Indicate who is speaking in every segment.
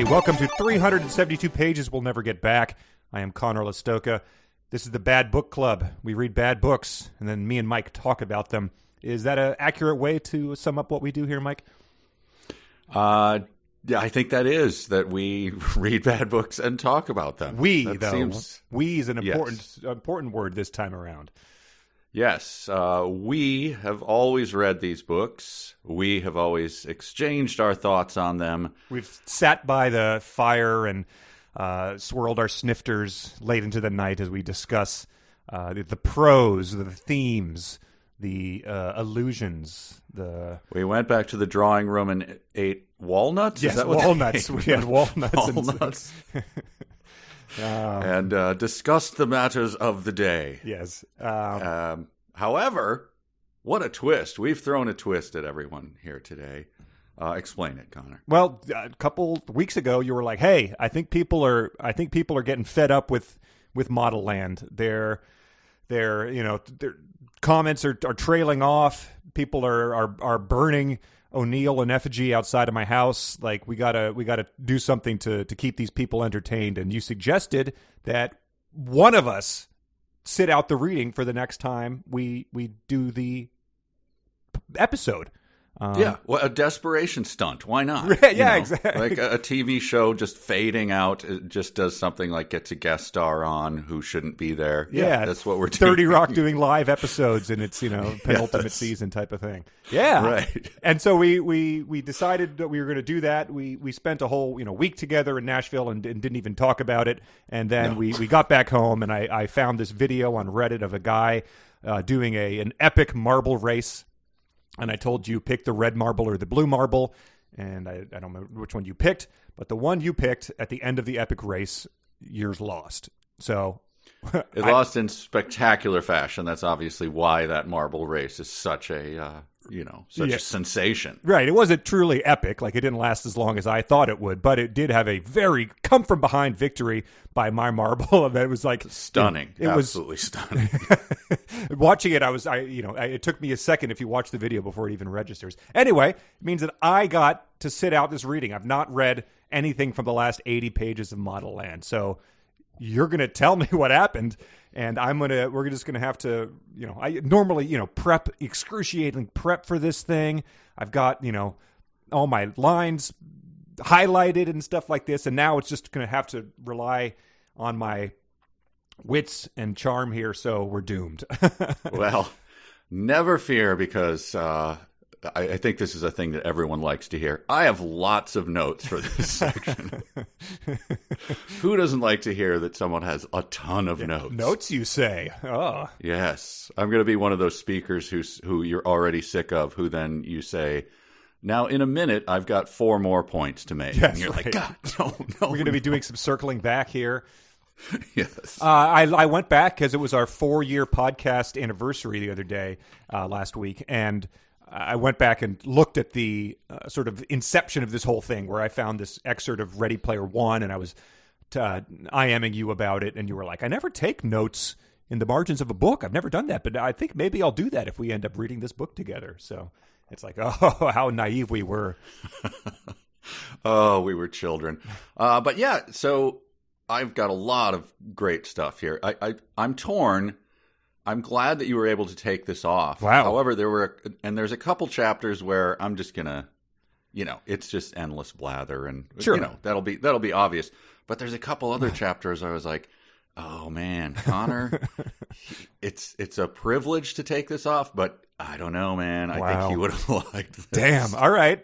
Speaker 1: Welcome to 372 Pages We'll Never Get Back. I am Conor Listoka. This is the Bad Book Club. We read bad books, and then me and Mike talk about them. Is that an accurate way to sum up what we do here, Mike?
Speaker 2: Yeah, I think that is, that we read bad books and talk about them.
Speaker 1: We is an important word this time around.
Speaker 2: Yes, we have always read these books. We have always exchanged our thoughts on them.
Speaker 1: We've sat by the fire and swirled our snifters late into the night as we discuss the prose, the themes, the allusions.
Speaker 2: We went back to the drawing room and ate walnuts?
Speaker 1: Yes,
Speaker 2: Is that what
Speaker 1: walnuts. We had walnuts.
Speaker 2: And discussed the matters of the day.
Speaker 1: Yes.
Speaker 2: However, what a twist. We've thrown a twist at everyone here today. Explain it, Conor.
Speaker 1: Well, a couple weeks ago, you were like, "Hey, I think people are getting fed up with Modelland. Their comments are trailing off. People are burning O'Neill in effigy outside of my house. Like, we gotta do something to keep these people entertained." And you suggested that one of us sit out the reading for the next time we do the episode.
Speaker 2: Well, a desperation stunt. Why not?
Speaker 1: Exactly.
Speaker 2: Like a TV show just fading out. It just does something like gets a guest star on who shouldn't be there. Yeah, that's what we're doing.
Speaker 1: 30 Rock doing live episodes in its penultimate season type of thing. Yeah,
Speaker 2: right.
Speaker 1: And so we decided that we were going to do that. We spent a whole week together in Nashville and didn't even talk about it. And then we got back home and I found this video on Reddit of a guy doing an epic marble race. And I told you pick the red marble or the blue marble, and I don't remember which one you picked, but the one you picked at the end of the epic race, yours lost. So
Speaker 2: it lost in spectacular fashion. That's obviously why that marble race is such a a sensation.
Speaker 1: Right. It wasn't truly epic. Like, it didn't last as long as I thought it would, but it did have a very come from behind victory by my marble. And it was like
Speaker 2: stunning.
Speaker 1: It
Speaker 2: absolutely
Speaker 1: was
Speaker 2: stunning.
Speaker 1: Watching it, it took me a second if you watch the video before it even registers. Anyway, it means that I got to sit out this reading. I've not read anything from the last 80 pages of Modelland. So you're going to tell me what happened, and we're just going to have to, I normally, excruciating prep for this thing. I've got, all my lines highlighted and stuff like this. And now it's just going to have to rely on my wits and charm here. So we're doomed.
Speaker 2: Well, never fear, because I think this is a thing that everyone likes to hear. I have lots of notes for this section. Who doesn't like to hear that someone has a ton of notes?
Speaker 1: Notes, you say? Oh,
Speaker 2: yes. I'm going to be one of those speakers who you're already sick of, who then you say, now in a minute, I've got 4 more points to make.
Speaker 1: Yes,
Speaker 2: and you're
Speaker 1: right.
Speaker 2: like, God, no.
Speaker 1: We're going to be doing some circling back here.
Speaker 2: Yes.
Speaker 1: I went back because it was our 4-year podcast anniversary the other day, last week, and I went back and looked at the sort of inception of this whole thing, where I found this excerpt of Ready Player One, and I was IMing you about it, and you were like, I never take notes in the margins of a book. I've never done that, but I think maybe I'll do that if we end up reading this book together. So it's like, oh, how naive we were.
Speaker 2: Oh, we were children. But yeah, so I've got a lot of great stuff here. I'm torn. I'm glad that you were able to take this off.
Speaker 1: Wow.
Speaker 2: However, there's a couple chapters where I'm just gonna, it's just endless blather, and
Speaker 1: sure,
Speaker 2: that'll be obvious. But there's a couple other chapters I was like, oh man, Conor, it's a privilege to take this off, but I don't know, man. I think you would have liked this.
Speaker 1: Damn. All right.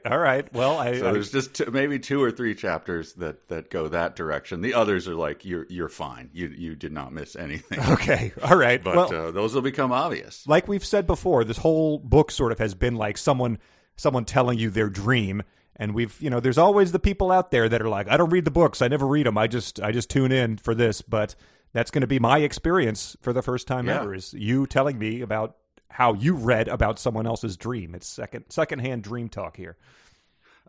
Speaker 1: Well,
Speaker 2: there's just maybe 2 or 3 chapters that go that direction. The others are like, you're fine. You did not miss anything.
Speaker 1: Okay. All right.
Speaker 2: But those will become obvious.
Speaker 1: Like we've said before, this whole book sort of has been like someone telling you their dream. And there's always the people out there that are like, I don't read the books. I never read them. I just tune in for this. But that's going to be my experience for the first time ever, is you telling me about how you read about someone else's dream. It's secondhand dream talk here.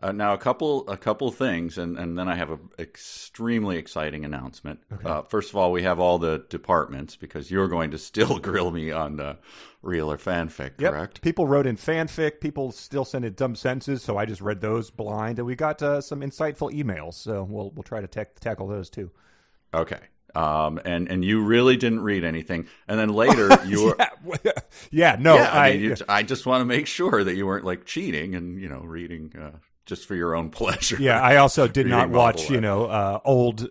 Speaker 2: Now, a couple things, and then I have an extremely exciting announcement.
Speaker 1: Okay.
Speaker 2: First of all, we have all the departments because you're going to still grill me on real or fanfic, correct?
Speaker 1: People wrote in fanfic. People still sent in dumb sentences, so I just read those blind. And we got some insightful emails, so we'll try to tackle those too.
Speaker 2: Okay. And you really didn't read anything, and then later you were. I just want to make sure that you weren't like cheating and reading just for your own pleasure.
Speaker 1: Yeah, I also did not watch
Speaker 2: Modelland.
Speaker 1: old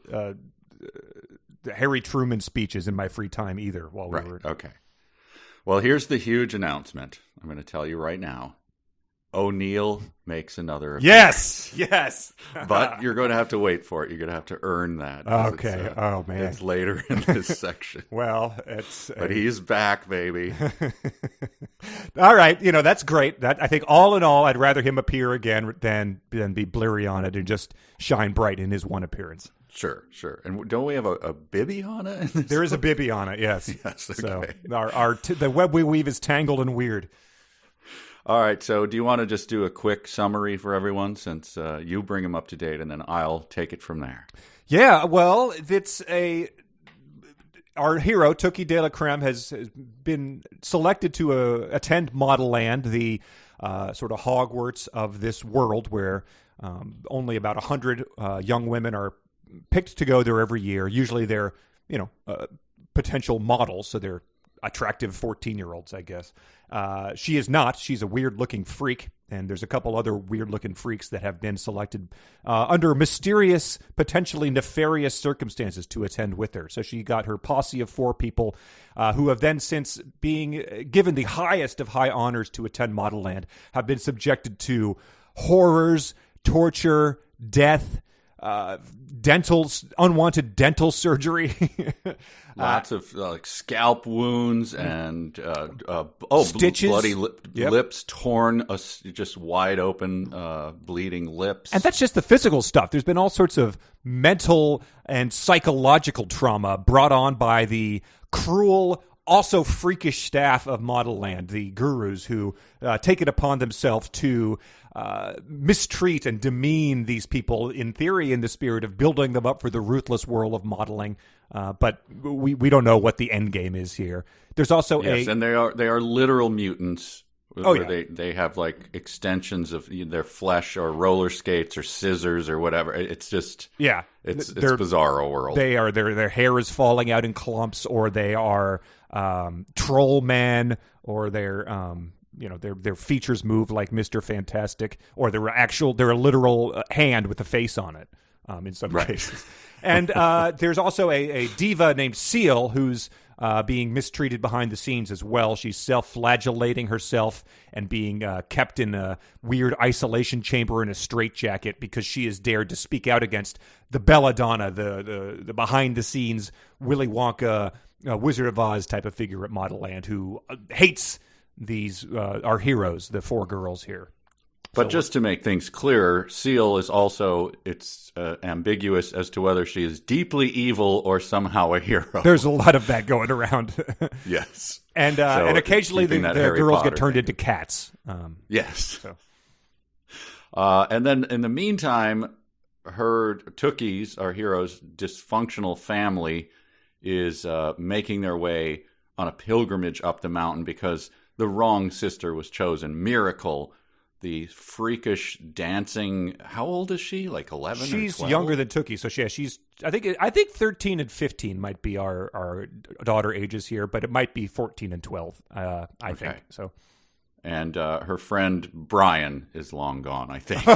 Speaker 1: Harry Truman speeches in my free time either. While we were
Speaker 2: okay. Well, here's the huge announcement. I'm going to tell you right now. O'Neill makes another appearance.
Speaker 1: Yes.
Speaker 2: But you're going to have to wait for it. You're going to have to earn that.
Speaker 1: Okay. Oh, man.
Speaker 2: It's later in this section.
Speaker 1: Well,
Speaker 2: But he's back, baby.
Speaker 1: All right. That's great. That I think all in all, I'd rather him appear again than be blurry on it and just shine bright in his one appearance.
Speaker 2: Sure. And don't we have a Bibiana in this?
Speaker 1: There is a Bibiana, yes.
Speaker 2: Yes, okay.
Speaker 1: So the web we weave is tangled and weird.
Speaker 2: All right, so do you want to just do a quick summary for everyone since you bring them up to date, and then I'll take it from there?
Speaker 1: Yeah, well, our hero, Tookie de la Creme, has been selected to attend Modelland, the sort of Hogwarts of this world where only about 100 young women are picked to go there every year. Usually they're, potential models, so they're attractive 14-year-olds, I guess. She is not. She's a weird-looking freak, and there's a couple other weird-looking freaks that have been selected under mysterious, potentially nefarious circumstances to attend with her. So she got her posse of 4 people who have then, since being given the highest of high honors to attend Modelland, have been subjected to horrors, torture, death, unwanted dental surgery.
Speaker 2: Lots of scalp wounds and
Speaker 1: stitches,
Speaker 2: bloody lips torn, just wide open, bleeding lips.
Speaker 1: And that's just the physical stuff. There's been all sorts of mental and psychological trauma brought on by the cruel, also freakish staff of Modelland, the gurus who take it upon themselves to mistreat and demean these people, in theory, in the spirit of building them up for the ruthless world of modeling. But we don't know what the end game is here. There's also
Speaker 2: and they are literal mutants. They have like extensions of their flesh or roller skates or scissors or whatever. It's just it's bizarro world.
Speaker 1: They are their hair is falling out in clumps, or they are troll men, or their features move like Mr. Fantastic, or they're a literal hand with a face on it in some cases. And there's also a diva named Seal who's being mistreated behind the scenes as well. She's self-flagellating herself and being kept in a weird isolation chamber in a straitjacket because she has dared to speak out against the belladonna, the behind-the-scenes Willy Wonka, Wizard of Oz type of figure at Modelland who hates our heroes, the 4 girls here.
Speaker 2: But just to make things clearer, Seal is also ambiguous as to whether she is deeply evil or somehow a hero.
Speaker 1: There's a lot of that going around.
Speaker 2: Yes.
Speaker 1: And occasionally the girls get turned into cats.
Speaker 2: Yes. So. And then in the meantime, her Tookies, our hero's dysfunctional family, is making their way on a pilgrimage up the mountain because the wrong sister was chosen. Miracle, the freakish dancing. How old is she? Like 11 or 12?
Speaker 1: She's younger than Tookie, so she's. I think 13 and 15 might be our daughter ages here, but it might be 14 and 12. I think so. And
Speaker 2: her friend Brian is long gone. I think.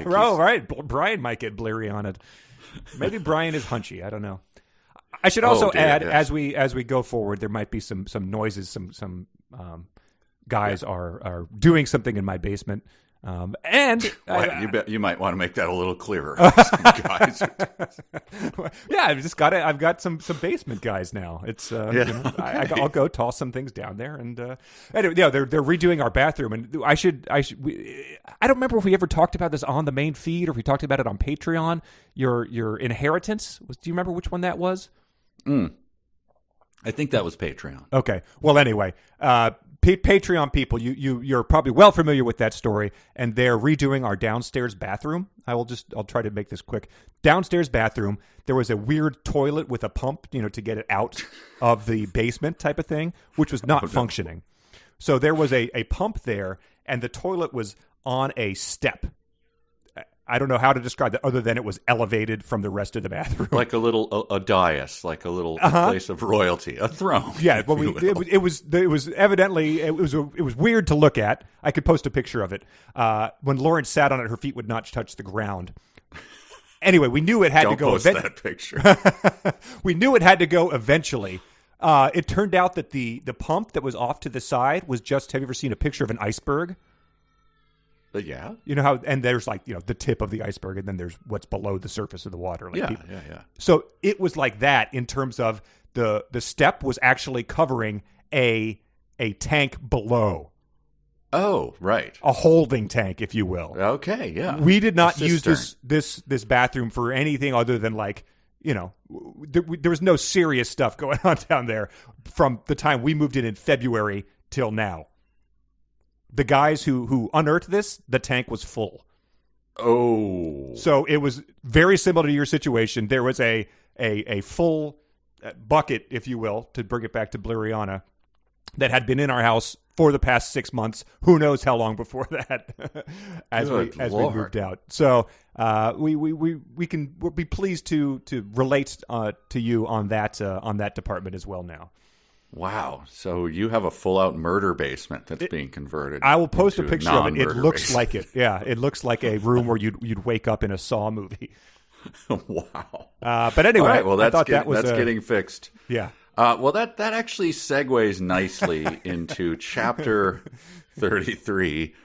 Speaker 1: Right. Brian might get bleary on it. Maybe Brian is hunchy. I don't know. I should also add, as we go forward, there might be some noises. Some guys are doing something in my basement, and
Speaker 2: you might want to make that a little clearer. Guys.
Speaker 1: I've got some basement guys now. It's I'll go toss some things down there, and anyway, they're redoing our bathroom, and I don't remember if we ever talked about this on the main feed or if we talked about it on Patreon. Your inheritance. Do you remember which one that was?
Speaker 2: I think that was Patreon.
Speaker 1: Okay. Well, anyway, Patreon people, you're probably well familiar with that story, and they're redoing our downstairs bathroom. I'll try to make this quick. Downstairs bathroom, there was a weird toilet with a pump, to get it out of the basement type of thing, which was not functioning. So there was a pump there, and the toilet was on a step. I don't know how to describe that other than it was elevated from the rest of the bathroom.
Speaker 2: Like a dais, like a little place of royalty, a throne.
Speaker 1: Yeah, well, it was evidently it was weird to look at. I could post a picture of it. When Lauren sat on it, her feet would not touch the ground. Anyway, we knew it had to go.
Speaker 2: Don't post that picture.
Speaker 1: We knew it had to go eventually. It turned out that the pump that was off to the side was just. Have you ever seen a picture of an iceberg?
Speaker 2: Yeah.
Speaker 1: You know how, and there's the tip of the iceberg, and then there's what's below the surface of the water.
Speaker 2: Yeah.
Speaker 1: So it was like that in terms of the step was actually covering a tank below.
Speaker 2: Oh, right.
Speaker 1: A holding tank, if you will.
Speaker 2: Okay, yeah.
Speaker 1: We did not use this bathroom for anything other than there was no serious stuff going on down there from the time we moved in February till now. The guys who unearthed this, the tank was full.
Speaker 2: Oh.
Speaker 1: So it was very similar to your situation. There was a full bucket, if you will, to bring it back to Bluriana, that had been in our house for the past 6 months. Who knows how long before that as we moved out. So we'll be pleased to relate to you on that department as well now.
Speaker 2: Wow. So you have a full-out murder basement that's being converted.
Speaker 1: I will post a picture of it. It looks
Speaker 2: basement.
Speaker 1: like it. Yeah, it looks like a room where you'd wake up in a Saw movie.
Speaker 2: Wow.
Speaker 1: But anyway,
Speaker 2: all right, well,
Speaker 1: that's
Speaker 2: getting fixed.
Speaker 1: Yeah.
Speaker 2: Well, that actually segues nicely into chapter 33,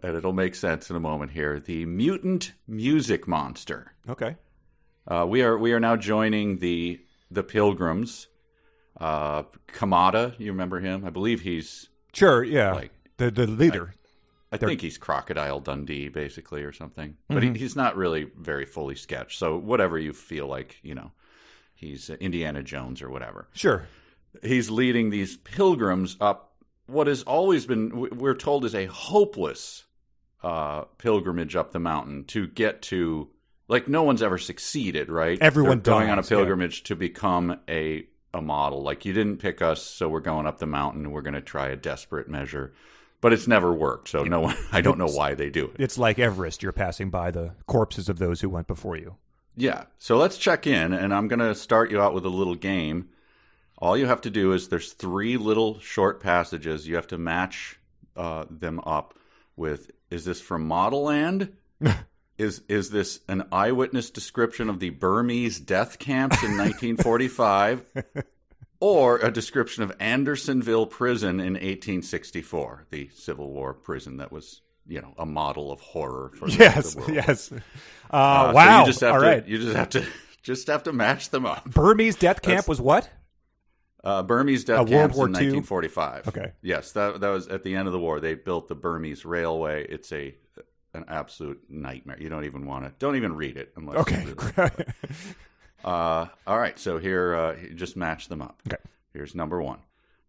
Speaker 2: and it'll make sense in a moment here. The mutant music monster.
Speaker 1: Okay.
Speaker 2: We are now joining the pilgrims. Kamada, you remember him? I believe he's
Speaker 1: sure, yeah, the leader.
Speaker 2: I think he's Crocodile Dundee, basically, or something. But he's not really very fully sketched. So whatever you feel like, he's Indiana Jones or whatever.
Speaker 1: Sure,
Speaker 2: he's leading these pilgrims up what has always been, we're told, is a hopeless pilgrimage up the mountain to get to. Like, no one's ever succeeded, right?
Speaker 1: Everyone
Speaker 2: They're going on a pilgrimage to become a model. Like, you didn't pick us, so we're going up the mountain. We're going to try a desperate measure. But it's never worked, so no one. I don't know why they do it.
Speaker 1: It's like Everest. You're passing by the corpses of those who went before you.
Speaker 2: Yeah. So let's check in, and I'm going to start you out with a little game. All you have to do is there's 3 little short passages. You have to match them up with, is this from Modelland? Is this an eyewitness description of the Burmese death camps in 1945? Or a description of Andersonville Prison in 1864, the Civil War prison that was, a model of horror for the rest of the world.
Speaker 1: Yes.
Speaker 2: Wow.
Speaker 1: So
Speaker 2: you just have
Speaker 1: All
Speaker 2: to,
Speaker 1: right.
Speaker 2: You just have to match them up.
Speaker 1: Be death camp was what?
Speaker 2: Burmese death camps in 1945.
Speaker 1: Okay.
Speaker 2: Yes, that was at the end of the war. They built the Burmese Railway. It's an absolute nightmare. You don't even read it unless.
Speaker 1: Okay.
Speaker 2: You really all right, so here, just match them up.
Speaker 1: Okay.
Speaker 2: Here's number 1.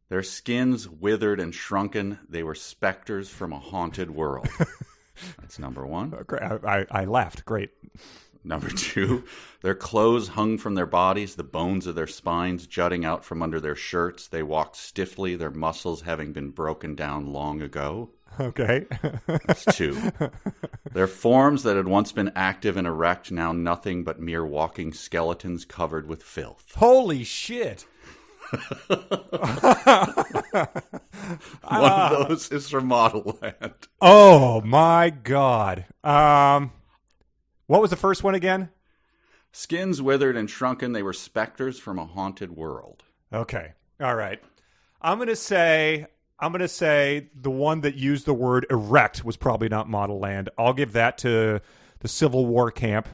Speaker 2: Their skins withered and shrunken. They were specters from a haunted world. That's number 1.
Speaker 1: I laughed. Great.
Speaker 2: Number 2, their clothes hung from their bodies, the bones of their spines jutting out from under their shirts. They walked stiffly, their muscles having been broken down long ago.
Speaker 1: Okay.
Speaker 2: That's 2. Their forms that had once been active and erect, now nothing but mere walking skeletons covered with filth.
Speaker 1: Holy shit.
Speaker 2: One of those is from Modelland.
Speaker 1: Oh, my God. What was the first one again?
Speaker 2: Skins withered and shrunken, they were specters from a haunted world.
Speaker 1: Okay. All right. I'm going to say the one that used the word erect was probably not Modelland. I'll give that to the Civil War camp.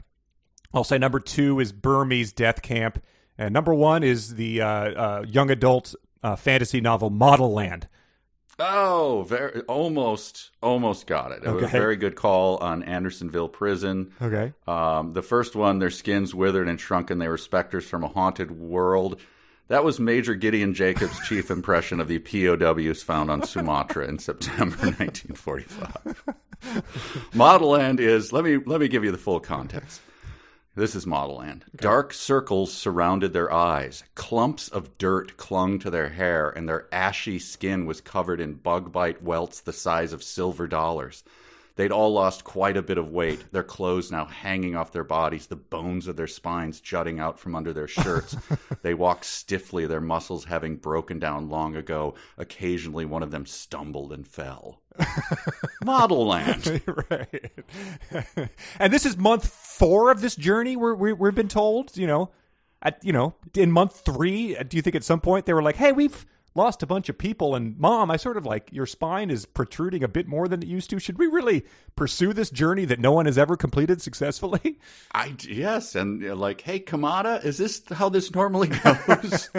Speaker 1: I'll say number 2 is Burmese death camp. And number 1 is the young adult fantasy novel Modelland.
Speaker 2: Oh, almost got it. It was a very good call on Andersonville Prison.
Speaker 1: Okay.
Speaker 2: The first one, their skins withered and shrunken. They were specters from a haunted world. That was Major Gideon Jacobs' chief impression of the POWs found on Sumatra in September 1945. Modelland is, let me give you the full context. This is Modelland. Okay. Dark circles surrounded their eyes. Clumps of dirt clung to their hair, and their ashy skin was covered in bug bite welts the size of silver dollars. They'd all lost quite a bit of weight, their clothes now hanging off their bodies, the bones of their spines jutting out from under their shirts. They walked stiffly, their muscles having broken down long ago. Occasionally one of them stumbled and fell. Modelland.
Speaker 1: Right. And this is month 4 of this journey, we've been told, in month 3, do you think at some point they were like, hey, we've lost a bunch of people, and Mom, I sort of like your spine is protruding a bit more than it used to. Should we really pursue this journey that no one has ever completed successfully?
Speaker 2: Yes, and like, hey, Kamada, is this how this normally goes?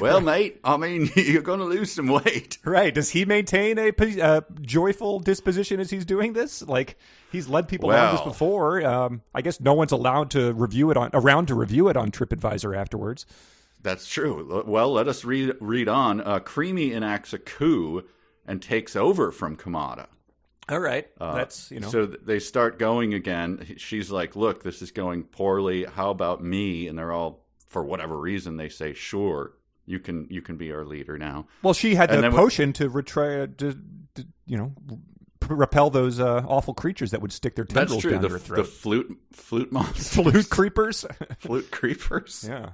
Speaker 2: Well, mate, I mean, you're going to lose some weight.
Speaker 1: Right. Does he maintain a joyful disposition as he's doing this? Like, he's led people on this before. I guess no one's allowed to review it on TripAdvisor afterwards.
Speaker 2: That's true. Well, let us read on. Creamy enacts a coup and takes over from Kamada.
Speaker 1: All right.
Speaker 2: So they start going again. She's like, look, this is going poorly. How about me? And they're all, for whatever reason, they say, sure, you can be our leader now.
Speaker 1: Well, she had the potion to repel those awful creatures that would stick their tendrils down her throat.
Speaker 2: The flute monsters.
Speaker 1: Flute creepers.
Speaker 2: Flute creepers.
Speaker 1: Yeah.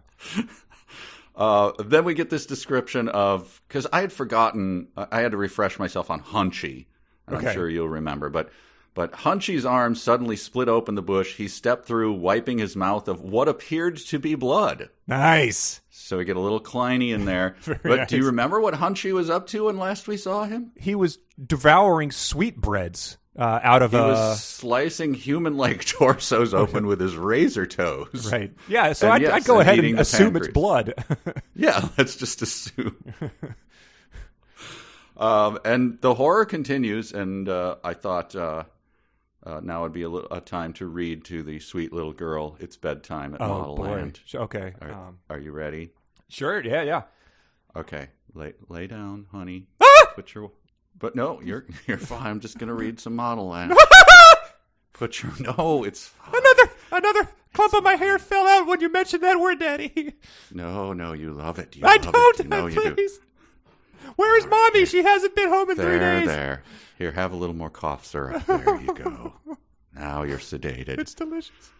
Speaker 2: Then we get this description of, because I had forgotten, I had to refresh myself on Hunchy. Okay. I'm sure you'll remember, but Hunchy's arm suddenly split open the bush. He stepped through, wiping his mouth of what appeared to be blood.
Speaker 1: Nice.
Speaker 2: So we get a little Kleiny in there. But nice. Do you remember what Hunchy was up to when last we saw him?
Speaker 1: He was devouring sweetbreads. He
Speaker 2: was slicing human-like torsos open with his razor toes.
Speaker 1: Right. Yeah, so I'd go ahead and assume it's blood.
Speaker 2: Yeah, let's just assume. And the horror continues, and I thought now would be a time to read to the sweet little girl. It's bedtime at Modelland.
Speaker 1: Okay.
Speaker 2: Are you ready?
Speaker 1: Sure, yeah.
Speaker 2: Okay, lay down, honey. But no, you're fine. I'm just gonna read some Modelland. It's fine.
Speaker 1: Another clump of my hair fell out when you mentioned that word, Daddy.
Speaker 2: No, you love it.
Speaker 1: I don't. Please. Where is Mommy? She hasn't been home in 3 days.
Speaker 2: There. Here, have a little more cough syrup. There you go. Now you're sedated.
Speaker 1: It's delicious.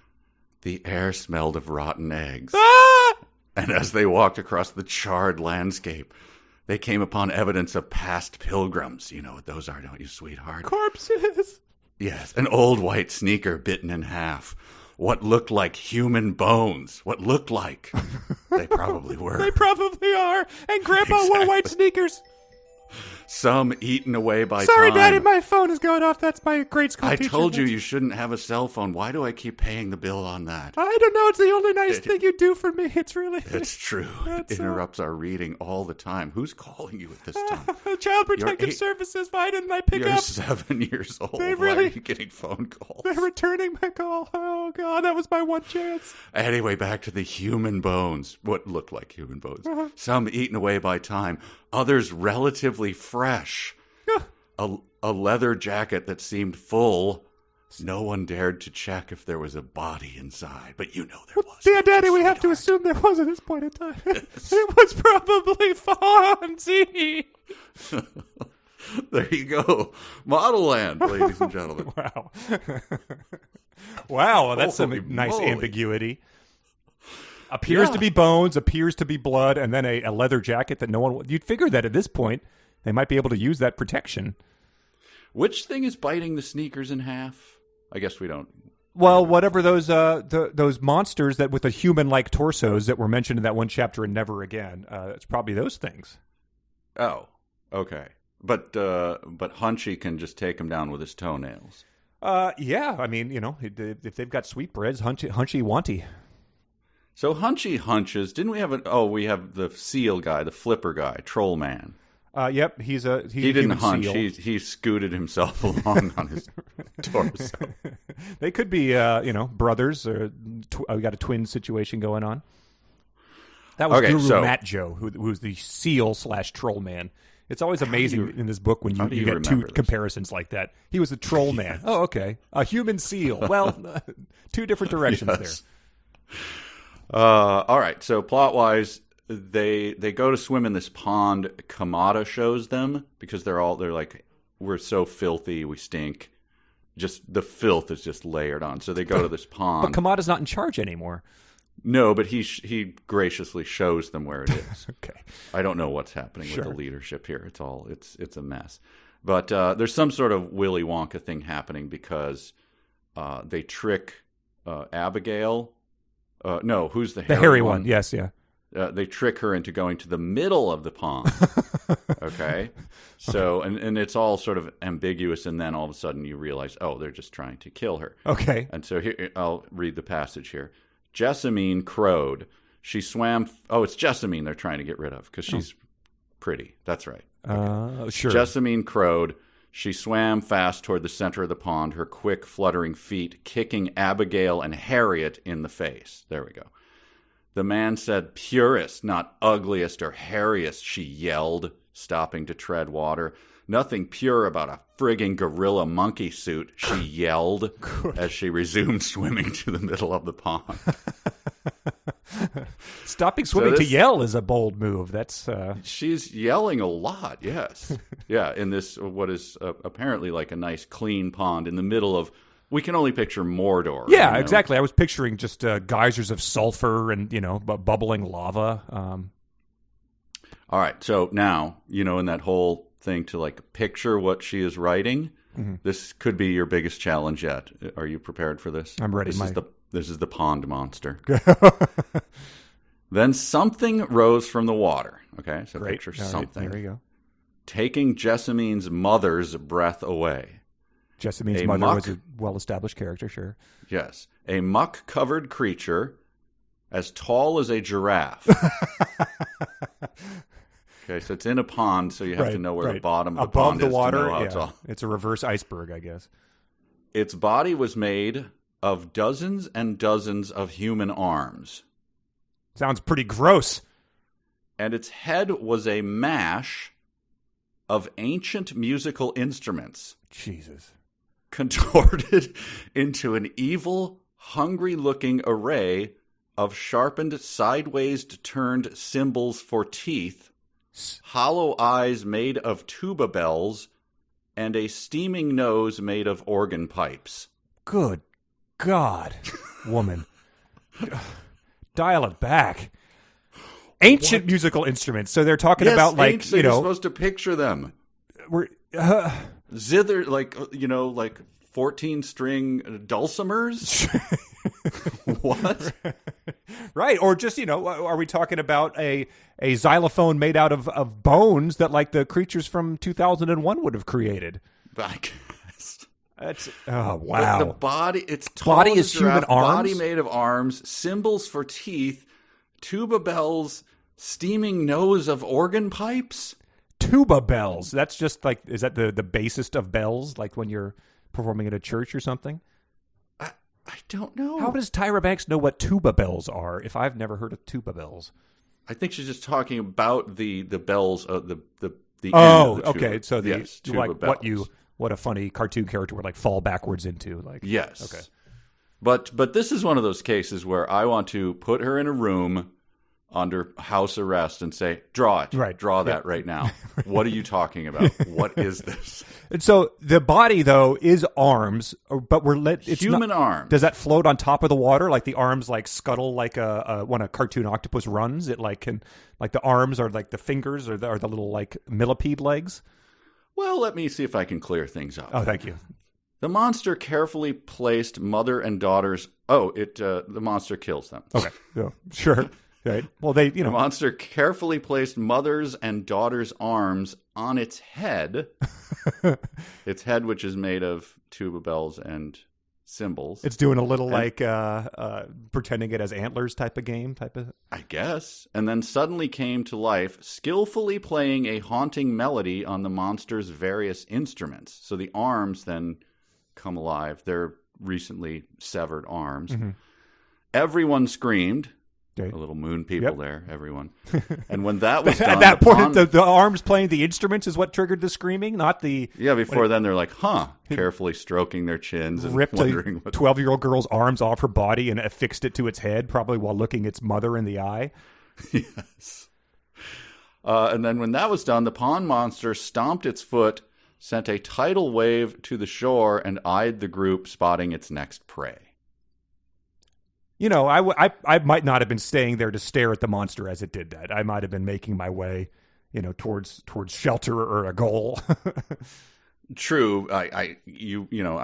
Speaker 2: The air smelled of rotten eggs.
Speaker 1: Ah!
Speaker 2: And as they walked across the charred landscape, they came upon evidence of past pilgrims. You know what those are, don't you, sweetheart?
Speaker 1: Corpses.
Speaker 2: Yes, an old white sneaker bitten in half. What looked like human bones. What looked like. They probably were.
Speaker 1: They probably are. And Grandpa wore white sneakers.
Speaker 2: Some eaten away by
Speaker 1: Sorry,
Speaker 2: time.
Speaker 1: Daddy, my phone is going off. That's my grade school teacher.
Speaker 2: I told you shouldn't have a cell phone. Why do I keep paying the bill on that?
Speaker 1: I don't know. It's the only nice thing you do for me. It's really...
Speaker 2: It's true. It interrupts our reading all the time. Who's calling you at this time?
Speaker 1: Child Protective Services. Why didn't I pick up?
Speaker 2: You're 7 years old. Why are you getting phone calls?
Speaker 1: They're returning my call. Oh, God. That was my one chance.
Speaker 2: Anyway, back to the human bones. What looked like human bones. Uh-huh. Some eaten away by time. Others relatively fresh. A leather jacket that seemed full. No one dared to check if there was a body inside, but you know there was.
Speaker 1: Yeah, Daddy, we have to assume there was at this point in time. Yes. It was probably Fonzie.
Speaker 2: There you go. Modelland, ladies and gentlemen.
Speaker 1: Wow. Wow, that's some nice ambiguity. Appears to be bones, appears to be blood, and then a leather jacket that no one... You'd figure that at this point, they might be able to use that protection.
Speaker 2: Which thing is biting the sneakers in half? I guess we don't...
Speaker 1: Well, whatever those monsters that with the human-like torsos that were mentioned in that one chapter and never again, it's probably those things.
Speaker 2: Oh, okay. But Hunchy can just take them down with his toenails.
Speaker 1: Yeah, I mean, if they've got sweetbreads, Hunchy wanty.
Speaker 2: So Hunchy hunches. Didn't we have we have the seal guy, the flipper guy, Troll Man.
Speaker 1: Yep, he
Speaker 2: didn't hunch. He scooted himself along on his torso.
Speaker 1: They could be, brothers. Or we got a twin situation going on. That was
Speaker 2: Okay,
Speaker 1: Guru
Speaker 2: so-
Speaker 1: Matt Joe, who's the seal / troll man. It's always amazing in this book when
Speaker 2: how do
Speaker 1: you
Speaker 2: you
Speaker 1: get two
Speaker 2: remember this?
Speaker 1: comparisons like that. He was a troll man. Oh, okay. A human seal. Well, two different directions
Speaker 2: Yes.
Speaker 1: there.
Speaker 2: All right. So plot-wise, they go to swim in this pond. Kamada shows them because they're like, we're so filthy, we stink. Just the filth is just layered on. So they go to this pond.
Speaker 1: But Kamada's not in charge anymore.
Speaker 2: No, but he graciously shows them where it is.
Speaker 1: Okay.
Speaker 2: I don't know what's happening
Speaker 1: Sure.
Speaker 2: with the leadership here. It's a mess. But there's some sort of Willy Wonka thing happening because they trick Abigail. No, who's the
Speaker 1: hairy one? Yes, yeah.
Speaker 2: They trick her into going to the middle of the pond. Okay? So, and it's all sort of ambiguous, and then all of a sudden you realize, oh, they're just trying to kill her.
Speaker 1: Okay.
Speaker 2: And so here, I'll read the passage here. Jessamine crowed. She swam. Oh, it's Jessamine they're trying to get rid of because she's pretty. That's right.
Speaker 1: Sure.
Speaker 2: Jessamine crowed. She swam fast toward the center of the pond, her quick, fluttering feet kicking Abigail and Harriet in the face. There we go. The man said, "Purest, not ugliest or hairiest," she yelled, stopping to tread water. "Nothing pure about a frigging gorilla monkey suit," she yelled as she resumed swimming to the middle of the pond.
Speaker 1: Stopping swimming to yell is a bold move. That's
Speaker 2: She's yelling a lot, yes. Yeah, in this, what is apparently like a nice clean pond in the middle of, we can only picture Mordor.
Speaker 1: yeah,
Speaker 2: you know?
Speaker 1: exactly. I was picturing just geysers of sulfur and bubbling lava.
Speaker 2: All right, so now, in that whole thing to like picture what she is writing, this could be your biggest challenge yet. Are you prepared for this?
Speaker 1: I'm ready.
Speaker 2: This is the pond monster. Then something rose from the water. Okay, so
Speaker 1: Great.
Speaker 2: picture
Speaker 1: All right,
Speaker 2: something.
Speaker 1: there you go.
Speaker 2: Taking Jessamine's mother's breath away.
Speaker 1: Jessamine's mother was a well-established character, sure.
Speaker 2: Yes, a muck-covered creature as tall as a giraffe. Okay, so it's in a pond, so you have to know where the bottom of the pond
Speaker 1: the
Speaker 2: is
Speaker 1: water,
Speaker 2: to know how tall.
Speaker 1: It's a reverse iceberg, I guess.
Speaker 2: Its body was made of dozens and dozens of human arms.
Speaker 1: Sounds pretty gross.
Speaker 2: And its head was a mash of ancient musical instruments.
Speaker 1: Jesus.
Speaker 2: Contorted into an evil, hungry-looking array of sharpened, sideways-turned cymbals for teeth, hollow eyes made of tuba bells, and a steaming nose made of organ pipes.
Speaker 1: Good God, woman. Dial it back. Ancient musical instruments. So they're talking about like,
Speaker 2: so you're supposed to picture them.
Speaker 1: We're
Speaker 2: Zither, like 14-string dulcimers? What?
Speaker 1: Right. Or just, are we talking about a xylophone made out of bones that like the creatures from 2001 would have created?
Speaker 2: I guess.
Speaker 1: That's wow.
Speaker 2: The body, it's tall
Speaker 1: body
Speaker 2: as
Speaker 1: is
Speaker 2: a giraffe,
Speaker 1: human arms?
Speaker 2: body made of arms, cymbals for teeth, tuba bells, steaming nose of organ pipes.
Speaker 1: Tuba bells. That's just like, is that the bassist of bells? Like when you're performing at a church or something?
Speaker 2: I don't know.
Speaker 1: How does Tyra Banks know what tuba bells are if I've never heard of tuba bells?
Speaker 2: I think she's just talking about the bells of the
Speaker 1: Oh,
Speaker 2: end of the
Speaker 1: okay.
Speaker 2: tuba.
Speaker 1: So the
Speaker 2: yes, tuba
Speaker 1: like
Speaker 2: bells.
Speaker 1: what a funny cartoon character would like fall backwards into. Like
Speaker 2: Yes.
Speaker 1: Okay.
Speaker 2: But this is one of those cases where I want to put her in a room under house arrest and say, draw it.
Speaker 1: Right.
Speaker 2: Draw that right now. What are you talking about? What is this?
Speaker 1: And so the body though is arms, but it's
Speaker 2: human arms.
Speaker 1: Does that float on top of the water? Like the arms like scuttle like when a cartoon octopus runs? It like can like the arms are like the fingers or the little like millipede legs?
Speaker 2: Well, let me see if I can clear things up.
Speaker 1: Oh, thank you.
Speaker 2: The monster carefully placed mother and daughters. The monster kills them.
Speaker 1: Okay. Yeah, sure. Right. Well, the
Speaker 2: monster carefully placed mother's and daughter's arms on its head. Its head, which is made of tuba bells and cymbals.
Speaker 1: It's doing a little pretending it has antlers type of game
Speaker 2: I guess. And then suddenly came to life, skillfully playing a haunting melody on the monster's various instruments. So the arms then come alive. They're recently severed arms. Mm-hmm. Everyone screamed. The little moon people
Speaker 1: Yep.
Speaker 2: there, everyone. And when that was done,
Speaker 1: At that point, the arms playing the instruments is what triggered the screaming, not the...
Speaker 2: Yeah, before then they're like, carefully stroking their chins and
Speaker 1: ripped
Speaker 2: wondering
Speaker 1: a 12-year-old girl's arms off her body and affixed it to its head, probably while looking its mother in the eye.
Speaker 2: Yes. And then when that was done, the pond monster stomped its foot, sent a tidal wave to the shore, and eyed the group, spotting its next prey.
Speaker 1: You know, I might not have been staying there to stare at the monster as it did that. I might have been making my way, towards shelter or a goal.
Speaker 2: True. I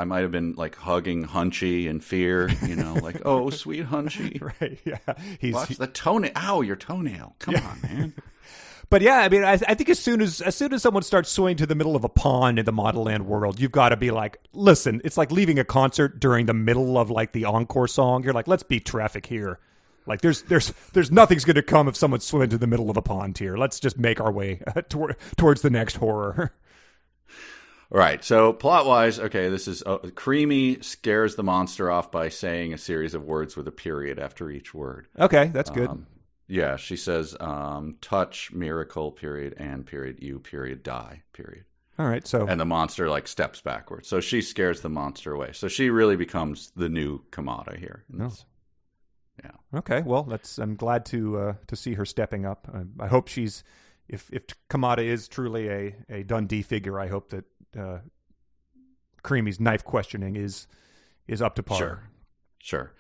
Speaker 2: might have been like hugging Hunchy in fear, like, oh, sweet Hunchy.
Speaker 1: Right. Yeah.
Speaker 2: Watch the toenail. Ow, your toenail. Come on, man.
Speaker 1: But yeah, I mean, I think as soon as someone starts swimming to the middle of a pond in the Modelland world, you've got to be like, listen, it's like leaving a concert during the middle of like the encore song. You're like, let's beat traffic here. Like there's nothing's going to come if someone's swimming to the middle of a pond here. Let's just make our way towards the next horror.
Speaker 2: Right. So plot-wise, okay, this is Creamy scares the monster off by saying a series of words with a period after each word.
Speaker 1: Okay, that's good.
Speaker 2: Yeah, she says, touch, miracle, period, and period, you, period, die, period.
Speaker 1: All right, so...
Speaker 2: And the monster, like, steps backwards. So she scares the monster away. So she really becomes the new Kamada here.
Speaker 1: No.
Speaker 2: Yeah.
Speaker 1: Okay, well, I'm glad to see her stepping up. I hope she's... If Kamada is truly a Dundee figure, I hope that Creamy's knife questioning is up to par.
Speaker 2: Sure.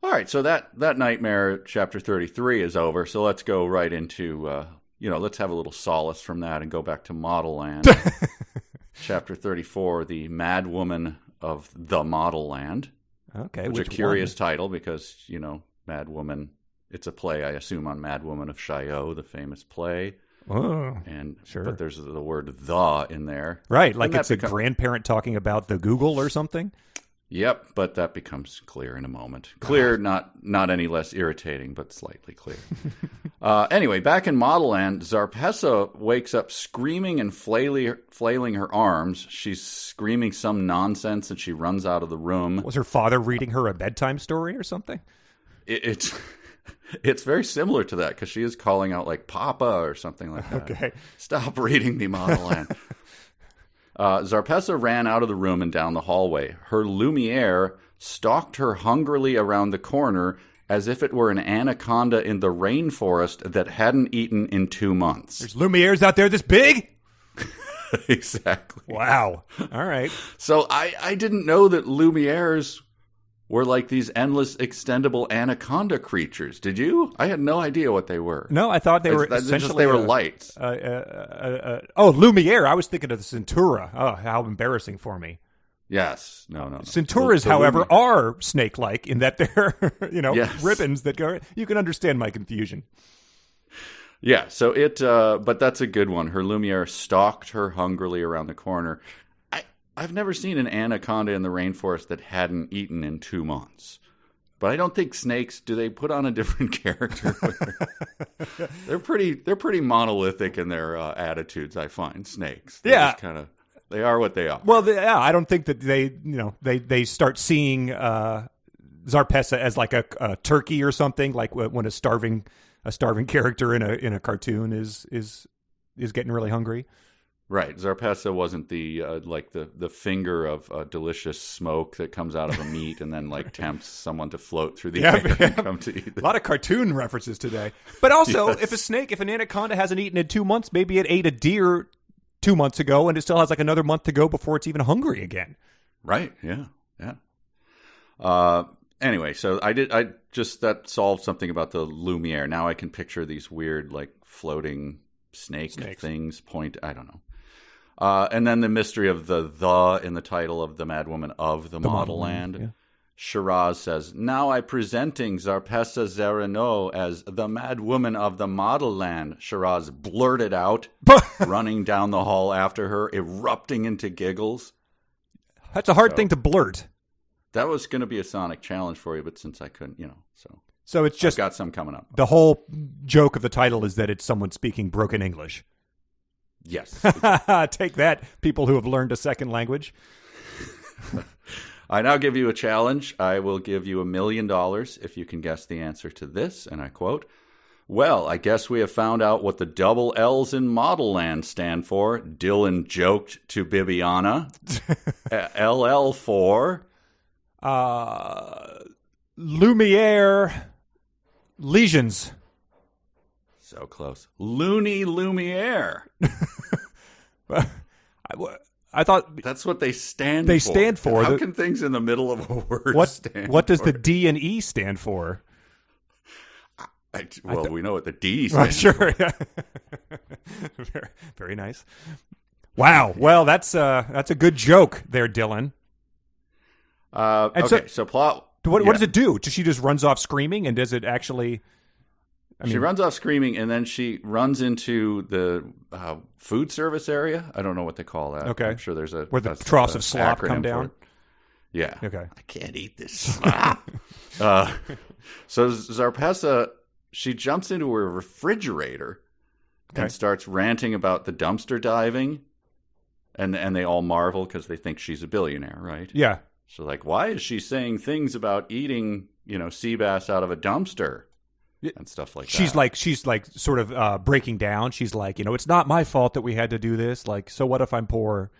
Speaker 2: All right, so that nightmare, chapter 33, is over. So let's go right into, let's have a little solace from that and go back to Modelland. Chapter 34, the madwoman of the Modelland.
Speaker 1: Okay,
Speaker 2: which is a curious title because, Madwoman, it's a play, I assume, on Madwoman of Chaillot, the famous play.
Speaker 1: Oh,
Speaker 2: and
Speaker 1: sure.
Speaker 2: But there's the word "the" in there.
Speaker 1: Right, like it's a grandparent talking about the Google or something?
Speaker 2: Yep, but that becomes clear in a moment. Clear, not any less irritating, but slightly clear. Anyway, back in Modelland, Zarpessa wakes up screaming and flailing her arms. She's screaming some nonsense, and she runs out of the room.
Speaker 1: Was her father reading her a bedtime story or something?
Speaker 2: It's very similar to that, because she is calling out like Papa or something like that.
Speaker 1: Okay.
Speaker 2: Stop reading me, Modelland. Zarpessa ran out of the room and down the hallway. Her Lumiere stalked her hungrily around the corner as if it were an anaconda in the rainforest that hadn't eaten in 2 months.
Speaker 1: There's Lumieres out there this big?
Speaker 2: Exactly.
Speaker 1: Wow. All right.
Speaker 2: So I didn't know that Lumieres were like these endless extendable anaconda creatures. Did you? I had no idea what they were.
Speaker 1: No, I thought they were essentially...
Speaker 2: they were lights.
Speaker 1: Lumiere. I was thinking of the Centura. Oh, how embarrassing for me.
Speaker 2: Yes. No.
Speaker 1: Centuras, however, are snake-like in that they're,
Speaker 2: Yes.
Speaker 1: ribbons that go... You can understand my confusion.
Speaker 2: Yeah, so but that's a good one. Her Lumiere stalked her hungrily around the corner. I've never seen an anaconda in the rainforest that hadn't eaten in 2 months. But I don't think snakes, do they put on a different character? They're pretty monolithic in their attitudes, I find, snakes. They're just they are what they are.
Speaker 1: Well, I don't think that they start seeing Zarpessa as like a turkey or something, like when a starving character in a cartoon is getting really hungry.
Speaker 2: Right, Zarpessa wasn't the the finger of delicious smoke that comes out of a meat and then like tempts someone to float through the air and come to eat.
Speaker 1: A lot of cartoon references today. But also, yes. if an anaconda hasn't eaten in 2 months, maybe it ate a deer 2 months ago and it still has like another month to go before it's even hungry again.
Speaker 2: Right? Yeah. Anyway, so that solved something about the Lumiere. Now I can picture these weird like floating snakes. Things. I don't know. And then the mystery of the in the title of the Madwoman of the Modelland. Yeah. Shiraz says, "Now I presenting Zarpessa Zerano as the Madwoman of the Modelland." Shiraz blurted out, running down the hall after her, erupting into giggles.
Speaker 1: That's a hard thing to blurt.
Speaker 2: That was going to be a sonic challenge for you, but since I couldn't,
Speaker 1: So it's just...
Speaker 2: I've got some coming up.
Speaker 1: The whole joke of the title is that it's someone speaking broken English.
Speaker 2: Yes.
Speaker 1: Take that, people who have learned a second language.
Speaker 2: I now give you a challenge. I will give you $1 million if you can guess the answer to this. And I quote, "Well, I guess we have found out what the double L's in Modelland stand for." Dylan joked to Bibiana. LL for?
Speaker 1: Lumiere lesions.
Speaker 2: So close. Looney Lumiere.
Speaker 1: I thought
Speaker 2: that's what they stand for.
Speaker 1: They stand for.
Speaker 2: How can things in the middle of a word stand
Speaker 1: What does
Speaker 2: for?
Speaker 1: the D and E stand for?
Speaker 2: We know what the D stands
Speaker 1: sure,
Speaker 2: for.
Speaker 1: Yeah. Very nice. Wow. Well, that's a good joke there, Dylan.
Speaker 2: So plot.
Speaker 1: What does it do? She just runs off screaming, and does it actually?
Speaker 2: She runs off screaming, and then she runs into the food service area. I don't know what they call that.
Speaker 1: Okay.
Speaker 2: I'm sure there's
Speaker 1: where the troughs of slop come down.
Speaker 2: Yeah.
Speaker 1: Okay.
Speaker 2: I can't eat this slop. So Zarpessa, she jumps into her refrigerator and starts ranting about the dumpster diving, and they all marvel because they think she's a billionaire, right?
Speaker 1: Yeah.
Speaker 2: So like, why is she saying things about eating, sea bass out of a dumpster? And stuff like that.
Speaker 1: She's like sort of breaking down. She's like, it's not my fault that we had to do this. Like, so what if I'm poor?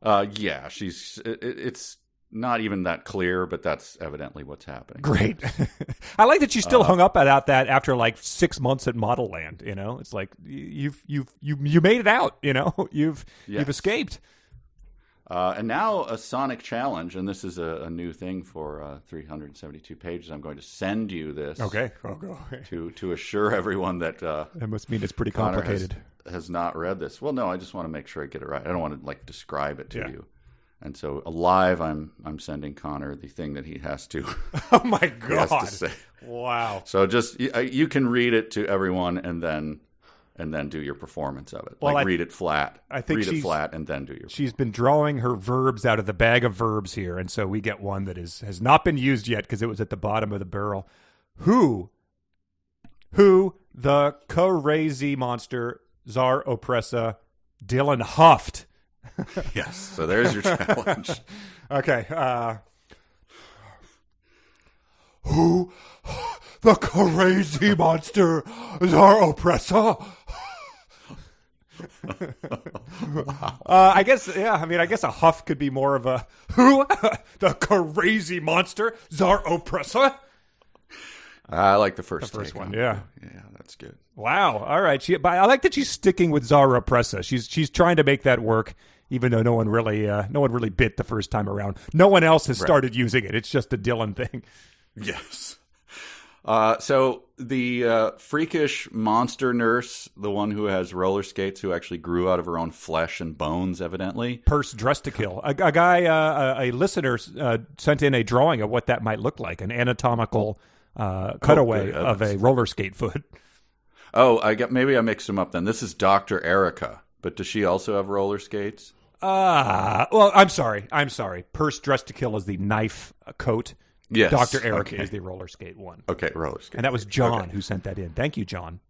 Speaker 2: Yeah, it's not even that clear, but that's evidently what's happening.
Speaker 1: Great. I like that she's still hung up about that after like 6 months at Modelland. It's like you made it out. You've escaped.
Speaker 2: And now a Sonic challenge, and this is a new thing for 372 pages. I'm going to send you this.
Speaker 1: Okay.
Speaker 2: To assure everyone that
Speaker 1: that must mean it's pretty
Speaker 2: Conor
Speaker 1: complicated.
Speaker 2: Has not read this. Well, no, I just want to make sure I get it right. I don't want to describe it to you. And so live, I'm sending Conor the thing that he has to.
Speaker 1: Oh my God!
Speaker 2: He has to say.
Speaker 1: Wow.
Speaker 2: So just you can read it to everyone, and then do your performance of it.
Speaker 1: Well,
Speaker 2: read it flat.
Speaker 1: I think
Speaker 2: read it flat, and then do your.
Speaker 1: She's been drawing her verbs out of the bag of verbs here, and so we get one that has not been used yet because it was at the bottom of the barrel. Who the crazy monster Tsar Oppressa Dylan huffed.
Speaker 2: Yes. So there's your challenge.
Speaker 1: Okay. Who the crazy monster Tsar Oppressa? I guess, yeah. I mean, I guess a huff could be more of a who the crazy monster Tsar Oppressa.
Speaker 2: I like the first
Speaker 1: one. Yeah,
Speaker 2: that's good.
Speaker 1: Wow. All right. But I like that she's sticking with Tsar Oppressa. She's trying to make that work, even though no one really bit the first time around. No one else has started using it. It's just a Dylan thing.
Speaker 2: Yes. So the freakish monster nurse, the one who has roller skates, who actually grew out of her own flesh and bones, evidently.
Speaker 1: Purse dressed to kill. A guy, a listener sent in a drawing of what that might look like, an anatomical cutaway of a roller skate foot.
Speaker 2: Oh, maybe I mixed them up then. This is Dr. Erica, but does she also have roller skates?
Speaker 1: Well, I'm sorry. Purse dressed to kill is the knife coat.
Speaker 2: Yes.
Speaker 1: Dr. Erica is the roller skate one.
Speaker 2: Okay, roller skate.
Speaker 1: And that was John who sent that in. Thank you, John.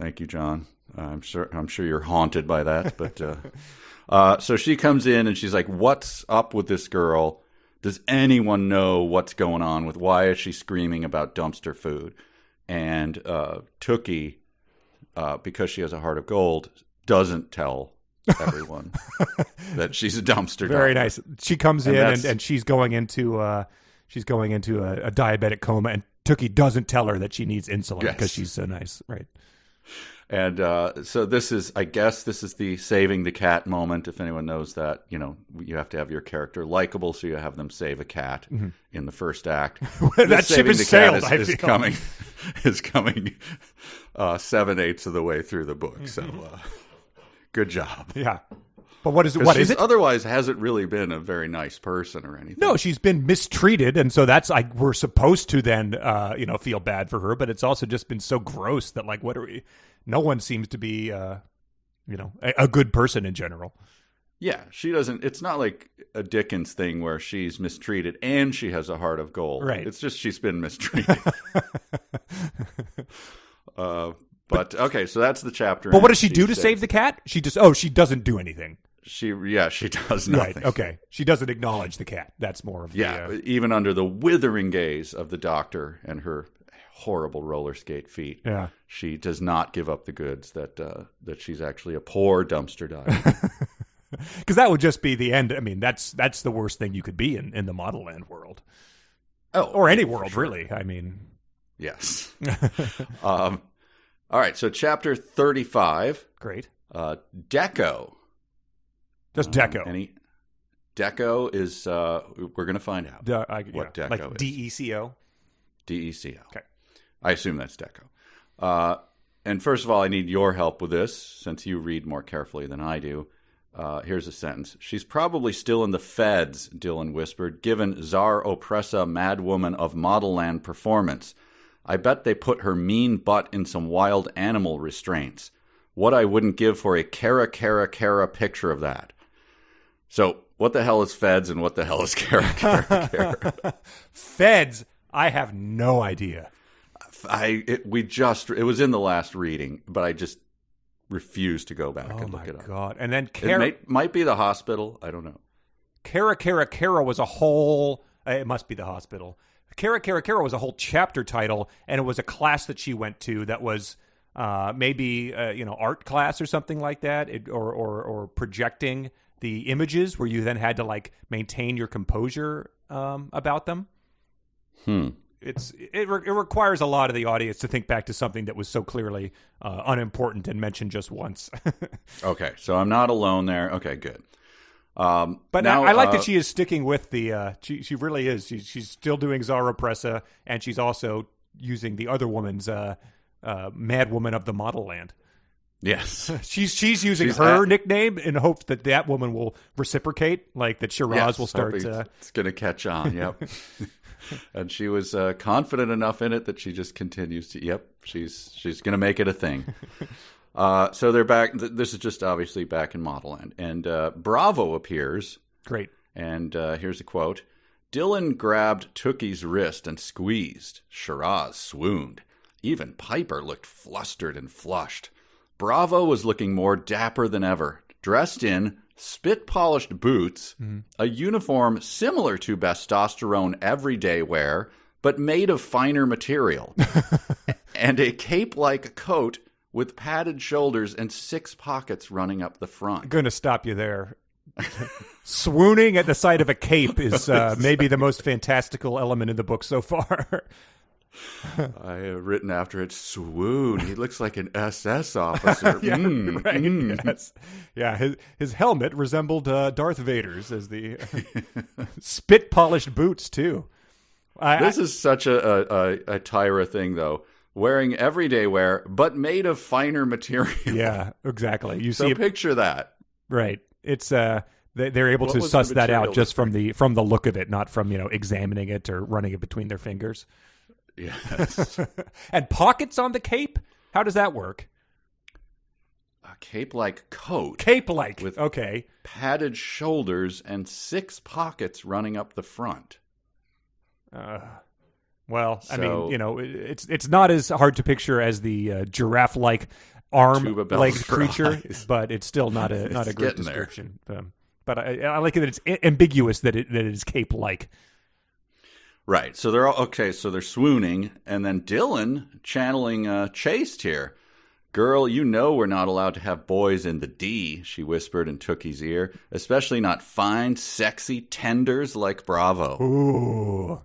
Speaker 2: Thank you, John. I'm sure you're haunted by that. But so she comes in and she's like, "What's up with this girl? Does anyone know what's going on with? Why is she screaming about dumpster food?" And Tookie, because she has a heart of gold, doesn't tell everyone that she's a dumpster.
Speaker 1: Very nice. She comes in and she's going into a diabetic coma, and Tookie doesn't tell her that she needs insulin because she's so nice, right?
Speaker 2: And so I guess this is the saving the cat moment. If anyone knows that, you have to have your character likable, so you have them save a cat in the first act.
Speaker 1: That ship has sailed.
Speaker 2: Is coming 7/8 of the way through the book. So good job.
Speaker 1: Yeah. But what is it?
Speaker 2: Otherwise, hasn't really been a very nice person or anything.
Speaker 1: No, she's been mistreated, and so that's we're supposed to then feel bad for her. But it's also just been so gross that what are we? No one seems to be a good person in general.
Speaker 2: Yeah, she doesn't. It's not like a Dickens thing where she's mistreated and she has a heart of gold.
Speaker 1: Right.
Speaker 2: It's just she's been mistreated. But okay, so that's the chapter.
Speaker 1: But what does she do to save the cat? She doesn't do anything.
Speaker 2: She does nothing.
Speaker 1: Right, okay. She doesn't acknowledge the cat. That's more of
Speaker 2: even under the withering gaze of the doctor and her horrible roller skate feet.
Speaker 1: Yeah.
Speaker 2: She does not give up the goods that she's actually a poor dumpster diver.
Speaker 1: Because that would just be the end. I mean, that's the worst thing you could be in the Modelland world.
Speaker 2: Oh,
Speaker 1: or any world, really. I mean,
Speaker 2: yes. All right, so chapter 35.
Speaker 1: Great.
Speaker 2: Deco.
Speaker 1: Just Deco.
Speaker 2: Deco is, we're going to find out what Deco
Speaker 1: like
Speaker 2: is.
Speaker 1: DECO?
Speaker 2: DECO.
Speaker 1: Okay.
Speaker 2: I assume that's Deco. And first of all, I need your help with this, since you read more carefully than I do. Here's a sentence. She's probably still in the feds, Dylan whispered, given Czar Opressa madwoman of Modelland performance. I bet they put her mean butt in some wild animal restraints. What I wouldn't give for a Cara picture of that. So, what the hell is feds and what the hell is Cara?
Speaker 1: Feds? I have no idea.
Speaker 2: It was in the last reading, but I just refuse to go back and look it up.
Speaker 1: Oh, my God. And then
Speaker 2: it might be the hospital. I don't know.
Speaker 1: Cara was a whole... it must be the hospital. Cara was a whole chapter title, and it was a class that she went to that was maybe art class or something like that, or projecting the images where you then had to like maintain your composure about them. It requires a lot of the audience to think back to something that was so clearly unimportant and mentioned just once.
Speaker 2: Okay, so I'm not alone there. Okay, good.
Speaker 1: But now, I like that she is sticking with the. She really is. She's still doing Czar Opressa, and she's also using the other woman's madwoman of the Modelland.
Speaker 2: Yes,
Speaker 1: she's using her nickname in hopes that woman will reciprocate, like that Shiraz will start.
Speaker 2: It's going to catch on. Yep. And she was confident enough in it that she just continues to. Yep, she's going to make it a thing. So they're back. This is just obviously back in Modelland, and Bravo appears.
Speaker 1: Great.
Speaker 2: And here's a quote: Dylan grabbed Tookie's wrist and squeezed. Shiraz swooned. Even Piper looked flustered and flushed. Bravo was looking more dapper than ever, dressed in spit-polished boots, a uniform similar to testosterone everyday wear, but made of finer material, and a cape-like coat with padded shoulders and 6 pockets running up the front.
Speaker 1: I'm going to stop you there. Swooning at the sight of a cape is maybe the most fantastical element in the book so far.
Speaker 2: I have written after it, swoon. He looks like an SS officer.
Speaker 1: Yes. Yeah, his helmet resembled Darth Vader's as the spit-polished boots, too.
Speaker 2: This is such a Tyra thing, though. Wearing everyday wear, but made of finer material.
Speaker 1: Yeah, exactly.
Speaker 2: Picture that.
Speaker 1: Right. It's they're able to suss that out just from the look of it, not from examining it or running it between their fingers.
Speaker 2: Yes.
Speaker 1: And pockets on the cape? How does that work?
Speaker 2: A cape-like coat.
Speaker 1: Cape-like.
Speaker 2: With
Speaker 1: okay.
Speaker 2: Padded shoulders and 6 pockets running up the front.
Speaker 1: Well, I mean, it's not as hard to picture as the giraffe-like arm-legged creature, but it's still not a great description. But I like it that it's ambiguous that it is cape-like.
Speaker 2: Right. So they're all okay. So they're swooning, and then Dylan channeling Chaste here. Girl, we're not allowed to have boys in the D, she whispered in Tookie's ear, especially not fine, sexy tenders like Bravo.
Speaker 1: Ooh.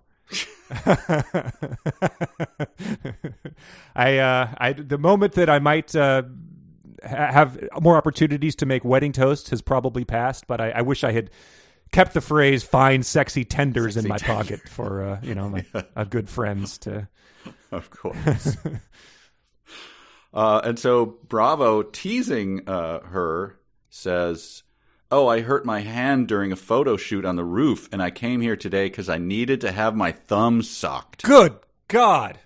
Speaker 1: The moment that I might have more opportunities to make wedding toasts has probably passed, but I wish I had kept the phrase "fine, sexy tenders" in my pocket for my good friends to.
Speaker 2: Of course. And so Bravo, teasing her, says, "Oh, I hurt my hand during a photo shoot on the roof, and I came here today because I needed to have my thumb sucked."
Speaker 1: Good God.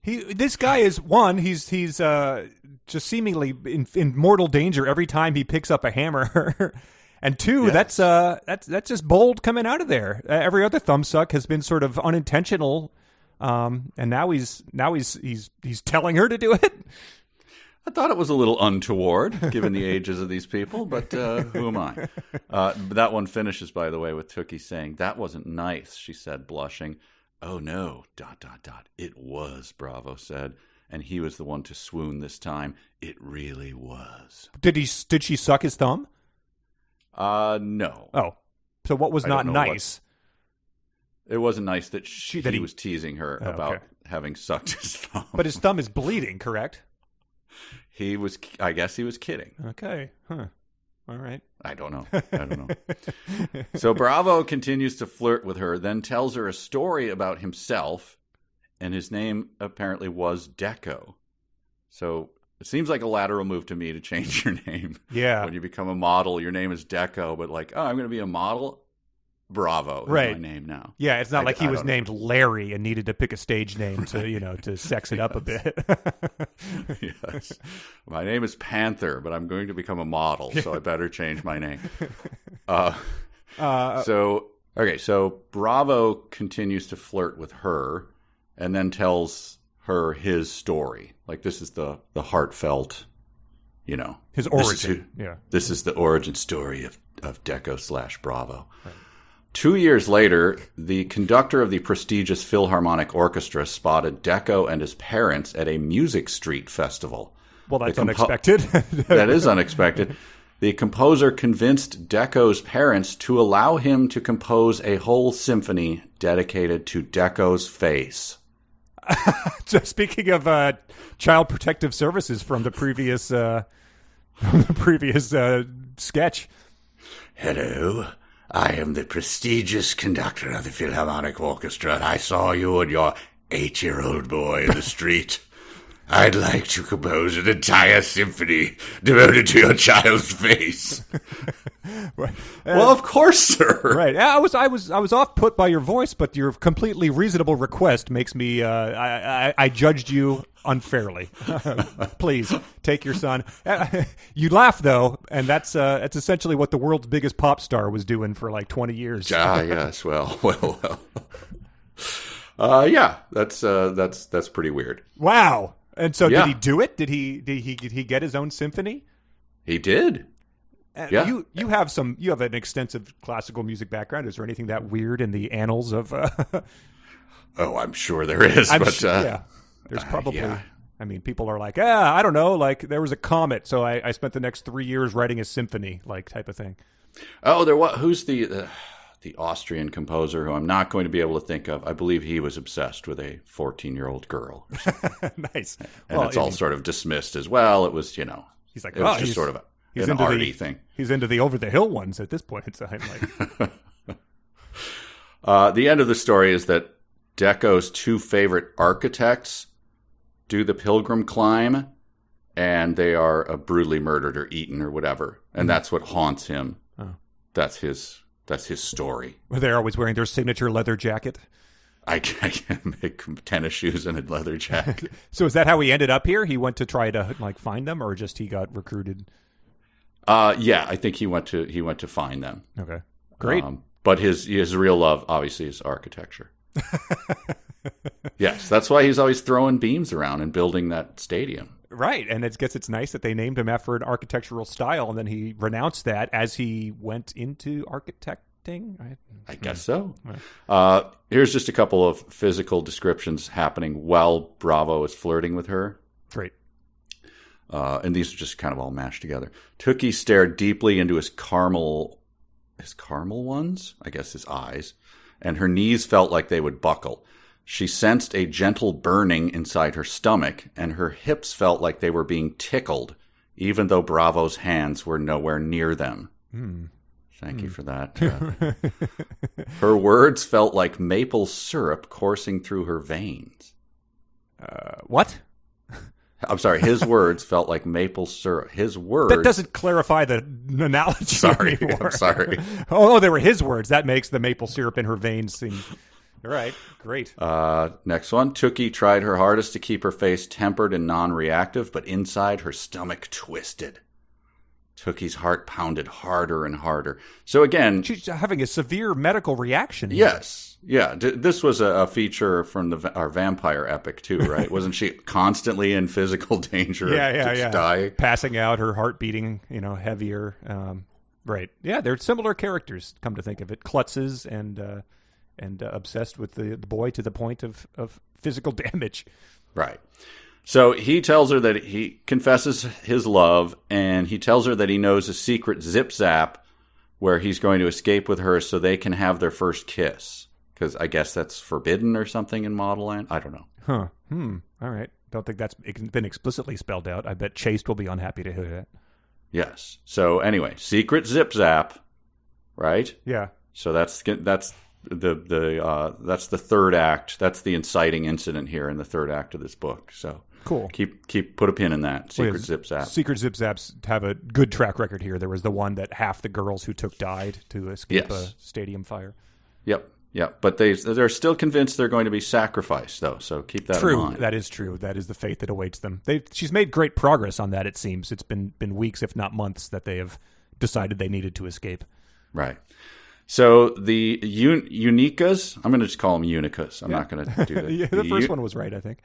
Speaker 1: This guy is he's just seemingly in mortal danger every time he picks up a hammer. And 2, yes. That's just bold coming out of there. Every other thumb suck has been sort of unintentional, and now he's telling her to do it.
Speaker 2: I thought it was a little untoward, given the ages of these people, but who am I? That one finishes, by the way, with Tookie saying, "That wasn't nice," she said, blushing. "Oh, no, ... It was," Bravo said. And he was the one to swoon this time. It really was.
Speaker 1: Did she suck his thumb?
Speaker 2: No.
Speaker 1: Oh. So what was not nice?
Speaker 2: It wasn't nice that he was teasing her about having sucked his thumb.
Speaker 1: But his thumb is bleeding, correct?
Speaker 2: I guess he was kidding.
Speaker 1: Okay. Huh. All right.
Speaker 2: I don't know. So Bravo continues to flirt with her, then tells her a story about himself, and his name apparently was Deco. So it seems like a lateral move to me to change your name.
Speaker 1: Yeah.
Speaker 2: When you become a model, your name is Deco, but like, I'm going to be a model? Bravo is my name now.
Speaker 1: Yeah, it's not like he was named Larry and needed to pick a stage name to, to sex it up a bit.
Speaker 2: Yes. My name is Panther, but I'm going to become a model, so I better change my name. So Bravo continues to flirt with her and then tells her his story. Like, this is the heartfelt,
Speaker 1: his origin.
Speaker 2: This is the origin story of Deco / Bravo. Right. 2 years later, the conductor of the prestigious Philharmonic Orchestra spotted Deco and his parents at a music street festival.
Speaker 1: Well, that's unexpected.
Speaker 2: That is unexpected. The composer convinced Deco's parents to allow him to compose a whole symphony dedicated to Deco's face.
Speaker 1: So speaking of Child Protective Services from the previous sketch.
Speaker 2: Hello. I am the prestigious conductor of the Philharmonic Orchestra, and I saw you and your 8-year-old boy in the street. I'd like to compose an entire symphony devoted to your child's face. Well, of course, sir.
Speaker 1: Right. I was off put by your voice, but your completely reasonable request makes me. I judged you unfairly. Please take your son. You laugh though, and that's essentially what the world's biggest pop star was doing for like 20 years.
Speaker 2: Yes. Well. Yeah. That's pretty weird.
Speaker 1: Wow. And so, did he do it? Did he get his own symphony?
Speaker 2: He did. Yeah.
Speaker 1: You have an extensive classical music background. Is there anything that weird in the annals of?
Speaker 2: Oh, I'm sure there is.
Speaker 1: There's probably. Yeah. I mean, people are like, I don't know. Like there was a comet, so I spent the next 3 years writing a symphony, like type of thing.
Speaker 2: Oh, there was. Who's the Austrian composer who I'm not going to be able to think of? I believe he was obsessed with a 14-year-old girl.
Speaker 1: Nice.
Speaker 2: And it's all sort of dismissed as well. It was,
Speaker 1: he's like,
Speaker 2: it was just sort of an arty thing.
Speaker 1: He's into the over-the-hill ones at this point in time.
Speaker 2: Like. The end of the story is that Deco's 2 favorite architects do the pilgrim climb, and they are brutally murdered or eaten or whatever. And that's what haunts him. Oh. That's his story.
Speaker 1: They're always wearing their signature leather jacket.
Speaker 2: I can make tennis shoes and a leather jacket.
Speaker 1: So is that how he ended up here? He went to try to find them, or just he got recruited?
Speaker 2: Yeah, I think he went to find them.
Speaker 1: Okay, great.
Speaker 2: But his real love obviously is architecture. Yes, that's why he's always throwing beams around and building that stadium.
Speaker 1: Right, and it's nice that they named him after an architectural style, and then he renounced that as he went into architecting.
Speaker 2: I guess so. Here's just a couple of physical descriptions happening while Bravo is flirting with her.
Speaker 1: Great.
Speaker 2: And these are just kind of all mashed together. Tookie stared deeply into his caramel ones, I guess his eyes, and her knees felt like they would buckle. She sensed a gentle burning inside her stomach, and her hips felt like they were being tickled, even though Bravo's hands were nowhere near them. Thank you for that. Her words felt like maple syrup coursing through her veins.
Speaker 1: What?
Speaker 2: I'm sorry, his words felt like maple syrup. His words...
Speaker 1: That doesn't clarify the analogy anymore.
Speaker 2: I'm sorry.
Speaker 1: Oh, they were his words. That makes the maple syrup in her veins seem... All right, great.
Speaker 2: Next one. Tookie tried her hardest to keep her face tempered and non-reactive, but inside her stomach twisted. Tookie's heart pounded harder and harder. So again...
Speaker 1: She's having a severe medical reaction.
Speaker 2: Yes. Yeah, this was a feature from our vampire epic too, right? Wasn't she constantly in physical danger of dying?
Speaker 1: Passing out, her heart beating, heavier. Right. Yeah, they're similar characters, come to think of it. Klutzes and obsessed with the boy to the point of physical damage.
Speaker 2: Right. So he tells her that he confesses his love, and he tells her that he knows a secret zip-zap where he's going to escape with her so they can have their first kiss. Because I guess that's forbidden or something in Modelland. I don't know.
Speaker 1: Huh. All right. Don't think that's been explicitly spelled out. I bet Chaste will be unhappy to hear that.
Speaker 2: Yes. So anyway, secret zip-zap, right?
Speaker 1: Yeah.
Speaker 2: So that's the third act. That's the inciting incident here in the third act of this book. So
Speaker 1: cool.
Speaker 2: Keep put a pin in that. Secret zip-zap.
Speaker 1: Secret zip-zaps have a good track record here. There was the one that half the girls who took died to escape a stadium fire.
Speaker 2: Yep. But they're still convinced they're going to be sacrificed, though. So keep that in mind.
Speaker 1: That is true. That is the fate that awaits them. She's made great progress on that. It seems it's been weeks, if not months, that they have decided they needed to escape.
Speaker 2: Right. So the Unicas, I'm going to just call them Unicas. I'm not going to do that.
Speaker 1: The first one was right, I think.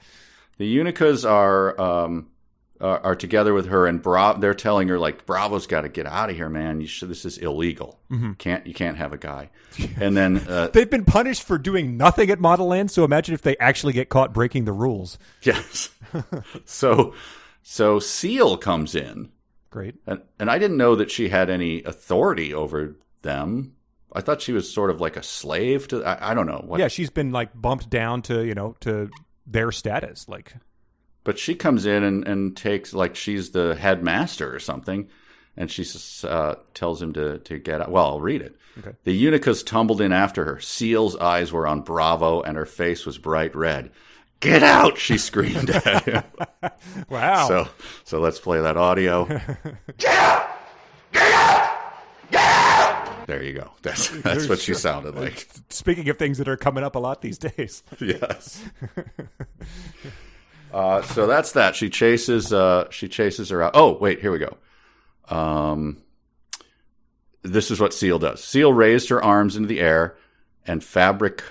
Speaker 2: The Unicas are together with her, and they're telling her, like, Bravo's got to get out of here, man. This is illegal. Mm-hmm. You can't have a guy. And then
Speaker 1: they've been punished for doing nothing at Modelland. So imagine if they actually get caught breaking the rules.
Speaker 2: Yes. So Seal comes in.
Speaker 1: Great.
Speaker 2: And I didn't know that she had any authority over them. I thought she was sort of like a slave to. I don't know what.
Speaker 1: Yeah, she's been like bumped down to their status, like.
Speaker 2: But she comes in and takes, like, she's the headmaster or something, and she tells him to get out. Well, I'll read it.
Speaker 1: Okay.
Speaker 2: The Unicas tumbled in after her. Seal's eyes were on Bravo, and her face was bright red. "Get out!" she screamed at him.
Speaker 1: Wow.
Speaker 2: So let's play that audio.
Speaker 3: Get out! Get out! Get out!
Speaker 2: There you go. That's what she sounded like.
Speaker 1: Speaking of things that are coming up a lot these days.
Speaker 2: Yes. So that's that. She chases her out. Oh, wait, here we go. This is what Seal does. Seal raised her arms into the air, and fabric.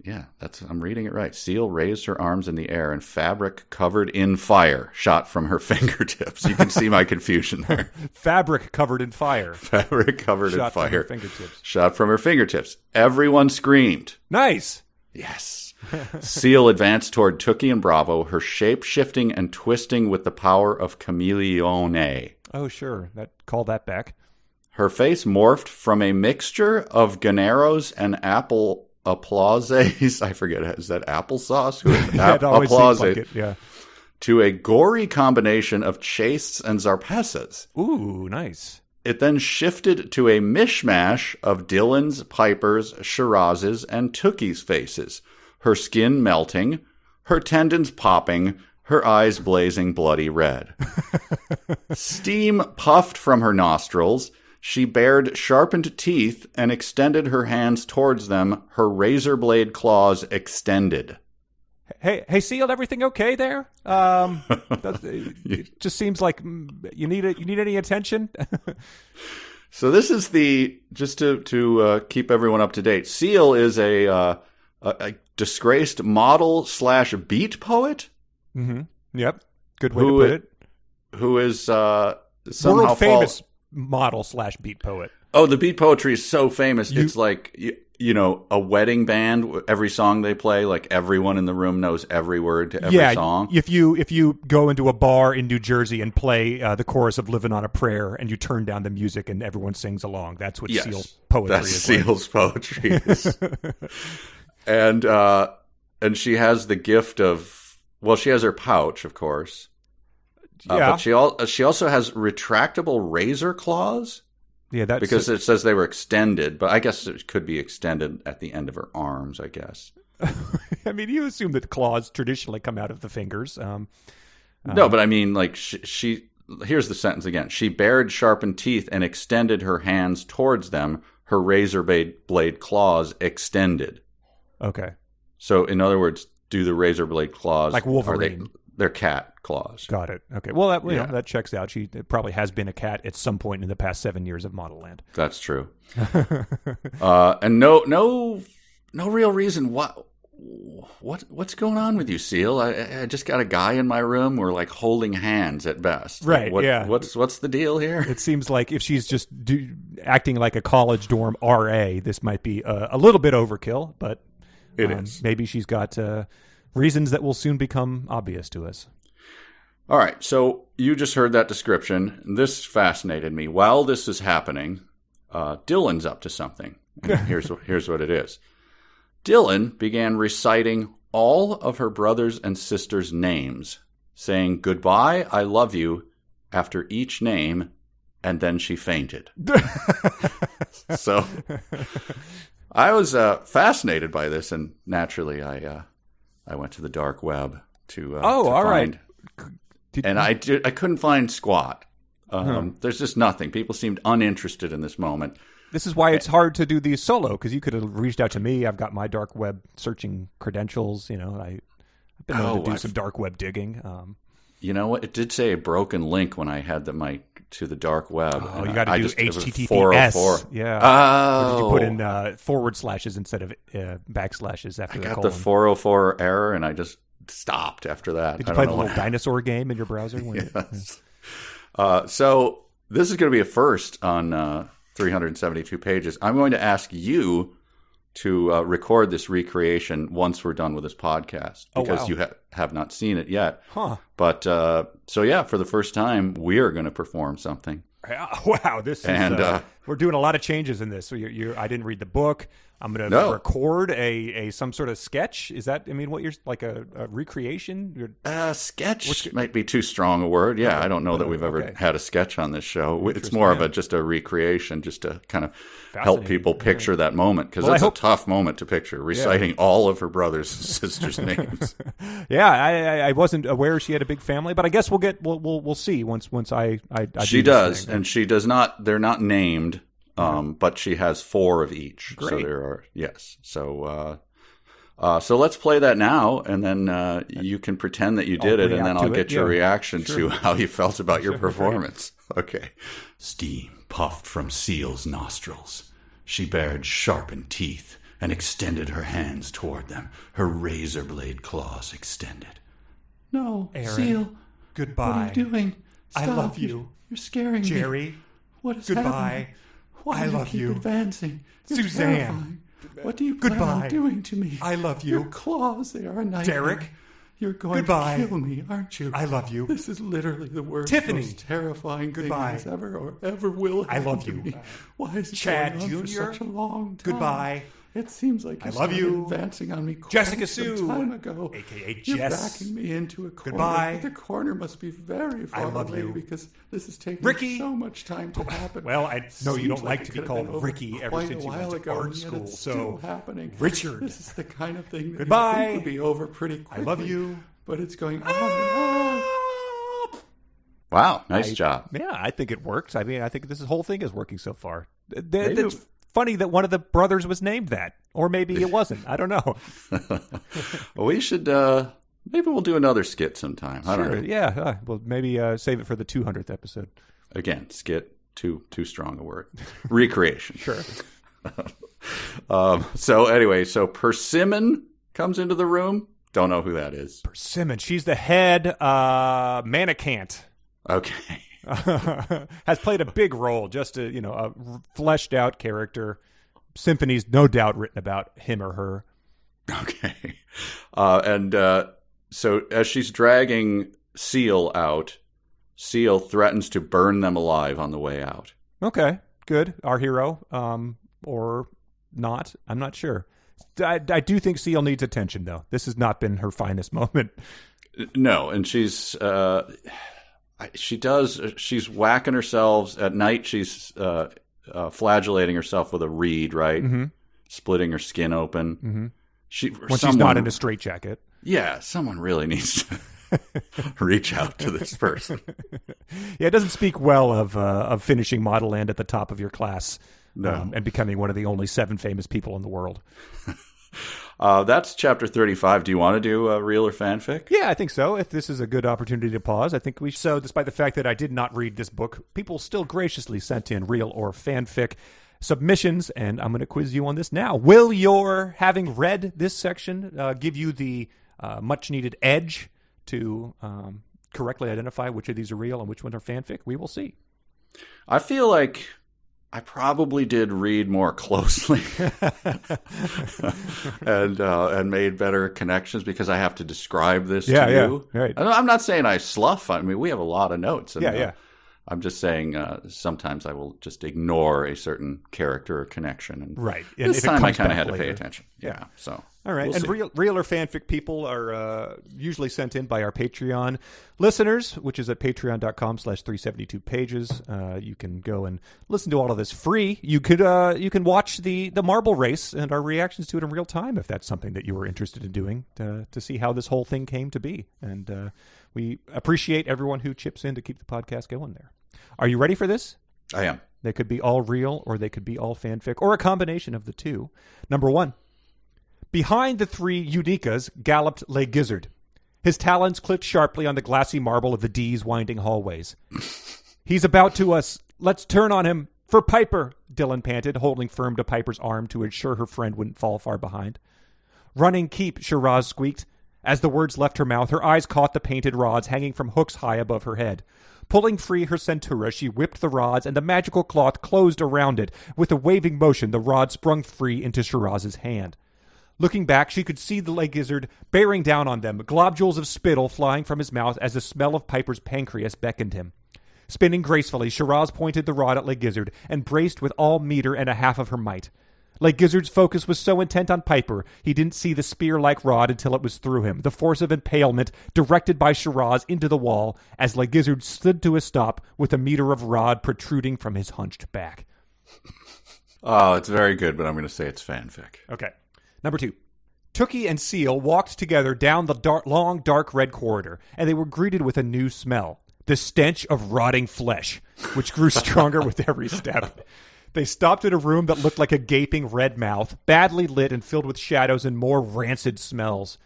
Speaker 2: Yeah, I'm reading it right. Seal raised her arms in the air, and fabric covered in fire shot from her fingertips. You can see my confusion there.
Speaker 1: Fabric covered in fire.
Speaker 2: Fabric covered in fire.
Speaker 1: Shot from her fingertips.
Speaker 2: Shot from her fingertips. Everyone screamed.
Speaker 1: Nice.
Speaker 2: Yes. Seal advanced toward Tookie and Bravo, her shape shifting and twisting with the power of chameleone.
Speaker 1: Oh, sure. Call that back.
Speaker 2: Her face morphed from a mixture of Ganeros and apple applauses. I forget, is that applesauce?
Speaker 1: It always seems like it, yeah.
Speaker 2: To a gory combination of chastes and zarpessas.
Speaker 1: Ooh, nice.
Speaker 2: It then shifted to a mishmash of Dylan's, Piper's, Shiraz's, and Tookie's faces. Her skin melting, her tendons popping, her eyes blazing bloody red. Steam puffed from her nostrils. She bared sharpened teeth and extended her hands towards them, her razor blade claws extended.
Speaker 1: Hey, Seal, everything okay there? It just seems like you need any attention?
Speaker 2: So this is just to keep everyone up to date. Seal is a disgraced model/beat poet.
Speaker 1: Mm-hmm. Yep, good way to put it.
Speaker 2: Who is somehow
Speaker 1: world famous model/beat poet.
Speaker 2: Oh, the beat poetry is so famous. It's like a wedding band. Every song they play, like everyone in the room knows every word to every song.
Speaker 1: If you go into a bar in New Jersey and play the chorus of "Living on a Prayer" and you turn down the music and everyone sings along, that's what Seal's poetry is.
Speaker 2: Seal's poetry is. And she has the gift of, well, she has her pouch, of course. But she also has retractable razor claws.
Speaker 1: Yeah, that's
Speaker 2: because it says they were extended, but I guess it could be extended at the end of her arms, I guess.
Speaker 1: I mean, you assume that claws traditionally come out of the fingers.
Speaker 2: No, but I mean, like, she here's the sentence again. She bared sharpened teeth and extended her hands towards them, her razor blade claws extended.
Speaker 1: Okay.
Speaker 2: So, in other words, do the razor blade claws...
Speaker 1: Like Wolverine.
Speaker 2: They're cat claws.
Speaker 1: Got it. Okay. Well, that checks out. She probably has been a cat at some point in the past 7 years of Modelland.
Speaker 2: That's true. And no no real reason. What's going on with you, Seal? I just got a guy in my room. We're like holding hands at best.
Speaker 1: Right,
Speaker 2: yeah. What's the deal here?
Speaker 1: It seems like if she's just acting like a college dorm RA, this might be a little bit overkill, but
Speaker 2: it is.
Speaker 1: Maybe she's got reasons that will soon become obvious to us.
Speaker 2: All right, so you just heard that description. This fascinated me. While this is happening, Dylan's up to something. And here's what it is. Dylan began reciting all of her brothers and sisters' names, saying, "Goodbye, I love you," after each name, and then she fainted. So I was fascinated by this, and naturally I went to the dark web to
Speaker 1: all
Speaker 2: find,
Speaker 1: right.
Speaker 2: And I couldn't find squat. There's just nothing. People seemed uninterested in this moment.
Speaker 1: This is why it's hard to do these solo, because you could have reached out to me. I've got my dark web searching credentials. I've been able to do some dark web digging.
Speaker 2: You know what? It did say a broken link when I had the mic to the dark web.
Speaker 1: Oh, you got to do HTTPS.
Speaker 2: 404.
Speaker 1: Yeah.
Speaker 2: Oh.
Speaker 1: Or did you put in forward slashes instead of backslashes after the colon?
Speaker 2: I got the 404 error, and I just stopped after that.
Speaker 1: Did you play the little dinosaur game in your browser?
Speaker 2: Yes. So this is going to be a first on 372 pages. I'm going to ask you to record this recreation once we're done with this podcast, because you have not seen it yet.
Speaker 1: Huh.
Speaker 2: But so yeah, for the first time, we are going to perform something.
Speaker 1: Wow, this is we're doing a lot of changes in this. So I didn't read the book. I'm going to record a some sort of sketch. Is that, what you're like a recreation?
Speaker 2: Sketch might be too strong a word. Yeah, I don't know that we've ever had a sketch on this show. It's more of just a recreation, just to kind of help people picture that moment, because it's a tough moment to picture, reciting all of her brothers and sisters' names.
Speaker 1: Yeah, I wasn't aware she had a big family, but I guess we'll see once I
Speaker 2: she does, and she does not. They're not named. But she has 4 of each.
Speaker 1: Great.
Speaker 2: So there are, yes. So let's play that now, and then you can pretend that you did it, and then I'll get your reaction to how you felt about your performance. Okay. Steam puffed from Seal's nostrils. She bared sharpened teeth and extended her hands toward them, her razor blade claws extended. No,
Speaker 1: Aaron,
Speaker 2: Seal.
Speaker 1: Goodbye.
Speaker 2: What are you doing? Stop.
Speaker 1: I love you.
Speaker 2: You're scaring me.
Speaker 1: Jerry.
Speaker 2: What is
Speaker 1: Goodbye.
Speaker 2: happening? Why
Speaker 1: I
Speaker 2: do
Speaker 1: love
Speaker 2: you
Speaker 1: you.
Speaker 2: keep advancing? You're
Speaker 1: Suzanne.
Speaker 2: terrifying. What do you plan on doing to me?
Speaker 1: I love you.
Speaker 2: Your claws, they are a nightmare.
Speaker 1: Derek.
Speaker 2: You're going to kill me, aren't you?
Speaker 1: I love you.
Speaker 2: This is literally the worst,
Speaker 1: Tiffany.
Speaker 2: most terrifying thing that's ever or ever will happen.
Speaker 1: I love you.
Speaker 2: Me. Why is it
Speaker 1: Chad
Speaker 2: going on
Speaker 1: Jr.?
Speaker 2: for such a long time?
Speaker 1: Goodbye.
Speaker 2: It seems like you
Speaker 1: love you.
Speaker 2: advancing on me quite
Speaker 1: Jessica
Speaker 2: some
Speaker 1: Sue,
Speaker 2: time ago.
Speaker 1: a.k.a.
Speaker 2: You're
Speaker 1: Jess.
Speaker 2: backing me into a corner.
Speaker 1: Goodbye.
Speaker 2: The corner must be very far
Speaker 1: love
Speaker 2: away
Speaker 1: you.
Speaker 2: because this is taking
Speaker 1: Ricky.
Speaker 2: so much time to happen.
Speaker 1: Well, I know you don't
Speaker 2: Seems
Speaker 1: like
Speaker 2: it
Speaker 1: to be
Speaker 2: could have
Speaker 1: called
Speaker 2: been over
Speaker 1: Ricky ever
Speaker 2: quite
Speaker 1: since
Speaker 2: a
Speaker 1: you
Speaker 2: while
Speaker 1: went to
Speaker 2: ago,
Speaker 1: art
Speaker 2: and yet
Speaker 1: school.
Speaker 2: it's
Speaker 1: So,
Speaker 2: still happening.
Speaker 1: Richard.
Speaker 2: This is the kind of thing that
Speaker 1: Goodbye.
Speaker 2: you think would be over pretty quickly.
Speaker 1: I love you.
Speaker 2: But it's going on and on. Wow, nice job.
Speaker 1: Yeah, I think it works. I think this whole thing is working so far. It's funny that one of the brothers was named that. Or maybe it wasn't. I don't know.
Speaker 2: Well, we should, maybe we'll do another skit sometime. I don't know.
Speaker 1: Yeah, well, maybe save it for the 200th episode.
Speaker 2: Again, skit, too strong a word. Recreation.
Speaker 1: Sure.
Speaker 2: So anyway, Persimmon comes into the room. Don't know who that is.
Speaker 1: Persimmon. She's the head mannequin.
Speaker 2: Okay.
Speaker 1: Has played a big role, just a fleshed out character. Symphony's no doubt written about him or her.
Speaker 2: Okay. So as she's dragging Seal out, Seal threatens to burn them alive on the way out.
Speaker 1: Okay, good. Our hero, or not. I'm not sure. I do think Seal needs attention, though. This has not been her finest moment.
Speaker 2: No, and she's whacking herself at night. She's flagellating herself with a reed, right? Mm-hmm. Splitting her skin open.
Speaker 1: Mm-hmm. She's not in a straitjacket.
Speaker 2: Yeah, someone really needs to reach out to this person.
Speaker 1: Yeah, it doesn't speak well of finishing Modelland at the top of your class.
Speaker 2: No.
Speaker 1: And becoming one of the only 7 famous people in the world.
Speaker 2: That's chapter 35. Do you want to do a real or fanfic?
Speaker 1: Yeah, I think so. If this is a good opportunity to pause, I think we should. So, despite the fact that I did not read this book, people still graciously sent in real or fanfic. submissions, and I'm going to quiz you on this now. Will your having read this section give you the much-needed edge to correctly identify which of these are real and which ones are fanfic? We will see.
Speaker 2: I feel like I probably did read more closely and made better connections because I have to describe this to you.
Speaker 1: Right.
Speaker 2: I'm not saying I slough. I mean, we have a lot of notes. And,
Speaker 1: Yeah.
Speaker 2: I'm just saying sometimes I will just ignore a certain character or connection. And
Speaker 1: Right. And
Speaker 2: this time I kind of had to pay attention. Yeah. So.
Speaker 1: All right.
Speaker 2: We'll
Speaker 1: and real or fanfic people are usually sent in by our Patreon listeners, which is at patreon.com/372pages. You can go and listen to all of this free. You can watch the marble race and our reactions to it in real time if that's something that you were interested in doing to see how this whole thing came to be. And we appreciate everyone who chips in to keep the podcast going there. Are you ready for this?
Speaker 2: I am.
Speaker 1: They could be all real or they could be all fanfic or a combination of the two. Number 1. Behind the 3 Unicas galloped Le Gizzard. His talons clicked sharply on the glassy marble of the D's winding hallways. He's about to us. Let's turn on him. For Piper, Dylan panted, holding firm to Piper's arm to ensure her friend wouldn't fall far behind. Running keep, Shiraz squeaked. As the words left her mouth, her eyes caught the painted rods hanging from hooks high above her head. Pulling free her centura, she whipped the rods, and the magical cloth closed around it. With a waving motion, the rod sprung free into Shiraz's hand. Looking back, she could see the leg gizzard bearing down on them, globules of spittle flying from his mouth as the smell of Piper's pancreas beckoned him. Spinning gracefully, Shiraz pointed the rod at leg gizzard and braced with all meter and a half of her might. Leg Gizzard's focus was so intent on Piper, he didn't see the spear-like rod until it was through him, the force of impalement directed by Shiraz into the wall as Leg Gizzard stood to a stop with a meter of rod protruding from his hunched back.
Speaker 2: Oh, it's very good, but I'm going to say it's fanfic.
Speaker 1: Okay. Number 2. Tookie and Seal walked together down the long, dark red corridor, and they were greeted with a new smell, the stench of rotting flesh, which grew stronger with every step. They stopped at a room that looked like a gaping red mouth, badly lit and filled with shadows and more rancid smells.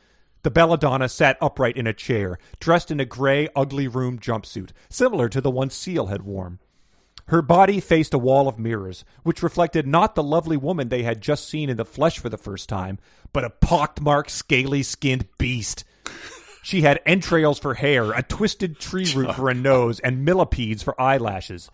Speaker 1: The belladonna sat upright in a chair, dressed in a gray, ugly room jumpsuit, similar to the one Seal had worn. Her body faced a wall of mirrors, which reflected not the lovely woman they had just seen in the flesh for the first time, but a pockmarked, scaly-skinned beast. She had entrails for hair, a twisted tree root for a nose, and millipedes for eyelashes.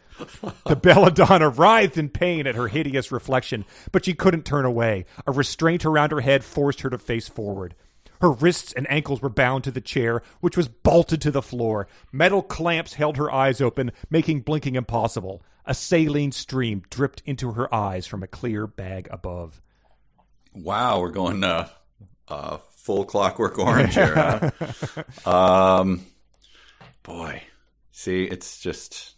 Speaker 1: The belladonna writhed in pain at her hideous reflection, but she couldn't turn away. A restraint around her head forced her to face forward. Her wrists and ankles were bound to the chair, which was bolted to the floor. Metal clamps held her eyes open, making blinking impossible. A saline stream dripped into her eyes from a clear bag above.
Speaker 2: Wow, we're going full Clockwork Orange here. Huh? Boy, see, it's just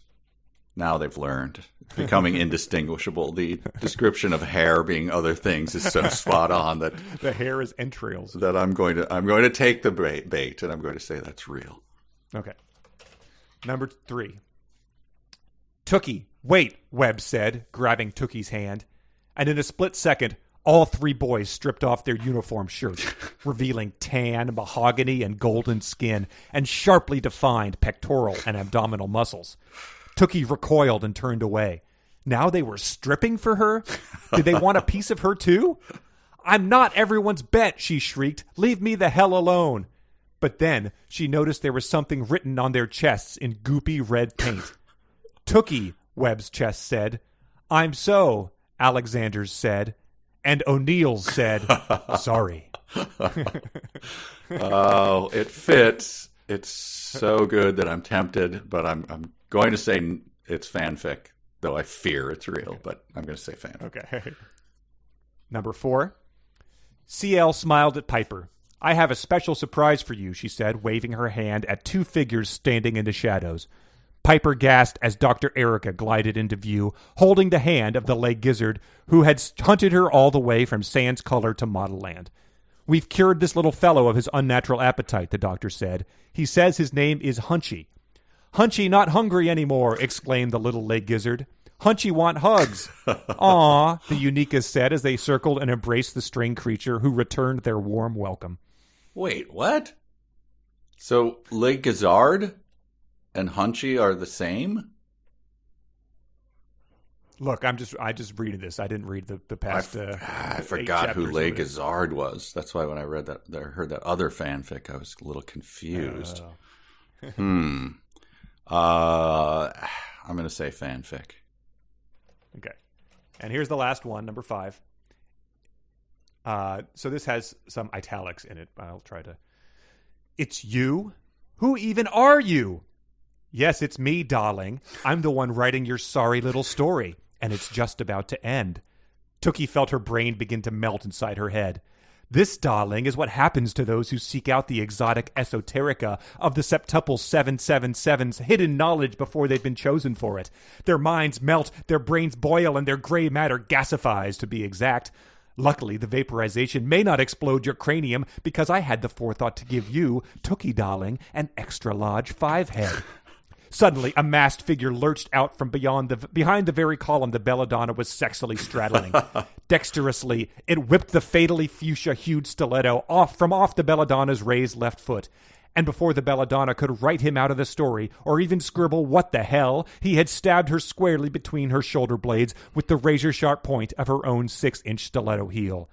Speaker 2: now they've learned. It's becoming indistinguishable. The description of hair being other things is so spot on that
Speaker 1: the hair is entrails.
Speaker 2: That I'm going to take the bait and I'm going to say that's real.
Speaker 1: Okay. Number 3. Tookie, wait, Webb said, grabbing Tookie's hand. And in a split second, all 3 boys stripped off their uniform shirts, revealing tan, mahogany, and golden skin, and sharply defined pectoral and abdominal muscles. Tookie recoiled and turned away. Now they were stripping for her? Did they want a piece of her too? I'm not everyone's bet, she shrieked. Leave me the hell alone. But then she noticed there was something written on their chests in goopy red paint. Tookie, Webb's chest said. I'm so, Alexander's said. And O'Neill's said, sorry.
Speaker 2: Oh, it fits. It's so good that I'm tempted, but I'm going to say it's fanfic, though I fear it's real, but I'm going to say fanfic.
Speaker 1: Okay. Number 4. CL smiled at Piper. I have a special surprise for you, she said, waving her hand at 2 figures standing in the shadows. Piper gasped as Dr. Erica glided into view, holding the hand of the leg gizzard who had hunted her all the way from Sans Color to Modelland. We've cured this little fellow of his unnatural appetite, the doctor said. He says his name is Hunchy. Hunchy not hungry anymore, exclaimed the little leg gizzard. Hunchy want hugs. Aw, the Unicas said as they circled and embraced the strange creature who returned their warm welcome.
Speaker 2: Wait, what? So leg gizzard and Hunchy are the same?
Speaker 1: Look, I just read this. I didn't read the past.
Speaker 2: I forgot who Le Gazard was. That's why when I heard that other fanfic, I was a little confused. I'm going to say fanfic.
Speaker 1: Okay. And here's the last one, number 5. So this has some italics in it. I'll try to. It's you? Who even are you? Yes, it's me, darling. I'm the one writing your sorry little story, and it's just about to end. Tookie felt her brain begin to melt inside her head. This, darling, is what happens to those who seek out the exotic esoterica of the septuple 777's hidden knowledge before they've been chosen for it. Their minds melt, their brains boil, and their gray matter gasifies, to be exact. Luckily, the vaporization may not explode your cranium because I had the forethought to give you, Tookie darling, an extra large 5-head. Suddenly, a masked figure lurched out from behind the very column the belladonna was sexily straddling. Dexterously, it whipped the fatally fuchsia-hued stiletto off the belladonna's raised left foot. And before the belladonna could write him out of the story, or even scribble what the hell, he had stabbed her squarely between her shoulder blades with the razor-sharp point of her own 6-inch stiletto heel.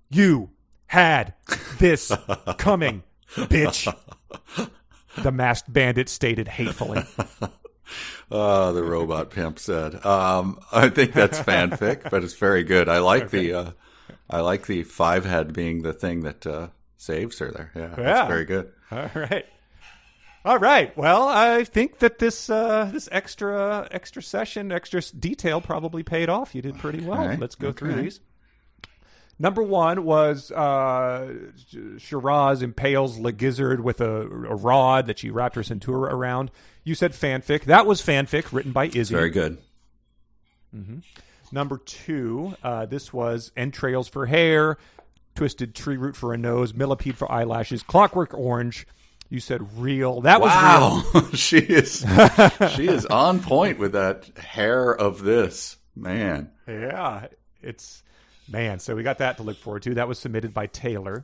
Speaker 1: You had this coming, bitch. The masked bandit stated hatefully.
Speaker 2: The robot pimp said. I think that's fanfic, but it's very good. I like the 5-head being the thing that saves her there. Yeah, that's very good.
Speaker 1: All right. Well, I think that this extra session, extra detail probably paid off. You did pretty well. Right. Let's go through these. Number 1 was Shiraz impales Le Gizzard with a rod that she wrapped her Centura around. You said fanfic. That was fanfic written by Izzy.
Speaker 2: Very good.
Speaker 1: Mm-hmm. Number 2, this was entrails for hair, twisted tree root for a nose, millipede for eyelashes, clockwork orange. You said real. That was real.
Speaker 2: she is on point with that hair of this. Man.
Speaker 1: Yeah, Man, so we got that to look forward to. That was submitted by Taylor.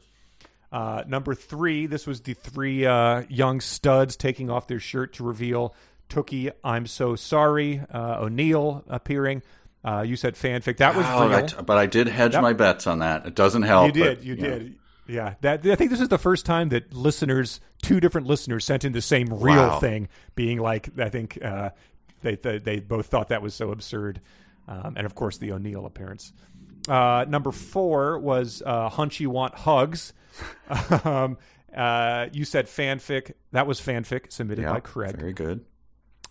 Speaker 1: Number 3, this was the 3 young studs taking off their shirt to reveal Tookie, I'm so sorry, O'Neill appearing. You said fanfic. That was real.
Speaker 2: But I did hedge my bets on that. It doesn't help.
Speaker 1: You did. Yeah. I think this is the first time that 2 different listeners sent in the same real thing, being like, I think they both thought that was so absurd. And, of course, the O'Neill appearance. Number 4 was Hunchy Want Hugs. You said fanfic. That was fanfic submitted by Craig.
Speaker 2: Very good.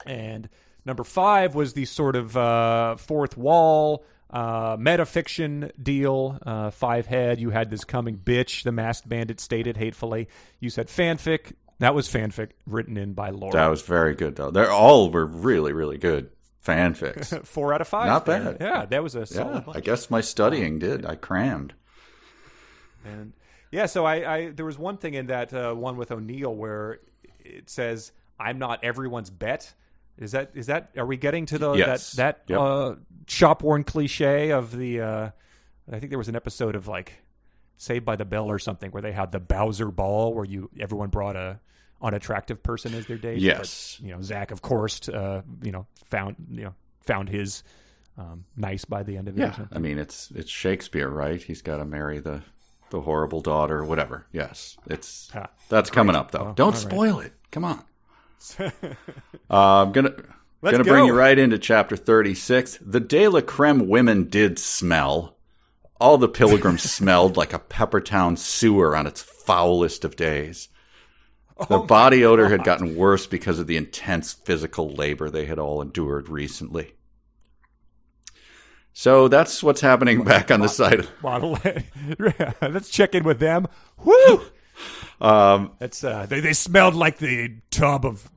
Speaker 1: And number 5 was the sort of fourth wall metafiction deal. 5-head. You had this coming bitch. The masked bandit stated hatefully. You said fanfic. That was fanfic written in by Laura.
Speaker 2: That was very good, though. They all were really, really good. Fanfics.
Speaker 1: 4 out of 5.
Speaker 2: Not bad.
Speaker 1: Yeah, that was a solid one.
Speaker 2: I guess my studying did. I crammed.
Speaker 1: And yeah, so I there was one thing in that one with O'Neill where it says, "I'm not everyone's bet." Is that? Are we getting to the that shop worn cliche of the? I think there was an episode of like Saved by the Bell or something where they had the Bowser Ball where everyone brought a unattractive person as their date.
Speaker 2: Yes.
Speaker 1: But, Zach, of course, found his nice by the end of it.
Speaker 2: Yeah. I mean, it's Shakespeare, right? He's got to marry the horrible daughter, whatever. Yes. That's coming up, though. Don't spoil it. Come on. I'm gonna bring you right into chapter 36. The De La Creme women did smell. All the pilgrims smelled like a Peppertown sewer on its foulest of days. Their body odor had gotten worse because of the intense physical labor they had all endured recently. So that's what's happening back on the side.
Speaker 1: Let's check in with them. Woo! They smelled like the tub of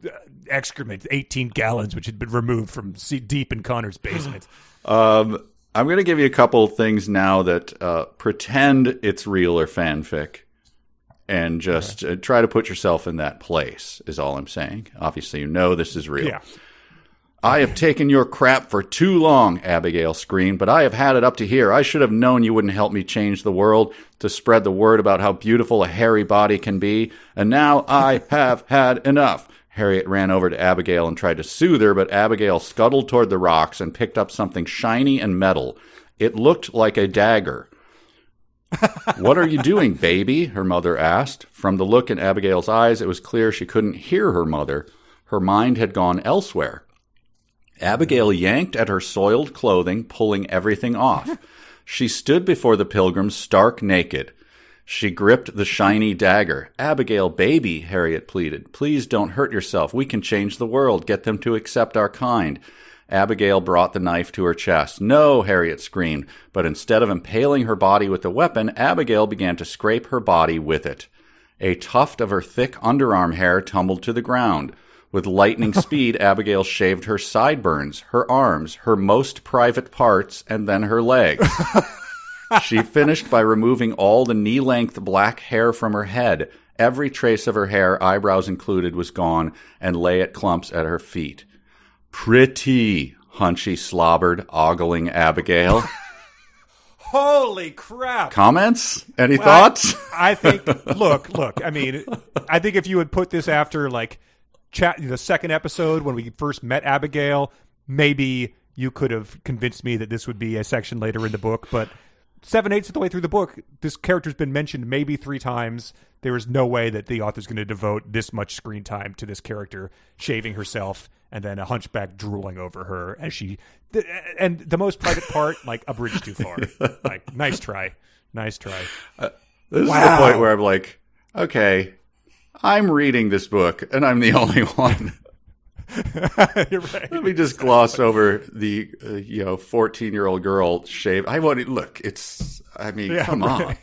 Speaker 1: excrement, 18 gallons, which had been removed from deep in Connor's basement.
Speaker 2: I'm going to give you a couple of things now that pretend it's real or fanfic. And just try to put yourself in that place is all I'm saying. Obviously, this is real. Yeah. I have taken your crap for too long, Abigail screamed, but I have had it up to here. I should have known you wouldn't help me change the world to spread the word about how beautiful a hairy body can be. And now I have had enough. Harriet ran over to Abigail and tried to soothe her, but Abigail scuttled toward the rocks and picked up something shiny and metal. It looked like a dagger. "What are you doing, baby?" her mother asked. From the look in Abigail's eyes, it was clear she couldn't hear her mother. Her mind had gone elsewhere. Abigail yanked at her soiled clothing, pulling everything off. She stood before the pilgrims stark naked. She gripped the shiny dagger. "Abigail, baby," Harriet pleaded. "Please don't hurt yourself. We can change the world, get them to accept our kind." Abigail brought the knife to her chest. "No," Harriet screamed, but instead of impaling her body with the weapon, Abigail began to scrape her body with it. A tuft of her thick underarm hair tumbled to the ground. With lightning speed, Abigail shaved her sideburns, her arms, her most private parts, and then her legs. She finished by removing all the knee-length black hair from her head. Every trace of her hair, eyebrows included, was gone and lay at clumps at her feet. "Pretty," Hunchy slobbered, ogling Abigail.
Speaker 1: Holy crap.
Speaker 2: Comments? Any thoughts?
Speaker 1: I think, look, I mean, I think if you had put this after, like, the second episode when we first met Abigail, maybe you could have convinced me that this would be a section later in the book, but 7/8 of the way through the book, this character's been mentioned maybe 3 times. There is no way that the author's going to devote this much screen time to this character shaving herself and then a hunchback drooling over her as she... And the most private part, like, a bridge too far. Like, nice try. Nice try.
Speaker 2: This is the point where I'm like, okay, I'm reading this book, and I'm the only one.
Speaker 1: You're right.
Speaker 2: Let me just gloss over the 14-year-old girl shaved. I want to look. It's. I mean, come on.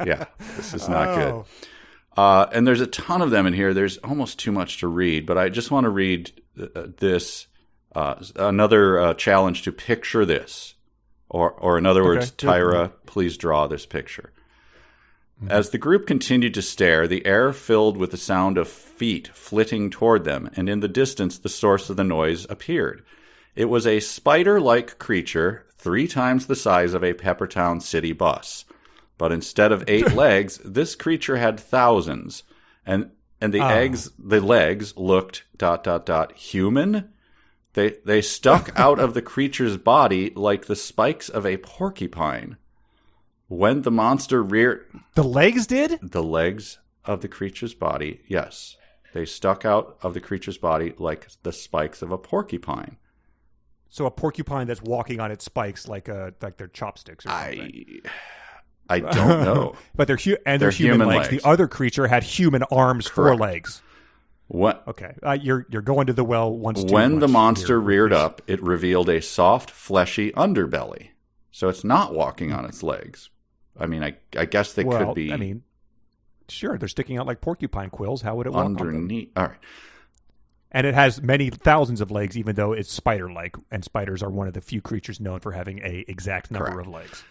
Speaker 2: Yeah, this is not good. And there's a ton of them in here. There's almost too much to read, but I just want to read this. Another challenge to picture this, or in other words, Tyra, please draw this picture. As the group continued to stare, the air filled with the sound of feet flitting toward them, and in the distance the source of the noise appeared. It was a spider-like creature, 3 times the size of a Peppertown city bus. But instead of 8 legs, this creature had thousands, and the legs looked ... human. They stuck out of the creature's body like the spikes of a porcupine. When the monster reared...
Speaker 1: The legs did?
Speaker 2: The legs of the creature's body, yes. They stuck out of the creature's body like the spikes of a porcupine.
Speaker 1: So a porcupine that's walking on its spikes like they're chopsticks or something.
Speaker 2: I don't know.
Speaker 1: But they're human legs. The other creature had human arms,
Speaker 2: Correct.
Speaker 1: 4 legs.
Speaker 2: What?
Speaker 1: Okay. You're going to the well once too
Speaker 2: When
Speaker 1: much
Speaker 2: the monster
Speaker 1: here,
Speaker 2: reared
Speaker 1: please.
Speaker 2: up, it revealed a soft, fleshy underbelly. So it's not walking on its legs. I mean, I guess they could be...
Speaker 1: I mean, sure, they're sticking out like porcupine quills. How would it walk
Speaker 2: underneath?
Speaker 1: On them?
Speaker 2: All right.
Speaker 1: And it has many thousands of legs, even though it's spider-like, and spiders are one of the few creatures known for having a exact number
Speaker 2: Correct.
Speaker 1: of legs.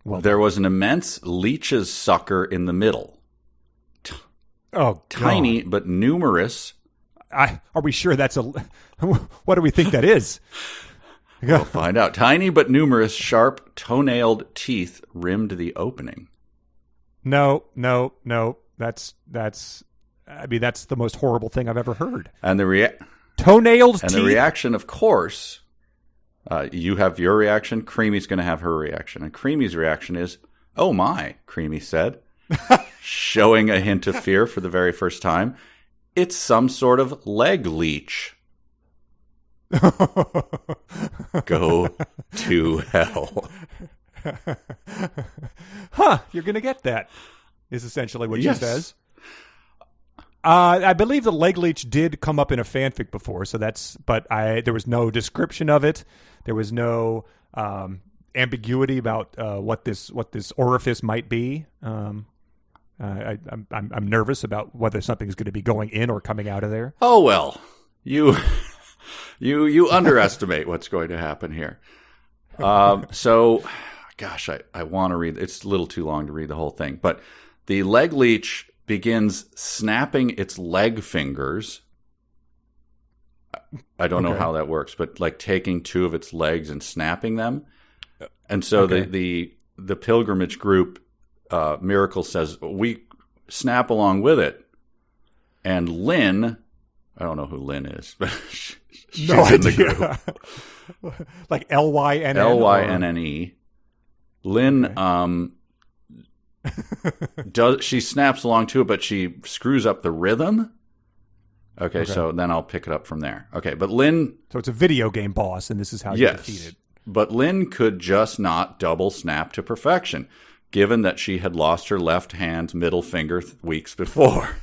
Speaker 1: Well,
Speaker 2: there was an immense leech's sucker in the middle. Tiny
Speaker 1: God.
Speaker 2: but numerous.
Speaker 1: Are we sure that's a... What do we think that is?
Speaker 2: We'll find out. Tiny but numerous, sharp, toe-nailed teeth rimmed the opening.
Speaker 1: No. That's I mean, that's the most horrible thing I've ever heard.
Speaker 2: And
Speaker 1: toenails, teeth.
Speaker 2: The reaction, of course, you have your reaction. Creamy's going to have her reaction. And Creamy's reaction is, "Oh my," Creamy said, showing a hint of fear for the very first time. "It's some sort of leg leech." Go to hell.
Speaker 1: You're going to get that, is essentially what
Speaker 2: Yes.
Speaker 1: she says. I believe the leg leech did come up in a fanfic before, but there was no description of it. There was no ambiguity about what this orifice might be. I'm nervous about whether something is going to be going in or coming out of there.
Speaker 2: Oh well, you underestimate what's going to happen here. So, gosh, I want to read. It's a little too long to read the whole thing, but the leg leech begins snapping its leg fingers. I don't know how that works, but like taking 2 of its legs and snapping them. And so the pilgrimage group, Miracle says, we snap along with it. And Lynn, I don't know who Lynn is, but she's
Speaker 1: No
Speaker 2: in the
Speaker 1: idea.
Speaker 2: group.
Speaker 1: Like Lynn.
Speaker 2: Lynne. Lynn, she snaps along to it, but she screws up the rhythm. Okay, so then I'll pick it up from there. Okay, but Lynn...
Speaker 1: So it's a video game boss, and this is how you defeat it.
Speaker 2: But Lynn could just not double snap to perfection, given that she had lost her left hand's middle finger weeks before.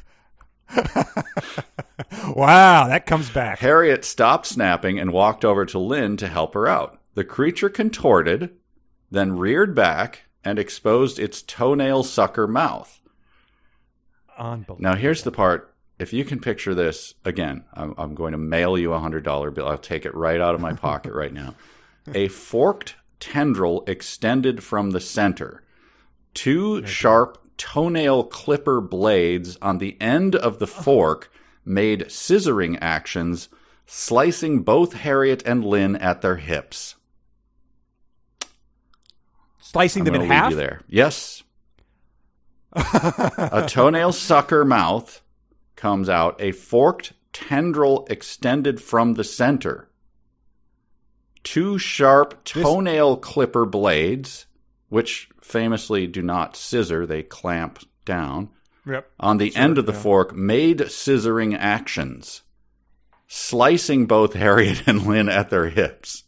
Speaker 1: Wow, that comes back.
Speaker 2: Harriet stopped snapping and walked over to Lynn to help her out. The creature contorted, then reared back and exposed its toenail sucker mouth.
Speaker 1: Unbelievable.
Speaker 2: Now here's the part. If you can picture this, again, I'm going to mail you a $100 bill. I'll take it right out of my pocket right now. A forked tendril extended from the center. Two sharp toenail clipper blades on the end of the fork made scissoring actions, slicing both Harriet and Lynn at their hips.
Speaker 1: Slicing them in half?
Speaker 2: Leave you there. Yes. A toenail sucker mouth comes out, a forked tendril extended from the center. Two sharp toenail clipper blades, which famously do not scissor, they clamp down, on the end of the fork, made scissoring actions, slicing both Harriet and Lynn at their hips.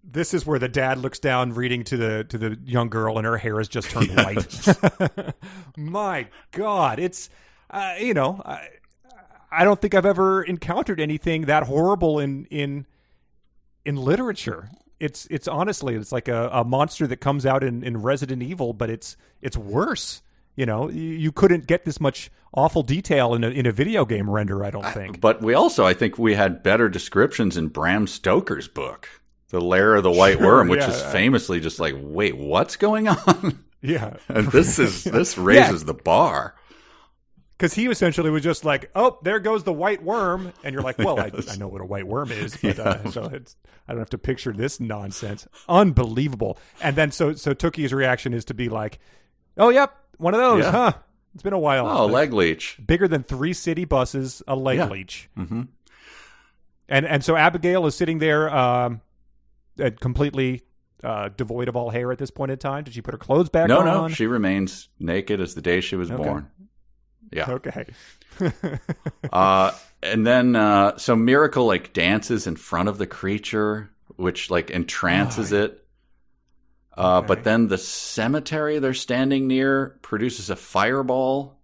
Speaker 1: This is where the dad looks down, reading to the young girl, and her hair has just turned white. My God, it's... I don't think I've ever encountered anything that horrible in literature. It's honestly, it's like a monster that comes out in Resident Evil, but it's worse. You couldn't get this much awful detail in a video game render, I don't think.
Speaker 2: But I think we had better descriptions in Bram Stoker's book, The Lair of the White Worm, which is famously just like, wait, what's going on?
Speaker 1: Yeah.
Speaker 2: And this raises the bar.
Speaker 1: Because he essentially was just like, oh, there goes the white worm. And you're like, well, I know what a white worm is, but so I don't have to picture this nonsense. Unbelievable. And then so Tookie's reaction is to be like, oh, yep, one of those, huh? It's been a while.
Speaker 2: Oh, leg leech.
Speaker 1: Bigger than 3 city buses, a leg leech.
Speaker 2: Mm-hmm.
Speaker 1: And so Abigail is sitting there completely devoid of all hair at this point in time. Did she put her clothes back on?
Speaker 2: No, she remains naked as the day she was born. Yeah.
Speaker 1: Okay.
Speaker 2: And then, so Miracle dances in front of the creature, which entrances it. But then the cemetery they're standing near produces a fireball,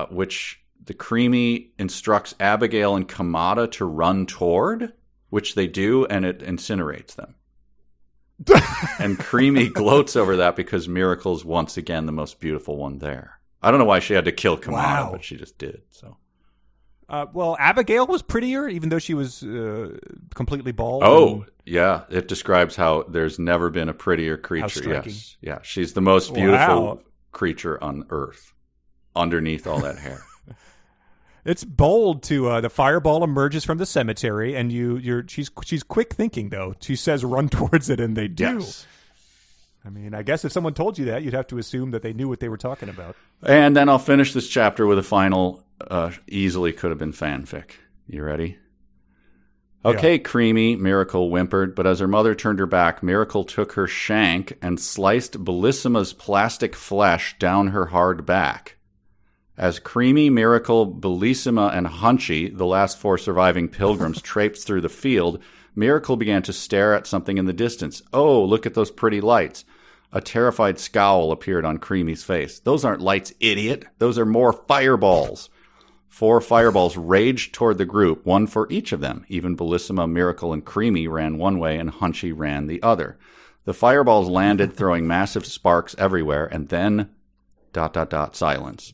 Speaker 2: which the Creamy instructs Abigail and Kamada to run toward, which they do, and it incinerates them. And Creamy gloats over that because Miracle's once again the most beautiful one there. I don't know why she had to kill Kamada, but she just did. So,
Speaker 1: well, Abigail was prettier, even though she was completely bald.
Speaker 2: Oh, yeah. It describes how there's never been a prettier creature. Yes. Yeah. She's the most beautiful creature on Earth underneath all that hair.
Speaker 1: It's bold to the fireball emerges from the cemetery, and she's quick thinking, though. She says run towards it, and they do. Yes. I mean, I guess if someone told you that, you'd have to assume that they knew what they were talking about.
Speaker 2: And then I'll finish this chapter with a final, easily could have been fanfic. You ready? Okay, yeah. Creamy, Miracle whimpered, but as her mother turned her back, Miracle took her shank and sliced Bellissima's plastic flesh down her hard back. As Creamy, Miracle, Bellissima, and Hunchy, the last 4 surviving pilgrims, traipsed through the field, Miracle began to stare at something in the distance. Oh, look at those pretty lights. A terrified scowl appeared on Creamy's face. Those aren't lights, idiot. Those are more fireballs. 4 fireballs raged toward the group, one for each of them. Even Bellissima, Miracle, and Creamy ran one way, and Hunchy ran the other. The fireballs landed, throwing massive sparks everywhere, and then... ... silence.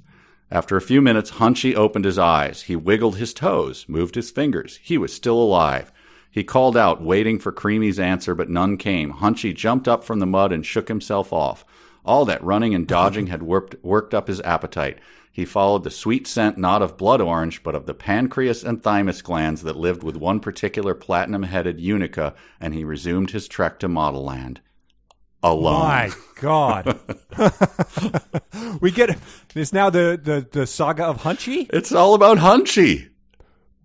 Speaker 2: After a few minutes, Hunchy opened his eyes. He wiggled his toes, moved his fingers. He was still alive. He called out, waiting for Creamy's answer, but none came. Hunchy jumped up from the mud and shook himself off. All that running and dodging had worked up his appetite. He followed the sweet scent not of blood orange, but of the pancreas and thymus glands that lived with one particular platinum-headed Unica, and he resumed his trek to Modelland. alone.
Speaker 1: My God. We get it's now the saga of Hunchy
Speaker 2: It's all about Hunchy.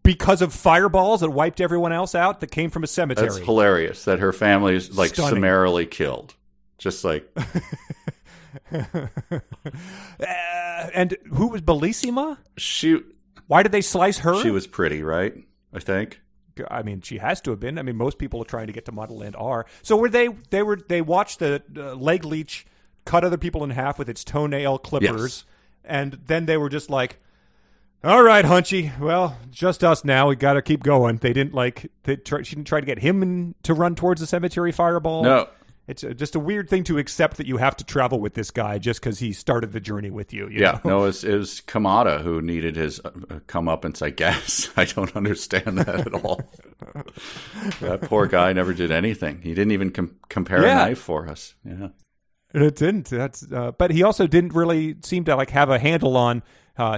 Speaker 1: because of fireballs that wiped everyone else out that came from a cemetery.
Speaker 2: That's hilarious that her family is like
Speaker 1: Stunning.
Speaker 2: summarily killed. Just like
Speaker 1: And who was Bellissima?
Speaker 2: she
Speaker 1: Why did they slice her?
Speaker 2: was pretty, right? I think.
Speaker 1: I mean, she has to have been. I mean, most people trying to get to Modelland are. So were they watched the leg leech cut other people in half with its toenail clippers, and then they were just like, "All right, Hunchy. Well, just us now. We got to keep going." They didn't she didn't try to get him to run towards the cemetery fireball.
Speaker 2: No.
Speaker 1: It's just a weird thing to accept that you have to travel with this guy just because he started the journey with you. You know?
Speaker 2: No, it was Kamada who needed his comeuppance, I guess. I don't understand that at all. That poor guy never did anything. He didn't even compare a knife for us. Yeah,
Speaker 1: it didn't. But he also didn't really seem to have a handle on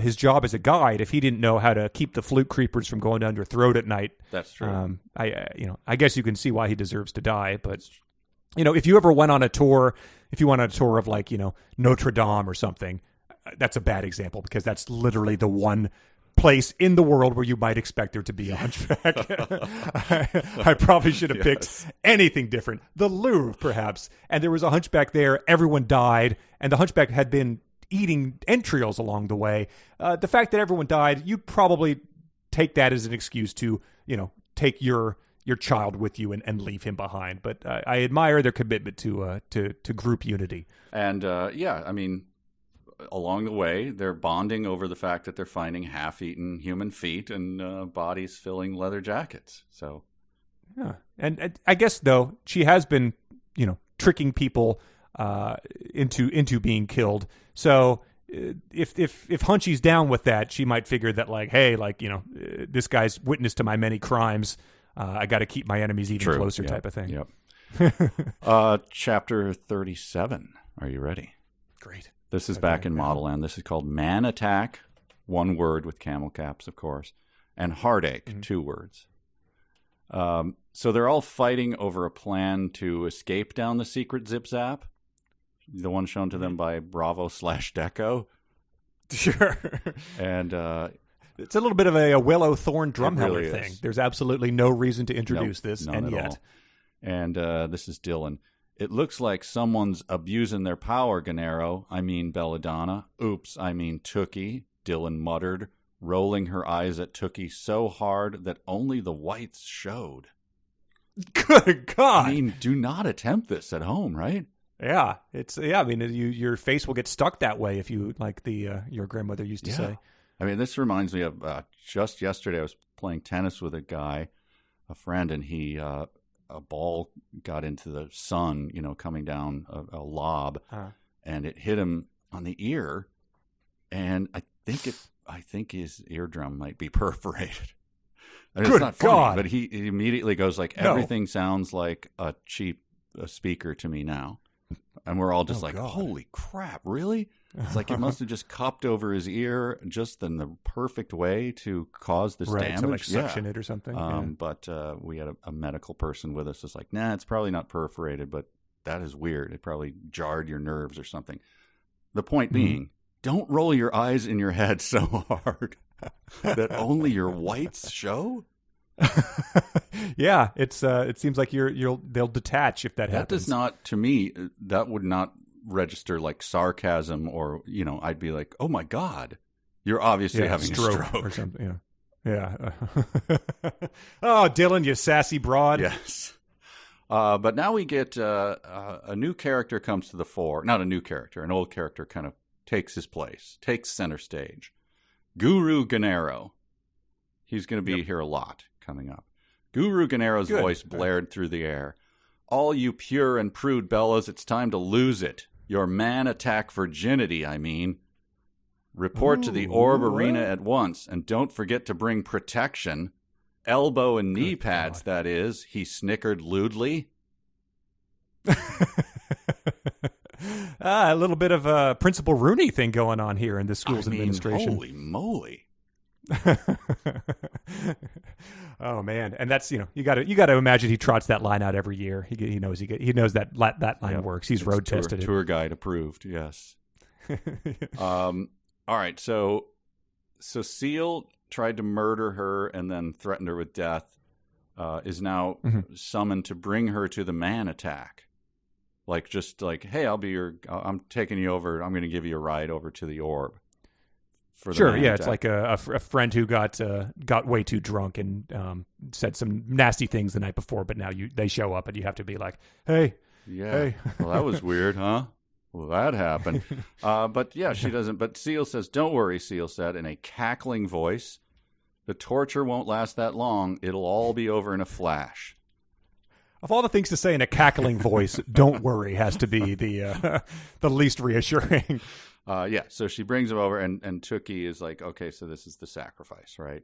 Speaker 1: his job as a guide if he didn't know how to keep the flute creepers from going down your throat at night.
Speaker 2: That's true.
Speaker 1: I guess you can see why he deserves to die, but. If you ever went on a tour, if you went on a tour of Notre Dame or something, that's a bad example because that's literally the one place in the world where you might expect there to be a hunchback. I probably should have picked anything different. The Louvre, perhaps. And there was a hunchback there. Everyone died. And the hunchback had been eating entrails along the way. The fact that everyone died, you'd probably take that as an excuse to, take your child with you and leave him behind. But I admire their commitment to group unity.
Speaker 2: And I mean, along the way, they're bonding over the fact that they're finding half-eaten human feet and bodies filling leather jackets. So,
Speaker 1: yeah, and I guess though she has been, tricking people into being killed. So if Hunchy's down with that, she might figure that hey, this guy's witness to my many crimes. I got to keep my enemies even closer, type of thing.
Speaker 2: Yep. Chapter 37. Are you ready?
Speaker 1: Great.
Speaker 2: This is back in Modelland. This is called Man Attack, one word with camel caps, of course, and Heartache, 2 words. So they're all fighting over a plan to escape down the secret zip-zap, the one shown to them by Bravo/Deco.
Speaker 1: Sure.
Speaker 2: And
Speaker 1: it's a little bit of a Willow Thorn Drumheller
Speaker 2: really
Speaker 1: thing.
Speaker 2: is.
Speaker 1: There's absolutely no reason to introduce this,
Speaker 2: none
Speaker 1: and
Speaker 2: at
Speaker 1: yet.
Speaker 2: all. And this is Dylan. It looks like someone's abusing their power, Gennaro. I mean Belladonna. Oops, I mean Tookie, Dylan muttered, rolling her eyes at Tookie so hard that only the whites showed.
Speaker 1: Good God.
Speaker 2: I mean, do not attempt this at home, right?
Speaker 1: Yeah, I mean, your face will get stuck that way if you your grandmother used to say.
Speaker 2: I mean, this reminds me of just yesterday. I was playing tennis with a friend, and he a ball got into the sun, coming down a lob, and it hit him on the ear, and I think his eardrum might be perforated. And it's not funny,
Speaker 1: God.
Speaker 2: but he immediately goes everything sounds like a cheap speaker to me now. And we're all just holy crap, really? It's like it must have just cupped over his ear just in the perfect way to cause this damage.
Speaker 1: To suction it or something.
Speaker 2: But we had a medical person with us. It's like, nah, it's probably not perforated, but that is weird. It probably jarred your nerves or something. The point being, don't roll your eyes in your head so hard that only your whites show.
Speaker 1: Yeah, it seems like they'll detach if that happens.
Speaker 2: That does not, to me, that would not register like sarcasm or, I'd be like, oh my God, you're obviously having a stroke
Speaker 1: or something. Yeah. Oh, Dylan, you sassy broad.
Speaker 2: Yes. But now we get a new character comes to the fore. Not a new character, an old character kind of takes his place, takes center stage. Guru Gennaro. He's going to be here a lot coming up. Guru Gennaro's voice blared through the air. All you pure and prude bellas, it's time to lose it. Your man attack virginity, I mean. Report to the Orb Arena at once, and don't forget to bring protection. Elbow and knee pads, that is, he snickered lewdly.
Speaker 1: A little bit of a Principal Rooney thing going on here in the school's administration.
Speaker 2: Holy moly.
Speaker 1: Oh man, and that's you got to imagine he trots that line out every year. He knows he knows that line works. He's road tested it.
Speaker 2: Tour guide approved. Yes. All right. So Seal tried to murder her and then threatened her with death. Is now summoned to bring her to the man attack. Just like, hey, I'm taking you over. I'm going to give you a ride over to the orb.
Speaker 1: Sure, yeah, it's like a friend who got way too drunk and said some nasty things the night before, but now they show up and you have to be like, hey, hey.
Speaker 2: Well, that was weird, huh? Well, that happened. But yeah, she doesn't. But Seal says, "Don't worry," Seal said in a cackling voice. "The torture won't last that long. It'll all be over in a flash."
Speaker 1: Of all the things to say in a cackling voice, "Don't worry" has to be the least reassuring.
Speaker 2: So she brings him over, and Tookie is like, okay, so this is the sacrifice, right?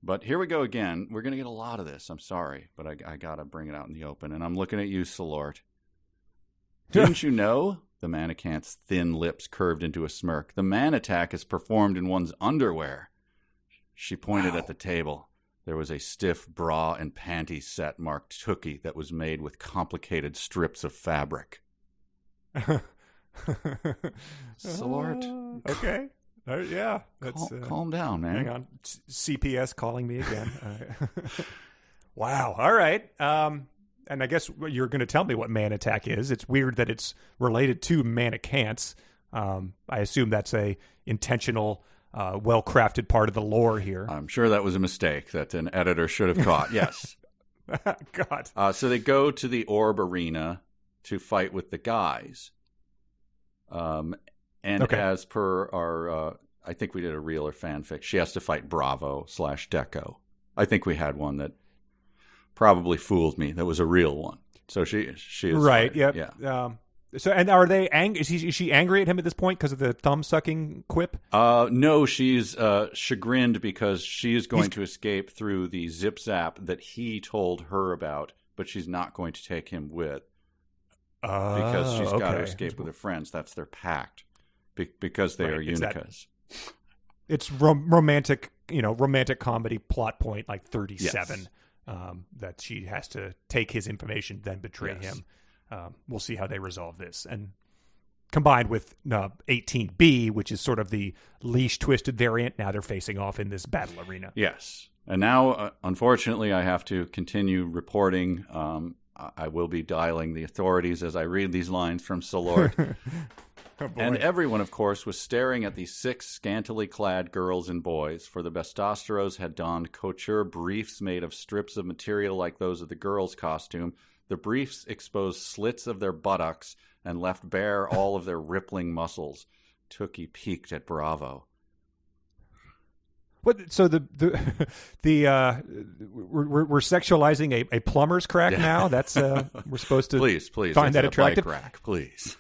Speaker 2: But here we go again. We're going to get a lot of this. I'm sorry, but I got to bring it out in the open. And I'm looking at you, Salort. Didn't you know? The mannequin's thin lips curved into a smirk. The man attack is performed in one's underwear. She pointed at the table. There was a stiff bra and panty set marked Tookie that was made with complicated strips of fabric. Salort.
Speaker 1: Okay. Yeah.
Speaker 2: Calm down, man.
Speaker 1: Hang on. CPS calling me again. Wow. All right. And I guess you're going to tell me what man attack is. It's weird that it's related to mannequins. I assume that's a intentional, well-crafted part of the lore here.
Speaker 2: I'm sure that was a mistake that an editor should have caught. Yes.
Speaker 1: God.
Speaker 2: So they go to the orb arena to fight with the guys. As per our, I think we did a reel or fanfic, she has to fight Bravo/Deco. I think we had one that probably fooled me. That was a real one. So she is
Speaker 1: right.
Speaker 2: fighting.
Speaker 1: Yep.
Speaker 2: Yeah.
Speaker 1: So, and are they angry? Is she angry at him at this point because of the thumb sucking quip?
Speaker 2: No, she's chagrined because she is going to escape through the zip zap that he told her about, but she's not going to take him with. Because she's got to escape with her friends. That's their pact. Because they are Unicas.
Speaker 1: It's romantic, romantic comedy plot point like 37. Yes. That she has to take his information, then betray him. We'll see how they resolve this. And combined with 18B, which is sort of the leash-twisted variant, now they're facing off in this battle arena.
Speaker 2: Yes. And now, unfortunately, I have to continue reporting. I will be dialing the authorities as I read these lines from Salort. And everyone, of course, was staring at the 6 scantily clad girls and boys, for the Bastosteros had donned couture briefs made of strips of material like those of the girls' costume. The briefs exposed slits of their buttocks and left bare all of their rippling muscles. Tookie peeked at Bravo.
Speaker 1: What? So we're sexualizing a plumber's crack now. That's we're supposed to
Speaker 2: please
Speaker 1: find that attractive.
Speaker 2: Crack, please.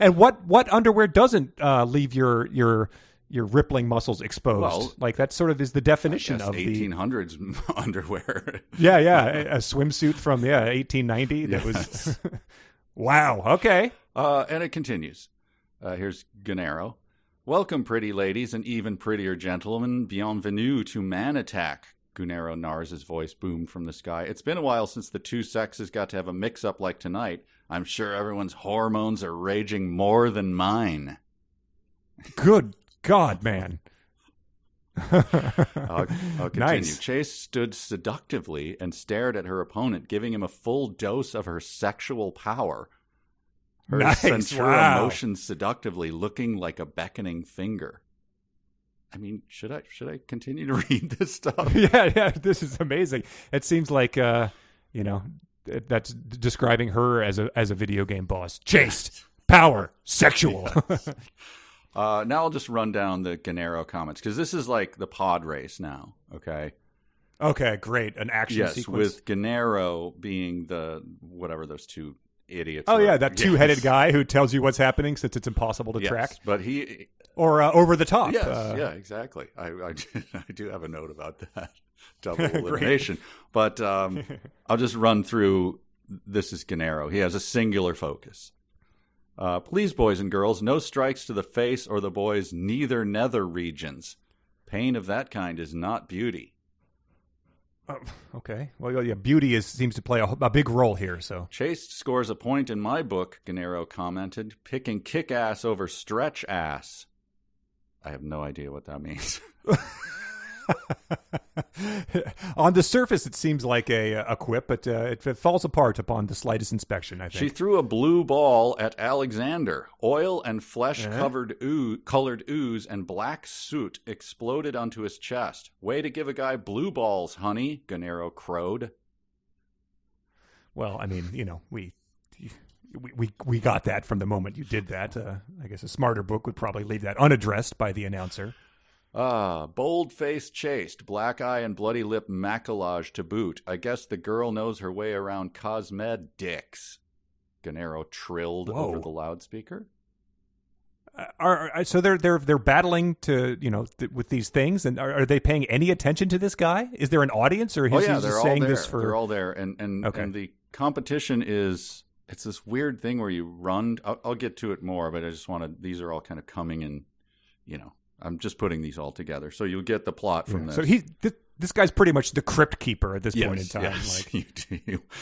Speaker 1: And what underwear doesn't leave your rippling muscles exposed? Well, like that sort of is the definition of
Speaker 2: 1800s underwear.
Speaker 1: Yeah, a swimsuit from 1890 that was. Wow. Okay.
Speaker 2: And it continues. Here's Gennaro. Welcome, pretty ladies, and even prettier gentlemen. Bienvenue to Man Attack. Gennaro Nars's voice boomed from the sky. It's been a while since the two sexes got to have a mix-up like tonight. I'm sure everyone's hormones are raging more than mine.
Speaker 1: Good God, man.
Speaker 2: I'll continue.
Speaker 1: Nice.
Speaker 2: Chase stood seductively and stared at her opponent, giving him a full dose of her sexual power. Her Centura motioned seductively, looking like a beckoning finger. I mean, should I continue to read this stuff?
Speaker 1: Yeah, this is amazing. It seems like that's describing her as a video game boss. Chaste, power, sexual.
Speaker 2: Yes. Now I'll just run down the Gennaro comments, because this is like the pod race now, okay?
Speaker 1: Okay, great. An action sequence.
Speaker 2: With Gennaro being whatever those two idiots.
Speaker 1: Oh, yeah, that two-headed guy who tells you what's happening since it's impossible to track.
Speaker 2: But he...
Speaker 1: Or over the top.
Speaker 2: Yes, exactly. I do have a note about that. Double elimination. But I'll just run through. This is Gennaro. He has a singular focus. Please, boys and girls, no strikes to the face or the boys' neither nether regions. Pain of that kind is not beauty.
Speaker 1: Okay. Well, yeah, beauty seems to play a big role here. So
Speaker 2: Chaste scores a point in my book, Gennaro commented, picking kick-ass over stretch-ass. I have no idea what that means.
Speaker 1: On the surface, it seems like a quip, but it falls apart upon the slightest inspection, I think.
Speaker 2: She threw a blue ball at Alexander. Oil and flesh-colored ooze and black soot exploded onto his chest. Way to give a guy blue balls, honey, Gennaro crowed.
Speaker 1: Well, I mean, we got that from the moment you did that. I guess a smarter book would probably leave that unaddressed by the announcer.
Speaker 2: Bold-faced chaste, black eye and bloody lip maquillage to boot. I guess the girl knows her way around Cosmed dicks. Gennaro trilled over the loudspeaker.
Speaker 1: So they're battling to with these things, and are they paying any attention to this guy? Is there an audience, or is he just saying this for?
Speaker 2: They're all there, and the competition is it's this weird thing where you run. I'll get to it more, but I just want to. These are all kind of coming in, I'm just putting these all together, so you'll get the plot from this.
Speaker 1: So this guy's pretty much the crypt keeper at this point in time.
Speaker 2: Yes.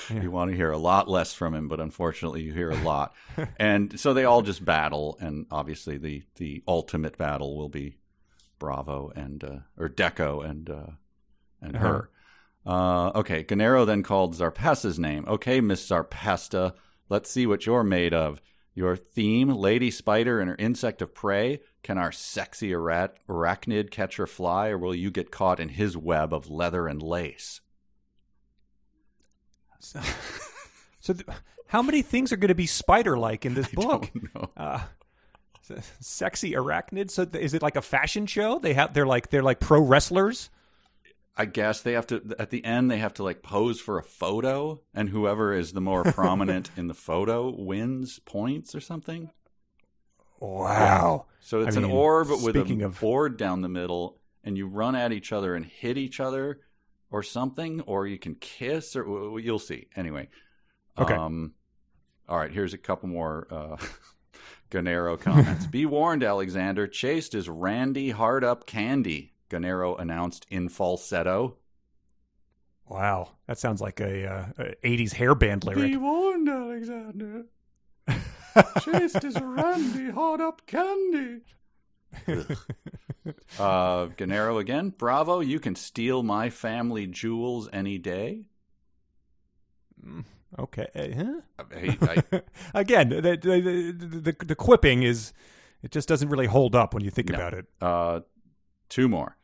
Speaker 2: You want to hear a lot less from him, but unfortunately you hear a lot. And so they all just battle, and obviously the ultimate battle will be Bravo or Deco and her. Okay, Gennaro then called Zarpasta's name. Okay, Miss Zarpasta, let's see what you're made of. Your theme, Lady Spider and her insect of prey. Can our sexy arachnid catch her fly, or will you get caught in his web of leather and lace?
Speaker 1: So how many things are going to be spider-like in this book?
Speaker 2: I don't know.
Speaker 1: Sexy arachnid. So is it like a fashion show? They're like pro wrestlers.
Speaker 2: I guess they have to, at the end, they have to like pose for a photo, and whoever is the more prominent in the photo wins points or something.
Speaker 1: Wow.
Speaker 2: So it's an orb with a board down the middle, and you run at each other and hit each other or something, or you can kiss, or you'll see. Anyway.
Speaker 1: Okay.
Speaker 2: All right, here's a couple more Gennaro comments. Be warned, Alexander. Chaste is Randy Hard Up Candy, Gennaro announced in falsetto.
Speaker 1: Wow, that sounds like a 80s hair band lyric.
Speaker 2: Be warned, Alexander. Chaste is Randy Hard Up Candy. Gennaro again. Bravo, you can steal my family jewels any day.
Speaker 1: Okay. Huh?
Speaker 2: Again,
Speaker 1: the quipping is, it just doesn't really hold up when you think about it.
Speaker 2: Two more.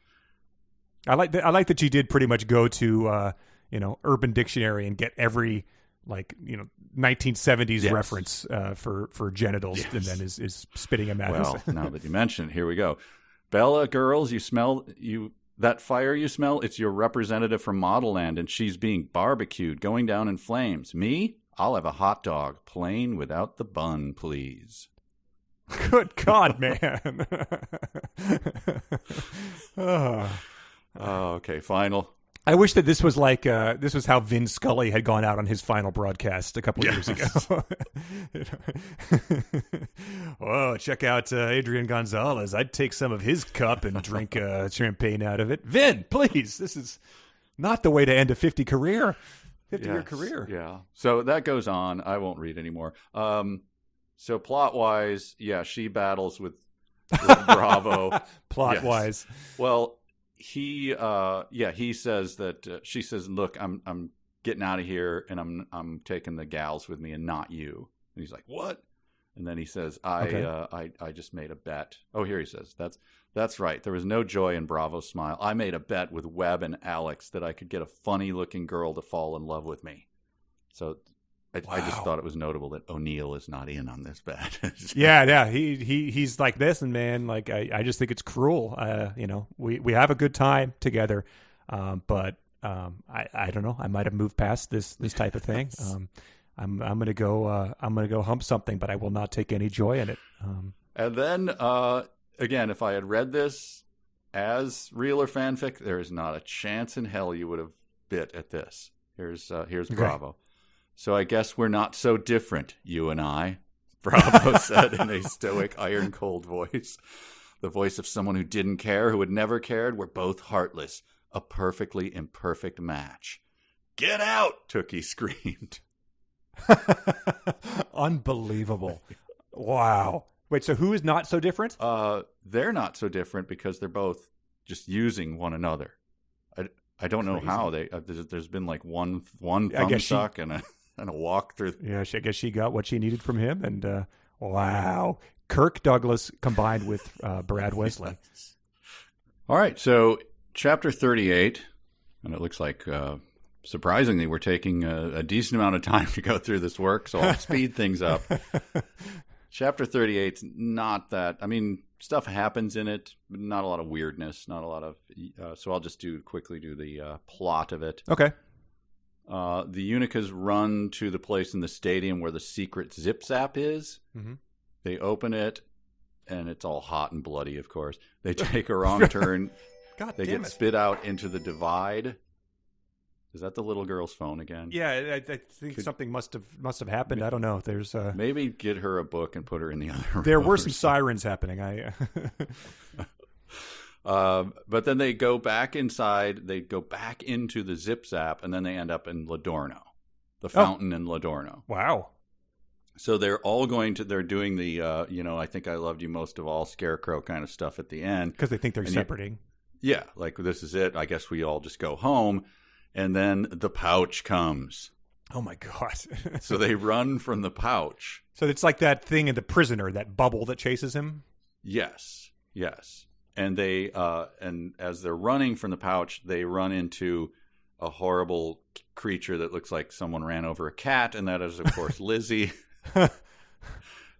Speaker 1: I like that you did pretty much go to Urban Dictionary and get every 1970s reference for genitals, and then is spitting them out.
Speaker 2: Well, now that you mention it, here we go. Bella, girls, you smell that fire you smell? It's your representative from Modelland, and she's being barbecued, going down in flames. Me? I'll have a hot dog, plain without the bun, please.
Speaker 1: Good God, man.
Speaker 2: Okay, final.
Speaker 1: I wish that this was like this was how Vin Scully had gone out on his final broadcast a couple of years ago. Oh, check out Adrian Gonzalez. I'd take some of his cup and drink champagne out of it. Vin, please. This is not the way to end a 50-year career.
Speaker 2: Yeah. So that goes on. I won't read anymore. So plot-wise, she battles with Bravo.
Speaker 1: Plot-wise.
Speaker 2: Well, he says that she says, "Look, I'm getting out of here, and I'm taking the gals with me, and not you." And he's like, "What?" And then he says, "I just made a bet." Oh, here he says, "That's right. There was no joy in Bravo's smile. I made a bet with Webb and Alex that I could get a funny-looking girl to fall in love with me." So I just thought it was notable that O'Neill is not in on this bet.
Speaker 1: Yeah. He's like, listen, man, like I just think it's cruel. We have a good time together, but I don't know. I might have moved past this type of thing. I'm gonna go hump something, but I will not take any joy in it.
Speaker 2: And then again, if I had read this as real or fanfic, there is not a chance in hell you would have bit at this. Here's Bravo. So I guess we're not so different, you and I. Bravo said in a stoic, iron-cold voice. The voice of someone who didn't care, who had never cared. We're both heartless. A perfectly imperfect match. Get out, Tookie screamed.
Speaker 1: Unbelievable. Wow. Wait, so who is not so different?
Speaker 2: They're not so different because they're both just using one another. I don't know how they. There's been like one thumb suck and a walk through.
Speaker 1: Yeah, I guess she got what she needed from him, and wow, Kirk Douglas combined with Brad Wesley.
Speaker 2: All right, so chapter 38, and it looks like surprisingly we're taking a decent amount of time to go through this work, so I'll speed things up. Chapter 38's not that. I mean, stuff happens in it, but not a lot of weirdness, not a lot of. So I'll just quickly do the plot of it.
Speaker 1: Okay.
Speaker 2: The Unicas run to the place in the stadium where the secret Zip Zap is. Mm-hmm. They open it, and it's all hot and bloody, of course. They take a wrong turn.
Speaker 1: God
Speaker 2: they
Speaker 1: damn
Speaker 2: get
Speaker 1: it.
Speaker 2: spit out into the divide. Is that the little girl's phone again?
Speaker 1: Yeah, I think something must have happened. I don't know. There's
Speaker 2: maybe get her a book and put her in the other room.
Speaker 1: There were some sirens happening.
Speaker 2: But then they go back inside. They go back into the Zip Zap, and then they end up in Ladorno, the fountain in Ladorno.
Speaker 1: Wow.
Speaker 2: So they're all they're doing the, I think I loved you most of all, scarecrow kind of stuff at the end.
Speaker 1: Because they think they're separating.
Speaker 2: Yeah, like this is it. I guess we all just go home. And then the pouch comes.
Speaker 1: Oh, my God.
Speaker 2: So they run from the pouch.
Speaker 1: So it's like that thing in The Prisoner, that bubble that chases him?
Speaker 2: Yes. And they, and as they're running from the pouch, they run into a horrible creature that looks like someone ran over a cat. And that is, of course, Lizzie.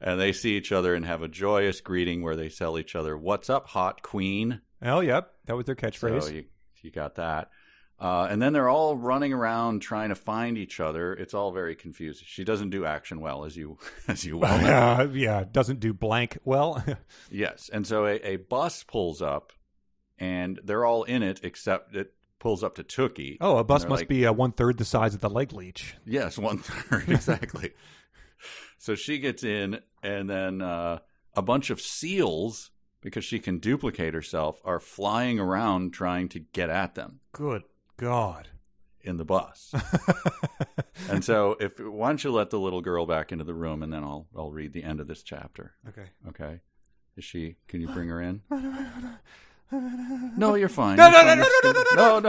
Speaker 2: And they see each other and have a joyous greeting where they tell each other, "What's up, hot queen?"
Speaker 1: Oh, yep. That was their catchphrase.
Speaker 2: So you got that. And then they're all running around trying to find each other. It's all very confusing. She doesn't do action well, as you well know.
Speaker 1: Yeah, doesn't do blank well.
Speaker 2: Yes. And so a bus pulls up, and they're all in it, except it pulls up to Tookie.
Speaker 1: Oh, a bus must be 1/3 the size of the leg leech.
Speaker 2: Yes, 1/3, exactly. So she gets in, and then a bunch of seals, because she can duplicate herself, are flying around trying to get at them.
Speaker 1: Good God.
Speaker 2: In the bus. And so why don't you let the little girl back into the room, and then I'll read the end of this chapter.
Speaker 1: Okay.
Speaker 2: Can you bring her in? No, you're fine.
Speaker 1: No.
Speaker 2: No,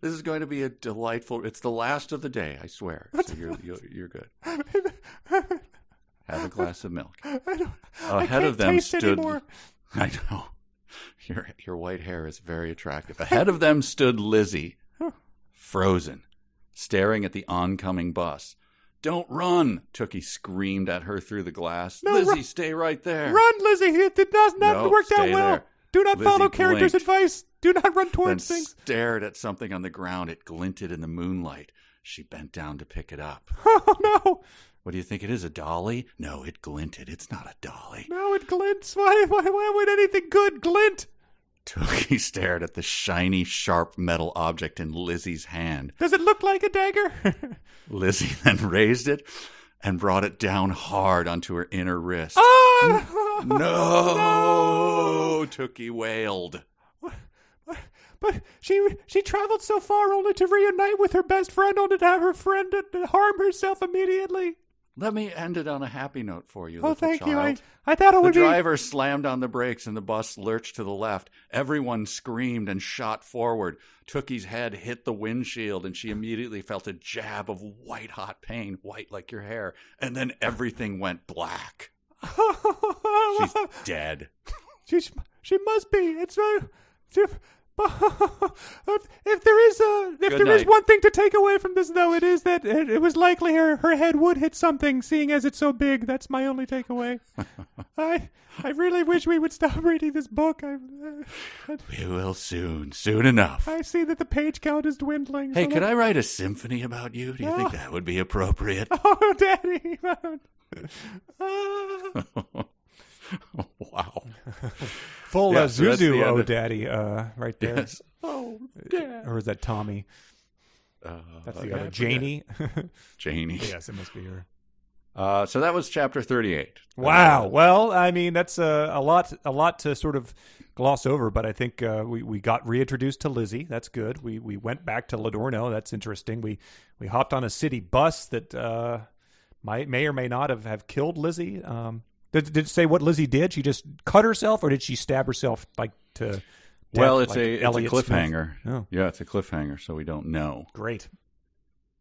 Speaker 2: this is going to be a delightful, it's the last of the day, I swear. So you're good. Have a glass of milk. Ahead of them stood anymore. I know. Your white hair is very attractive. Ahead of them stood Lizzie, frozen, staring at the oncoming bus. "Don't run!" Tookie screamed at her through the glass.
Speaker 1: No,
Speaker 2: "Lizzie, stay right there."
Speaker 1: Run, Lizzie! It did not work out well.
Speaker 2: There.
Speaker 1: Do not
Speaker 2: Lizzie
Speaker 1: follow characters'
Speaker 2: blinked,
Speaker 1: advice. Do not run towards
Speaker 2: then
Speaker 1: things.
Speaker 2: Stared at something on the ground. It glinted in the moonlight. She bent down to pick it up.
Speaker 1: Oh, no.
Speaker 2: What do you think it is, a dolly? No, it glinted. It's not a dolly.
Speaker 1: No, it glints. Why would anything good glint?
Speaker 2: Tookie stared at the shiny, sharp metal object in Lizzie's hand.
Speaker 1: Does it look like a dagger?
Speaker 2: Lizzie then raised it and brought it down hard onto her inner wrist.
Speaker 1: Oh!
Speaker 2: No! Tookie wailed.
Speaker 1: But she traveled so far only to reunite with her best friend, only to have her friend harm herself immediately.
Speaker 2: Let me end it on a happy note for you,
Speaker 1: little
Speaker 2: thank
Speaker 1: child.
Speaker 2: You.
Speaker 1: I thought it would be...
Speaker 2: The driver slammed on the brakes and the bus lurched to the left. Everyone screamed and shot forward. Tookie's head hit the windshield, and she immediately felt a jab of white-hot pain, white like your hair, and then everything went black. She's dead.
Speaker 1: She must be. It's if there is one thing to take away from this, though, it is that it was likely her head would hit something, seeing as it's so big. That's my only takeaway. I really wish we would stop reading this book.
Speaker 2: We will soon enough.
Speaker 1: I see that the page count is dwindling.
Speaker 2: Hey, could I write a symphony about you? Do you think that would be appropriate?
Speaker 1: Oh, Daddy.
Speaker 2: Wow.
Speaker 1: Full
Speaker 2: so
Speaker 1: Zuzu, oh daddy, right there.
Speaker 2: Yes.
Speaker 1: Oh, yeah. Or is that Tommy? That's the other. Janie?
Speaker 2: Janie.
Speaker 1: Yes, it must be her.
Speaker 2: So that was chapter 38.
Speaker 1: Wow. Well, I mean, that's a lot to sort of gloss over, but I think we got reintroduced to Lizzie. That's good. We went back to Ladorno. That's interesting. We hopped on a city bus that may or may not have killed Lizzie. Did it say what Lizzie did? She just cut herself, or did she stab herself like to death?
Speaker 2: Well, it's
Speaker 1: like
Speaker 2: a
Speaker 1: Elliot
Speaker 2: cliffhanger.
Speaker 1: Smith? Oh.
Speaker 2: Yeah, it's a cliffhanger, so we don't know.
Speaker 1: Great.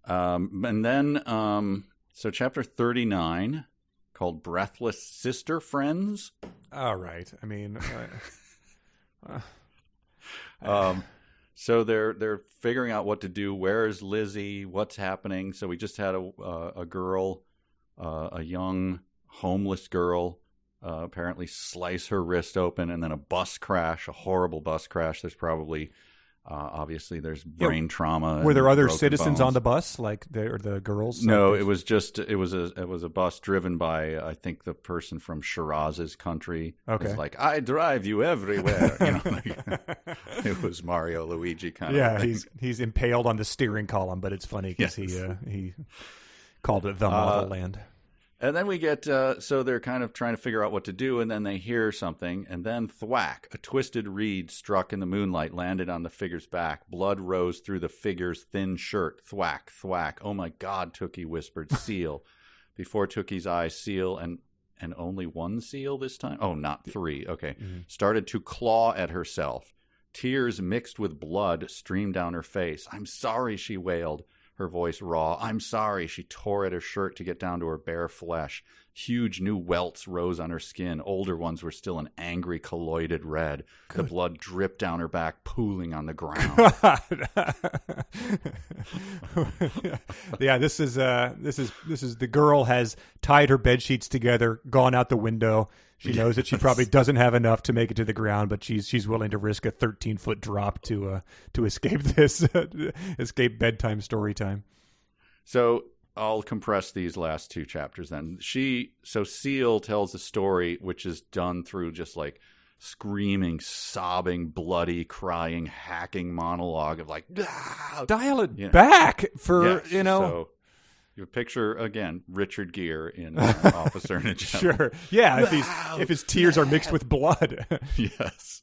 Speaker 2: And then, so chapter 39, called Breathless Sister Friends.
Speaker 1: All right. I mean,
Speaker 2: so they're figuring out what to do. Where is Lizzie? What's happening? So we just had a girl, a young homeless girl, apparently slice her wrist open, and then a bus crash, a horrible bus crash. There's probably obviously there's brain trauma.
Speaker 1: Were there
Speaker 2: and
Speaker 1: other
Speaker 2: broken
Speaker 1: citizens
Speaker 2: bones.
Speaker 1: on the bus, like the girls?
Speaker 2: No, it was a bus driven by, I think, the person from Shiraz's country.
Speaker 1: Okay.
Speaker 2: It's like, I drive you everywhere. You know, like, it was Mario Luigi kind of thing.
Speaker 1: he's impaled on the steering column, but it's funny because he called it the Modelland.
Speaker 2: And then we get, so they're kind of trying to figure out what to do, and then they hear something, and then thwack, a twisted reed struck in the moonlight, landed on the figure's back. Blood rose through the figure's thin shirt. Thwack, thwack. Oh my God, Tookie whispered, seal. Before Tookie's eyes, seal, and only one seal this time? Oh, not three. Okay. Mm-hmm. Started to claw at herself. Tears mixed with blood streamed down her face. I'm sorry, she wailed. Her voice raw. I'm sorry. She tore at her shirt to get down to her bare flesh. Huge new welts rose on her skin. Older ones were still an angry, colloided red. Good. The blood dripped down her back, pooling on the ground. Yeah, this is the girl has tied her bed sheets together, gone out the window. She knows that she probably doesn't have enough to make it to the ground, but she's willing to risk a 13-foot drop to escape this escape bedtime story time. So I'll compress these last two chapters then. Seal tells a story which is done through just like screaming, sobbing, bloody, crying, hacking monologue of like, ah!
Speaker 1: Dial it back for,
Speaker 2: yes, So you picture, again, Richard Gere in Officer and a Gentleman.
Speaker 1: Sure. Yeah, if his tears are mixed with blood.
Speaker 2: Yes.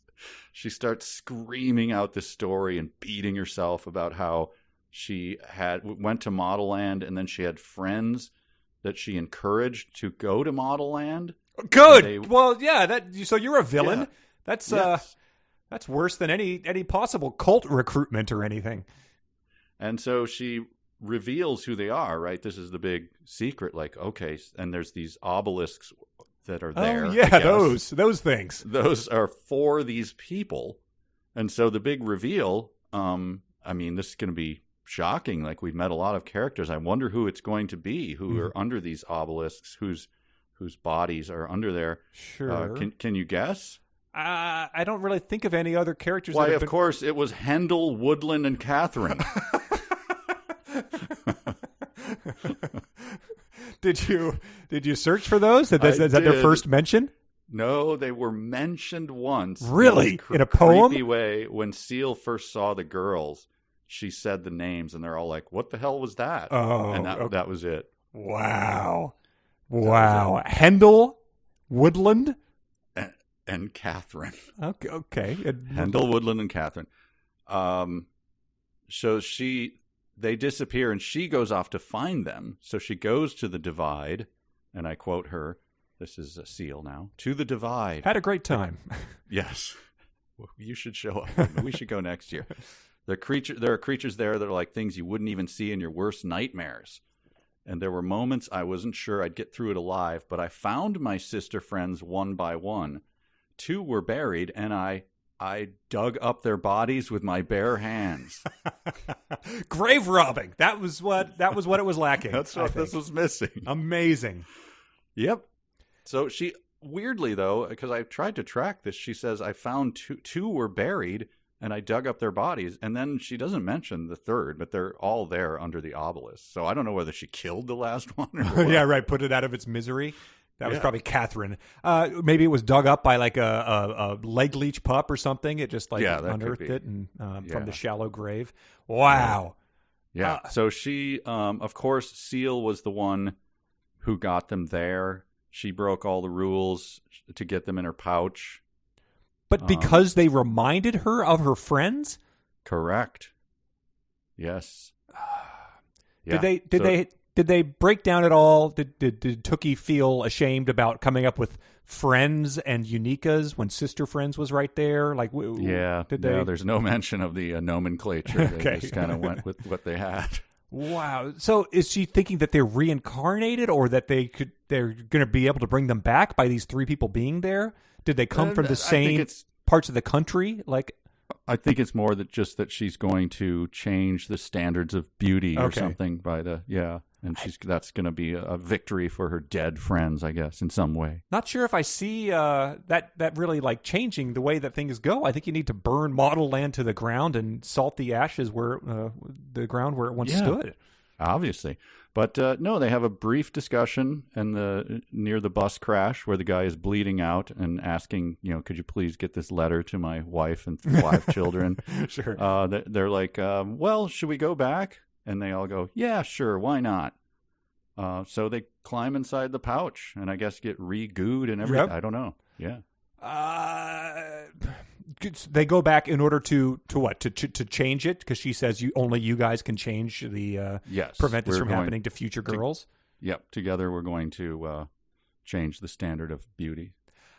Speaker 2: She starts screaming out this story and beating herself about how she went to Modelland, and then she had friends that she encouraged to go to Modelland.
Speaker 1: Good. Well, yeah. So you're a villain.
Speaker 2: Yeah.
Speaker 1: That's worse than any possible cult recruitment or anything.
Speaker 2: And so she reveals who they are. Right. This is the big secret. Like, okay, and there's these obelisks that are there.
Speaker 1: Oh, yeah, those things.
Speaker 2: Those are for these people, and so the big reveal. I mean, this is going to be shocking. Like, we've met a lot of characters. I wonder who it's going to be, who are under these obelisks, whose bodies are under there.
Speaker 1: Sure.
Speaker 2: Can you guess?
Speaker 1: I don't really think of any other characters.
Speaker 2: Why, of course, it was Hendel, Woodland, and Catherine.
Speaker 1: Did you search for those? Is that their first mention?
Speaker 2: No, they were mentioned once.
Speaker 1: Really? In a poem?
Speaker 2: Creepy way. When Seal first saw the girls, she said the names, and they're all like, "What the hell was that?"
Speaker 1: Oh,
Speaker 2: and that was it.
Speaker 1: Wow. Hendel, Woodland,
Speaker 2: and Catherine.
Speaker 1: Okay.
Speaker 2: Hendel, Woodland, and Catherine. So they disappear, and she goes off to find them. So she goes to the divide, and I quote her. This is a Seal now. To the divide.
Speaker 1: Had a great time.
Speaker 2: Yes. You should show up. We should go next year. There are creatures there that are like things you wouldn't even see in your worst nightmares. And there were moments I wasn't sure I'd get through it alive, but I found my sister friends one by one. 2 were buried, and I dug up their bodies with my bare hands.
Speaker 1: Grave robbing. That was what it was lacking.
Speaker 2: That's what this was missing.
Speaker 1: Amazing.
Speaker 2: Yep. So she, weirdly though, because I tried to track this, she says, I found two were buried, and I dug up their bodies. And then she doesn't mention the third, but they're all there under the obelisk. So I don't know whether she killed the last one or what.
Speaker 1: Yeah, right. Put it out of its misery. That was probably Catherine. Maybe it was dug up by like a leg leech pup or something. It just like unearthed it and from the shallow grave. Wow.
Speaker 2: Yeah. So she, of course, Seal was the one who got them there. She broke all the rules to get them in her pouch.
Speaker 1: But because they reminded her of her friends?
Speaker 2: Correct. Yes.
Speaker 1: Yeah. Did they break down at all? Did Tookie feel ashamed about coming up with friends and unikas when Sister Friends was right there? Like,
Speaker 2: there's no mention of the nomenclature. They
Speaker 1: Okay.
Speaker 2: just kind of went with what they had.
Speaker 1: Wow. So is she thinking that they're reincarnated, or that they're going to be able to bring them back by these three people being there? Did they come from the same parts of the country? Like,
Speaker 2: I think it's more that she's going to change the standards of beauty or something by and that's going to be a victory for her dead friends, I guess, in some way.
Speaker 1: Not sure if I see that really like changing the way that things go. I think you need to burn Modelland to the ground and salt the ashes where the ground where it once stood.
Speaker 2: Obviously. But no, they have a brief discussion near the bus crash where the guy is bleeding out and asking, could you please get this letter to my wife and 5 children?
Speaker 1: Sure.
Speaker 2: They're like, well, should we go back? And they all go, yeah, sure, why not? So they climb inside the pouch and I guess get re-gooed and everything. Yep. I don't know. Yeah.
Speaker 1: They go back in order to what? To change it? Because she says only you guys can change the prevent this from happening to future girls.
Speaker 2: Yep. Together we're going to change the standard of beauty.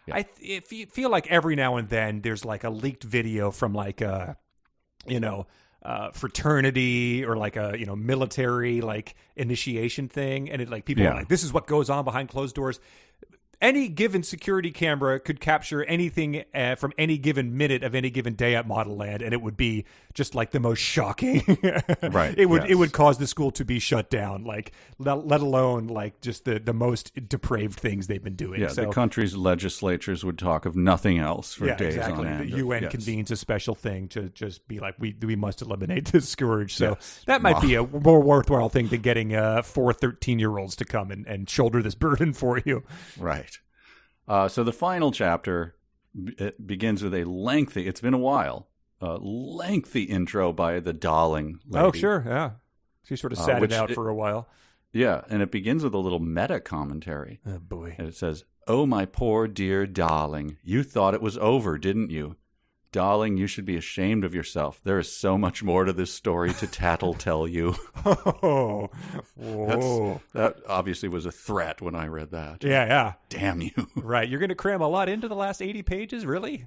Speaker 2: Yeah.
Speaker 1: I feel like every now and then there's like a leaked video from like fraternity or like a military like initiation thing, and it like people are like, this is what goes on behind closed doors. Any given security camera could capture anything from any given minute of any given day at Modelland, and it would be just like the most shocking.
Speaker 2: Right.
Speaker 1: It would cause the school to be shut down, like let alone like just the most depraved things they've been doing.
Speaker 2: Yeah,
Speaker 1: so,
Speaker 2: the country's legislatures would talk of nothing else for days
Speaker 1: exactly.
Speaker 2: on end.
Speaker 1: The UN convenes a special thing to just be like, we must eliminate this scourge. So that might be a more worthwhile thing than getting 4 13-year-olds to come and shoulder this burden for you.
Speaker 2: Right. So the final chapter begins with it's been a while, lengthy intro by the Darling lady.
Speaker 1: Oh, sure, yeah. She sort of sat it out for a while.
Speaker 2: Yeah, and it begins with a little meta commentary.
Speaker 1: Oh, boy.
Speaker 2: And it says, "Oh, my poor dear darling, you thought it was over, didn't you? Darling, you should be ashamed of yourself. There is so much more to this story to tell you."
Speaker 1: Oh, whoa.
Speaker 2: That obviously was a threat when I read that.
Speaker 1: Yeah.
Speaker 2: Damn you.
Speaker 1: Right. You're going to cram a lot into the last 80 pages? Really?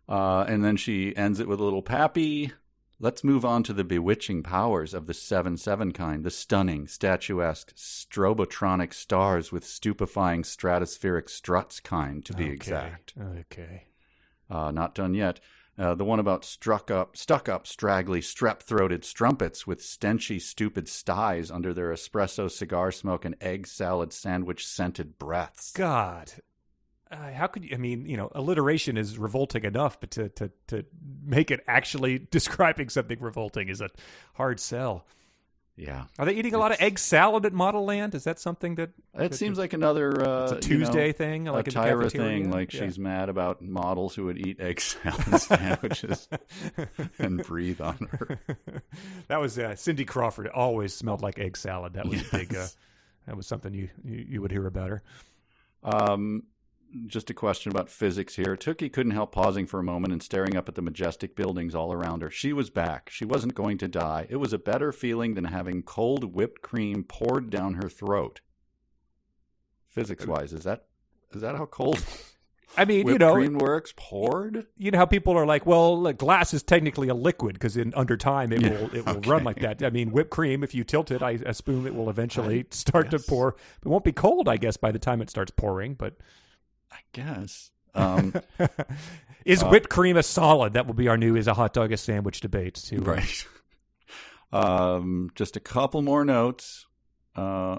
Speaker 2: And then she ends it with a little pappy. Let's move on to the bewitching powers of the 7/7 kind, the stunning, statuesque, strobotronic stars with stupefying stratospheric struts kind, to be exact.
Speaker 1: Okay.
Speaker 2: Not done yet. The one about stuck up, straggly, strep-throated strumpets with stenchy, stupid sties under their espresso cigar smoke and egg salad sandwich scented breaths.
Speaker 1: God. How could you? I mean, alliteration is revolting enough, but to make it actually describing something revolting is a hard sell.
Speaker 2: Yeah.
Speaker 1: Are they eating a lot of egg salad at Modelland? Is that something that...
Speaker 2: It seems like another...
Speaker 1: it's a Tuesday thing? Like
Speaker 2: a Tyra thing. Like she's mad about models who would eat egg salad sandwiches and breathe on her.
Speaker 1: That was... Cindy Crawford always smelled like egg salad. That was a big... that was something you would hear about her.
Speaker 2: Just a question about physics here. Tookie couldn't help pausing for a moment and staring up at the majestic buildings all around her. She was back. She wasn't going to die. It was a better feeling than having cold whipped cream poured down her throat. Physics-wise, is that how cold
Speaker 1: I mean,
Speaker 2: whipped cream works? Poured?
Speaker 1: You know how people are like, well, glass is technically a liquid because under time it will run like that. I mean, whipped cream, if you tilt it, a spoon, it will eventually start to pour. It won't be cold, I guess, by the time it starts pouring, but...
Speaker 2: I guess.
Speaker 1: Is whipped cream a solid? That will be our new is a hot dog a sandwich debate too.
Speaker 2: Right. Just a couple more notes. I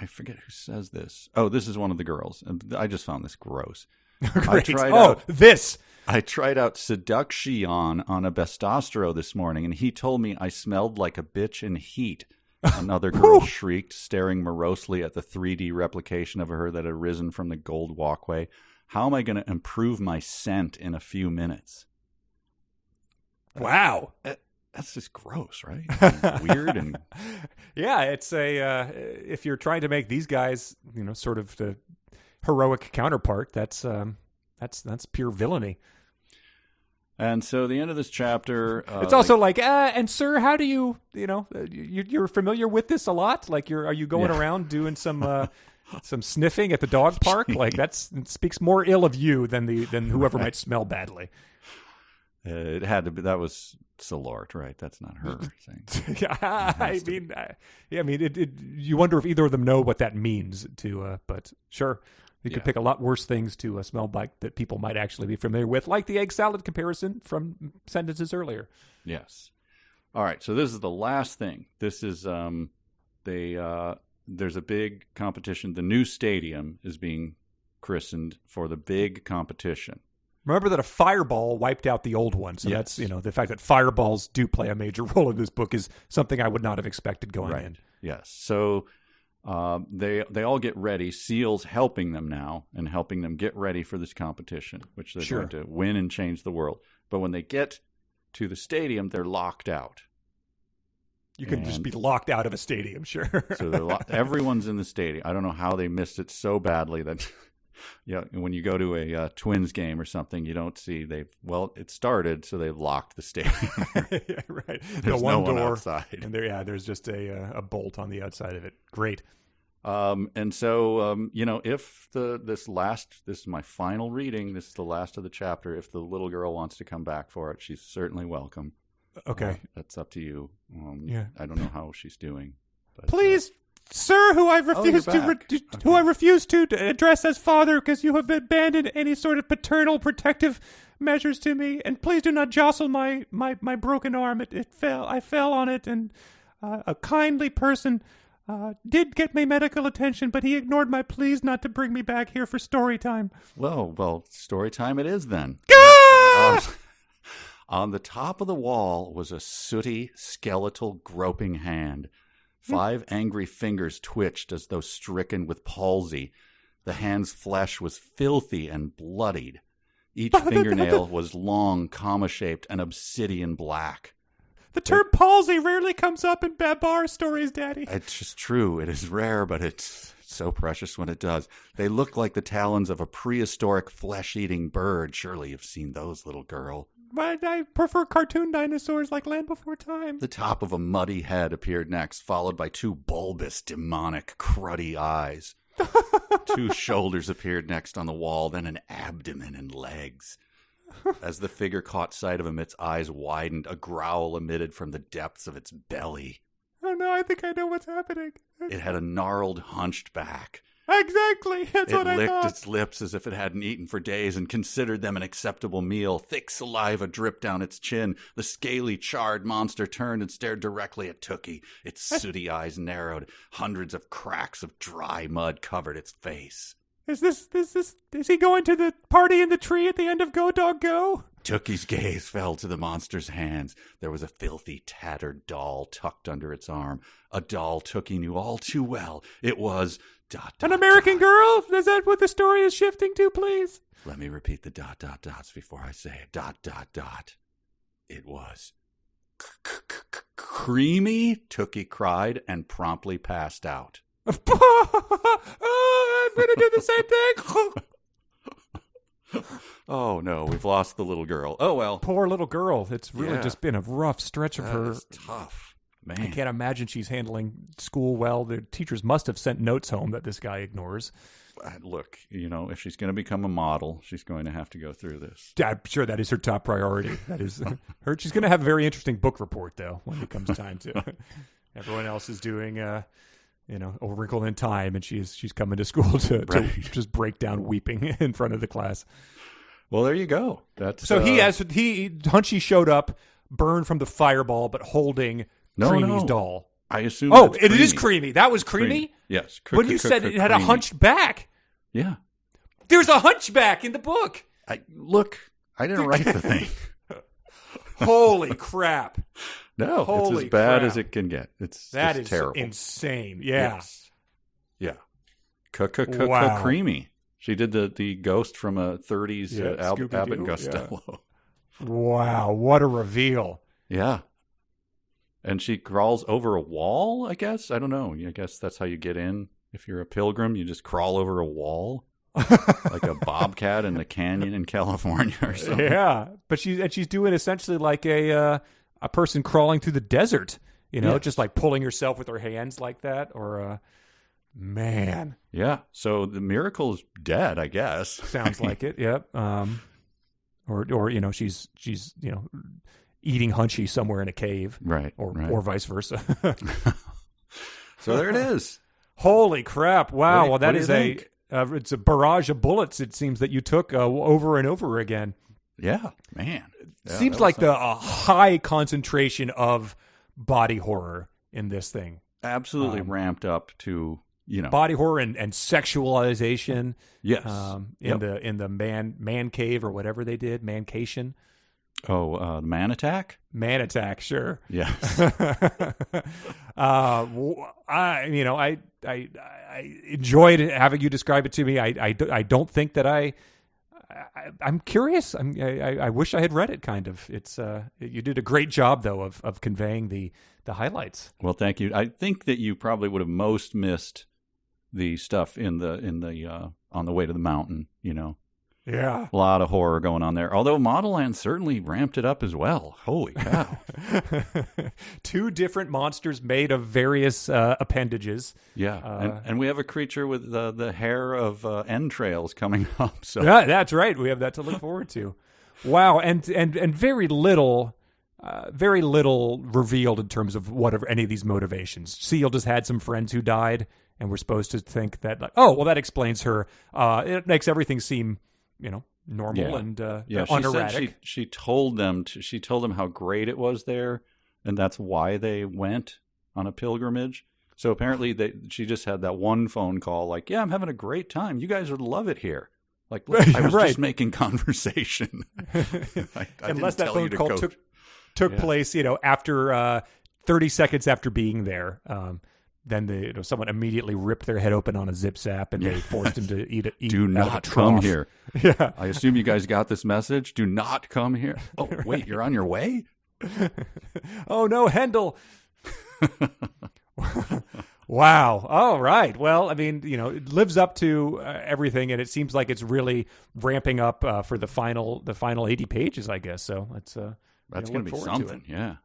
Speaker 2: forget who says this. Oh, this is one of the girls. I just found this gross. I tried out seduction on a bestastro this morning, and he told me I smelled like a bitch in heat. Another girl shrieked, staring morosely at the 3D replication of her that had risen from the gold walkway. How am I going to improve my scent in a few minutes?
Speaker 1: Wow.
Speaker 2: that's just gross, right? And weird and
Speaker 1: Yeah, it's if you're trying to make these guys, sort of the heroic counterpart, that's pure villainy.
Speaker 2: And so the end of this chapter,
Speaker 1: it's also like, and sir, how do you're familiar with this a lot? Like, are you going around doing some sniffing at the dog park? Like, it speaks more ill of you than whoever might smell badly.
Speaker 2: It had to be. That was Solort, right? That's not her saying.
Speaker 1: I mean, you wonder if either of them know what that means. But sure, you could pick a lot worse things to smell like that people might actually be familiar with, like the egg salad comparison from sentences earlier.
Speaker 2: Yes. All right. So this is the last thing. This is there's a big competition. The new stadium is being christened for the big competition.
Speaker 1: Remember that a fireball wiped out the old one. So that's, the fact that fireballs do play a major role in this book is something I would not have expected going in.
Speaker 2: Yes. So they all get ready. Seal's helping them now and helping them get ready for this competition, which they're going to win and change the world. But when they get to the stadium, they're locked out.
Speaker 1: You can just be locked out of a stadium, sure.
Speaker 2: So everyone's in the stadium. I don't know how they missed it so badly that... Yeah, when you go to a Twins game or something, you don't see it started, so they've locked the stadium.
Speaker 1: Right.
Speaker 2: There's
Speaker 1: one
Speaker 2: no one
Speaker 1: door
Speaker 2: outside.
Speaker 1: And there's just a bolt on the outside of it. Great.
Speaker 2: And so, if this is my final reading, this is the last of the chapter. If the little girl wants to come back for it, she's certainly welcome.
Speaker 1: Okay.
Speaker 2: That's up to you. I don't know how she's doing. But,
Speaker 1: please, sir, who I refuse to address as father because you have abandoned any sort of paternal protective measures to me, and please do not jostle my broken arm. It fell. I fell on it, and a kindly person did get me medical attention, but he ignored my pleas not to bring me back here for story time.
Speaker 2: Well, story time it is then. On the top of the wall was a sooty, skeletal, groping hand. 5 angry fingers twitched as though stricken with palsy. The hand's flesh was filthy and bloodied. Each fingernail was long, comma-shaped, and obsidian black.
Speaker 1: The term palsy rarely comes up in Babar stories, Daddy.
Speaker 2: It's just true. It is rare, but it's so precious when it does. They look like the talons of a prehistoric flesh-eating bird. Surely you've seen those, little girl.
Speaker 1: But I prefer cartoon dinosaurs like Land Before Time.
Speaker 2: The top of a muddy head appeared next, followed by 2 bulbous, demonic, cruddy eyes. 2 shoulders appeared next on the wall, then an abdomen and legs. As the figure caught sight of him, its eyes widened, a growl emitted from the depths of its belly.
Speaker 1: Oh no, I think I know what's happening.
Speaker 2: It had a gnarled, hunched back.
Speaker 1: Exactly, that's what I thought.
Speaker 2: It licked its lips as if it hadn't eaten for days and considered them an acceptable meal. Thick saliva dripped down its chin. The scaly, charred monster turned and stared directly at Tookie. Its sooty eyes narrowed. Hundreds of cracks of dry mud covered its face. Is
Speaker 1: he going to the party in the tree at the end of Go Dog Go?
Speaker 2: Tookie's gaze fell to the monster's hands. There was a filthy, tattered doll tucked under its arm. A doll Tookie knew all too well. It was... ...
Speaker 1: An American Girl? Is that what the story is shifting to, please?
Speaker 2: Let me repeat the ... before I say it. It was... Creamy, Tookie cried and promptly passed out.
Speaker 1: I'm going to do the same thing.
Speaker 2: Oh, no, we've lost the little girl. Oh, well.
Speaker 1: Poor little girl. It's really just been a rough stretch of her.
Speaker 2: That's tough. Man.
Speaker 1: I can't imagine she's handling school well. The teachers must have sent notes home that this guy ignores.
Speaker 2: Look, if she's going to become a model, she's going to have to go through this.
Speaker 1: I'm sure that is her top priority. That is her. She's going to have a very interesting book report, though, when it comes time to. Everyone else is doing, A Wrinkle in Time, and she's coming to school to just break down weeping in front of the class.
Speaker 2: Well, there you go. That's
Speaker 1: so Hunchy showed up, burned from the fireball, but holding Creamy's doll.
Speaker 2: I assume.
Speaker 1: Oh, it is Creamy. That was Creamy?
Speaker 2: Yes.
Speaker 1: When you said it had a hunched back.
Speaker 2: Yeah.
Speaker 1: There's a hunchback in the book.
Speaker 2: I didn't write the thing.
Speaker 1: Holy crap.
Speaker 2: No, it's as bad as it can get. It's terrible.
Speaker 1: Insane. Yeah.
Speaker 2: Yes. Yeah. Wow. Creamy. She did the ghost from a 30s Abbott and Costello.
Speaker 1: Yeah. Wow, what a reveal.
Speaker 2: Yeah. And she crawls over a wall, I guess. I don't know. I guess that's how you get in. If you're a pilgrim, you just crawl over a wall. Like a bobcat in the canyon in California or something.
Speaker 1: Yeah, but she's doing essentially like a person crawling through the desert, just like pulling herself with her hands like that, or man.
Speaker 2: Yeah, so the miracle's dead, I guess.
Speaker 1: Sounds like it. Yep. Or she's eating Hunchy somewhere in a cave,
Speaker 2: right?
Speaker 1: Or vice versa.
Speaker 2: So there it is.
Speaker 1: Holy crap! Wow. Well, that is it's a barrage of bullets. It seems that you took over and over again.
Speaker 2: Yeah, man. Yeah,
Speaker 1: seems like a high concentration of body horror in this thing.
Speaker 2: Absolutely ramped up to
Speaker 1: body horror and sexualization.
Speaker 2: Yes.
Speaker 1: In the man cave or whatever they did, mancation.
Speaker 2: Oh, Man Attack?
Speaker 1: Man Attack, sure.
Speaker 2: Yes.
Speaker 1: I enjoyed having you describe it to me. I don't think that I'm curious. I wish I had read it. Kind of. It's you did a great job though of conveying the highlights.
Speaker 2: Well, thank you. I think that you probably would have most missed the stuff in the on the way to the mountain.
Speaker 1: Yeah.
Speaker 2: A lot of horror going on there. Although Modelland certainly ramped it up as well. Holy cow.
Speaker 1: 2 different monsters made of various appendages.
Speaker 2: Yeah. And we have a creature with the hair of entrails coming up. So
Speaker 1: yeah, that's right. We have that to look forward to. Wow. And very little revealed in terms of whatever any of these motivations. Seal just had some friends who died, and we're supposed to think that, that explains her. It makes everything seem normal and unerratic.
Speaker 2: She told them how great it was there, and that's why they went on a pilgrimage. So apparently she just had that one phone call, like, yeah, I'm having a great time. You guys would love it here. Like, I was just making conversation.
Speaker 1: Unless that phone call took place, after 30 seconds after being there. Then someone immediately ripped their head open on a zip zap, and they forced him to eat.
Speaker 2: Do not come here. Yeah, I assume you guys got this message. Do not come here. Oh, wait, you're on your way?
Speaker 1: Oh no, Hendel. Wow. All right. Well, I mean, it lives up to everything, and it seems like it's really ramping up for the final 80 pages, I guess. So that's
Speaker 2: going to be something. Yeah.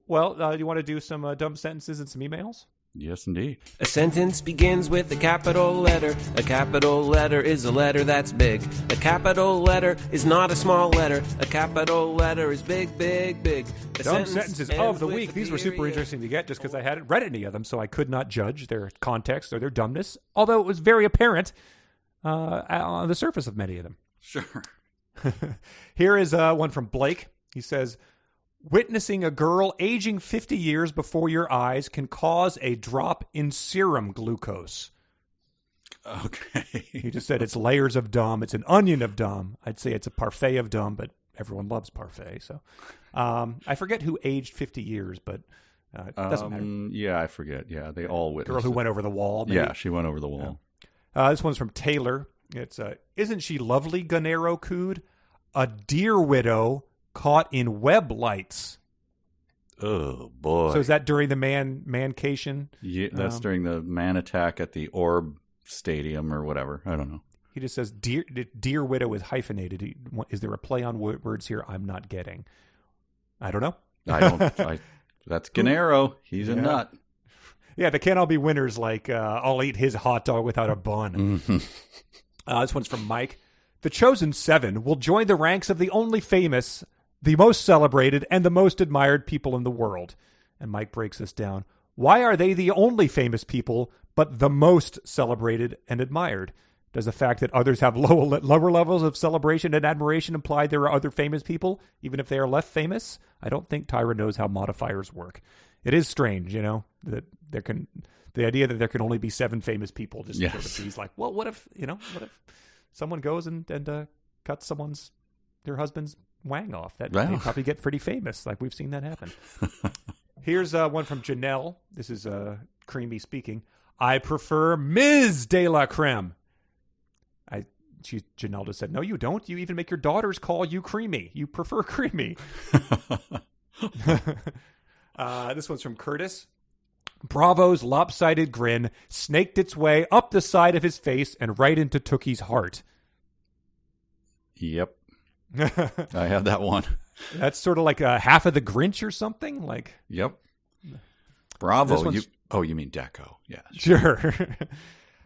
Speaker 1: Well, do you want to do some dumb sentences and some emails?
Speaker 2: Yes, indeed.
Speaker 4: A sentence begins with a capital letter. A capital letter is a letter that's big. A capital letter is not a small letter. A capital letter is big, big, big.
Speaker 1: Dumb sentences of the week. These were super interesting to get just because I hadn't read any of them, so I could not judge their context or their dumbness, although it was very apparent on the surface of many of them.
Speaker 2: Sure.
Speaker 1: Here is one from Blake. He says, witnessing a girl aging 50 years before your eyes can cause a drop in serum glucose.
Speaker 2: Okay.
Speaker 1: He just said it's layers of dumb. It's an onion of dumb. I'd say it's a parfait of dumb, but everyone loves parfait. So I forget who aged 50 years, but it doesn't matter.
Speaker 2: Yeah, I forget. Yeah, they all witnessed
Speaker 1: girl who went over the wall. Maybe?
Speaker 2: Yeah, she went over the wall.
Speaker 1: Yeah. This one's from Taylor. It's, isn't she lovely, Ganero cooed? A deer widow caught in web lights.
Speaker 2: Oh boy!
Speaker 1: So is that during the mancation?
Speaker 2: Yeah, that's during the man attack at the Orb Stadium or whatever. I don't know.
Speaker 1: He just says deer widow is hyphenated. Is there a play on words here? I'm not getting. I don't know.
Speaker 2: That's Ganero. He's a nut.
Speaker 1: Yeah, they can't all be winners. Like I'll eat his hot dog without a bun. Mm-hmm. This one's from Mike. The chosen 7 will join the ranks of the only famous, the most celebrated, and the most admired people in the world. And Mike breaks this down. Why are they the only famous people, but the most celebrated and admired? Does the fact that others have lower levels of celebration and admiration imply there are other famous people, even if they are less famous? I don't think Tyra knows how modifiers work. It is strange, that the idea that there can only be 7 famous people just sort of he's like, well, what if someone goes and cuts their husband's wang off? That they probably get pretty famous. Like we've seen that happen. Here's one from Janelle. This is Creamy speaking. I prefer Ms. De La Creme. Janelle just said, no, you don't. You even make your daughters call you Creamy. You prefer Creamy. This one's from Curtis. Bravo's lopsided grin snaked its way up the side of his face and right into Tookie's heart.
Speaker 2: Yep. I have that one.
Speaker 1: That's sort of like half of the Grinch or something. Like,
Speaker 2: yep. Bravo. You mean Deco? Yeah.
Speaker 1: Sure.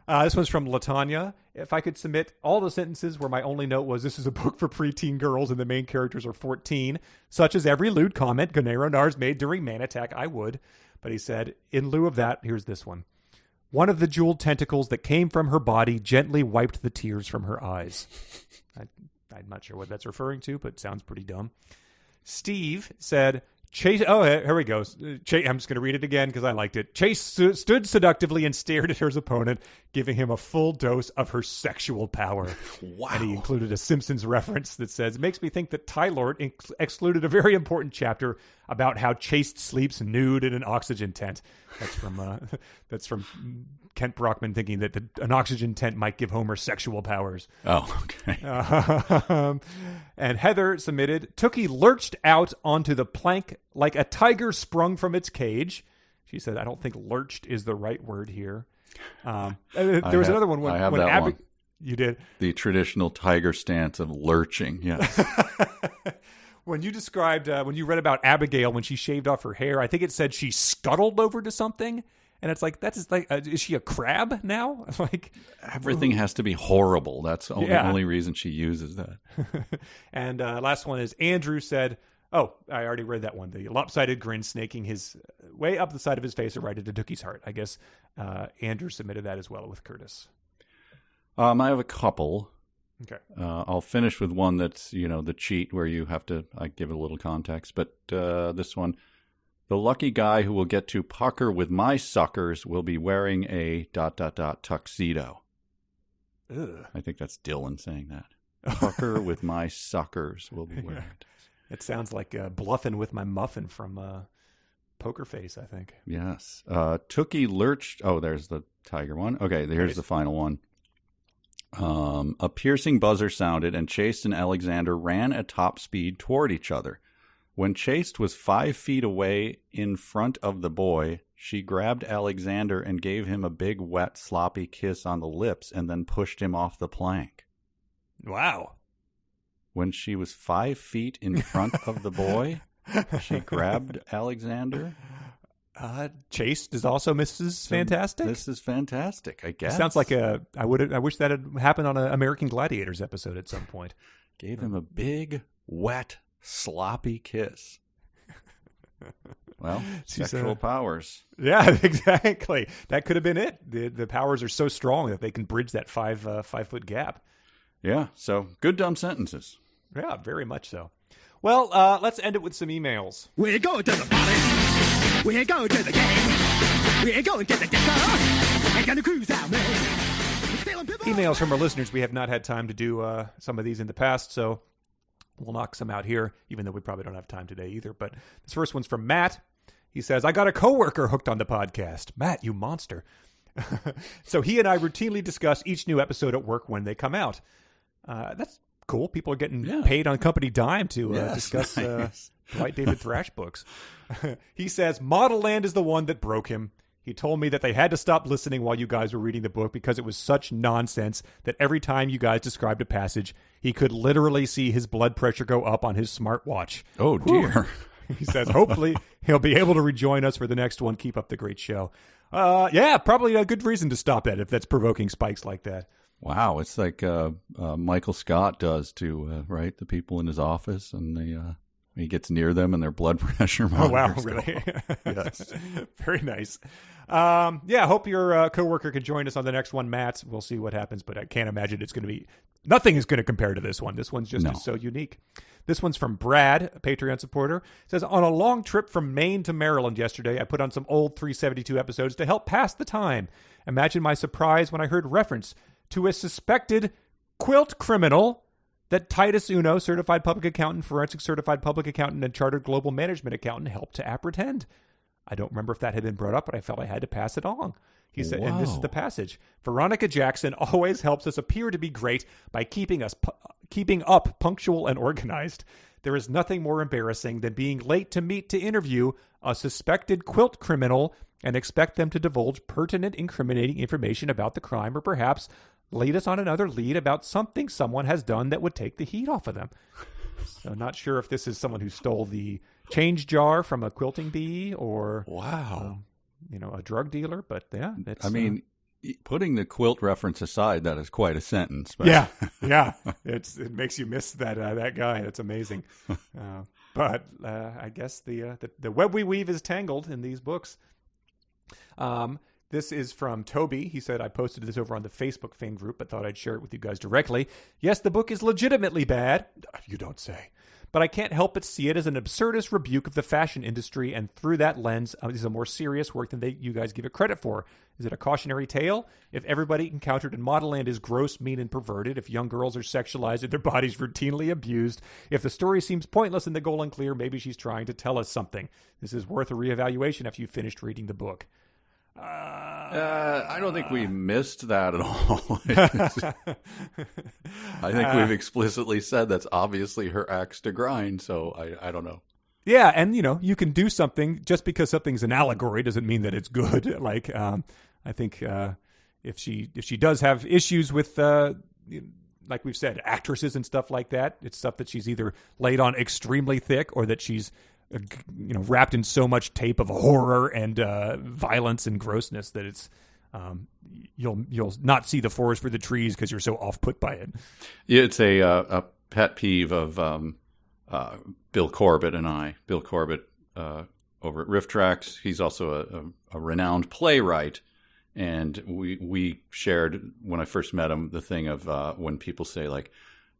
Speaker 1: This one's from Latanya. If I could submit all the sentences where my only note was this is a book for preteen girls and the main characters are 14, such as every lewd comment Ganero Nars made during Man Attack, I would. But he said, in lieu of that, here's this one. One of the jeweled tentacles that came from her body gently wiped the tears from her eyes. I'm not sure what that's referring to, but it sounds pretty dumb. Steve said, Chase. Oh, here we go. I'm just going to read it again because I liked it. Chase stood seductively and stared at his opponent, giving him a full dose of her sexual power.
Speaker 2: Wow.
Speaker 1: And he included a Simpsons reference that says, it makes me think that Tylord excluded a very important chapter about how Chase sleeps nude in an oxygen tent. That's from Kent Brockman thinking that an oxygen tent might give Homer sexual powers.
Speaker 2: Oh, okay.
Speaker 1: And Heather submitted, Tookie lurched out onto the plank like a tiger sprung from its cage. She said, I don't think lurched is the right word here. There was another one. When
Speaker 2: that one.
Speaker 1: You did?
Speaker 2: The traditional tiger stance of lurching, yes.
Speaker 1: When you described, when you read about Abigail when she shaved off her hair, I think it said she scuttled over to something. And it's like, is she a crab now? Like,
Speaker 2: everything has to be horrible. That's the only reason she uses that.
Speaker 1: And last one is Andrew said, oh, I already read that one. The lopsided grin snaking his way up the side of his face and right into Tookie's heart. I guess Andrew submitted that as well with Curtis.
Speaker 2: I have a couple.
Speaker 1: Okay.
Speaker 2: I'll finish with one that's, the cheat where you have to give it a little context. But this one, the lucky guy who will get to pucker with my suckers will be wearing a ... tuxedo.
Speaker 1: Ugh.
Speaker 2: I think that's Dylan saying that. Pucker with my suckers will be wearing it.
Speaker 1: It sounds like bluffing with my muffin from Poker Face, I think.
Speaker 2: Yes. Tookie lurched. Oh, there's the tiger one. Okay, here's the final one. A piercing buzzer sounded, and Chase and Alexander ran at top speed toward each other. When Chase was 5 feet away in front of the boy, she grabbed Alexander and gave him a big, wet, sloppy kiss on the lips and then pushed him off the plank.
Speaker 1: Wow.
Speaker 2: When she was 5 feet in front of the boy, she grabbed Alexander.
Speaker 1: Chase is also Mrs. Fantastic.
Speaker 2: Mrs. Fantastic, I guess.
Speaker 1: It sounds like I wish that had happened on an American Gladiators episode at some point.
Speaker 2: Gave him a big, wet, sloppy kiss. Well, sexual powers.
Speaker 1: Yeah, exactly. That could have been it. The powers are so strong that they can bridge that 5 foot gap.
Speaker 2: Yeah. So good dumb sentences.
Speaker 1: Yeah, very much so. Well, let's end it with some emails.
Speaker 5: We're going to the party. We're going to the game. We're going to the disco. We're going to cruise out, man.
Speaker 1: Emails from our listeners. We have not had time to do some of these in the past, so we'll knock some out here, even though we probably don't have time today either. But this first one's from Matt. He says, I got a coworker hooked on the podcast. Matt, you monster. So he and I routinely discuss each new episode at work when they come out. That's cool. People are getting paid on company dime to discuss Dwight David Thrash books. He says, Modelland is the one that broke him. He told me that they had to stop listening while you guys were reading the book because it was such nonsense that every time you guys described a passage, he could literally see his blood pressure go up on his smartwatch.
Speaker 2: Oh, dear.
Speaker 1: He says, hopefully he'll be able to rejoin us for the next one. Keep up the great show. Yeah, probably a good reason to stop that if that's provoking spikes like that.
Speaker 2: Wow, it's like Michael Scott does to the people in his office, and he gets near them and their blood pressure monitors.
Speaker 1: Oh, wow, really?
Speaker 2: Yes.
Speaker 1: Very nice. Yeah, hope your coworker can join us on the next one, Matt. We'll see what happens, but I can't imagine it's going to be... Nothing is going to compare to this one. This one's just so unique. This one's from Brad, a Patreon supporter. It says, on a long trip from Maine to Maryland yesterday, I put on some old 372 episodes to help pass the time. Imagine my surprise when I heard reference to a suspected quilt criminal that Titus Uno, certified public accountant, forensic certified public accountant, and chartered global management accountant, helped to apprehend. I don't remember if that had been brought up, but I felt I had to pass it on. He said, and this is the passage. Veronica Jackson always helps us appear to be great by keeping keeping up punctual and organized. There is nothing more embarrassing than being late to meet to interview a suspected quilt criminal and expect them to divulge pertinent, incriminating information about the crime, or perhaps lead us on another lead about something someone has done that would take the heat off of them. So not sure if this is someone who stole the change jar from a quilting bee or a drug dealer, but yeah, it's,
Speaker 2: putting the quilt reference aside, that is quite a sentence. But...
Speaker 1: Yeah. It makes you miss that guy. It's amazing. But I guess the web we weave is tangled in these books. This is from Toby. He said, I posted this over on the Facebook fan group, but thought I'd share it with you guys directly. Yes, the book is legitimately bad. You don't say. But I can't help but see it as an absurdist rebuke of the fashion industry, and through that lens, is a more serious work than you guys give it credit for. Is it a cautionary tale? If everybody encountered in Modelland is gross, mean, and perverted, if young girls are sexualized and their bodies routinely abused, if the story seems pointless and the goal unclear, maybe she's trying to tell us something. This is worth a reevaluation after you've finished reading the book.
Speaker 2: I don't think we missed that at all. I think we've explicitly said that's obviously her axe to grind, so I don't know.
Speaker 1: Yeah, and you can do something just because something's an allegory doesn't mean that it's good. Like I think if she does have issues with like we've said, actresses and stuff like that, it's stuff that she's either laid on extremely thick or that she's wrapped in so much tape of horror and violence and grossness that it's you'll not see the forest for the trees because you're so off put by it.
Speaker 2: Yeah, it's a pet peeve of Bill Corbett and I. Bill Corbett over at Riff Tracks. He's also a renowned playwright, and we shared when I first met him the thing of when people say like,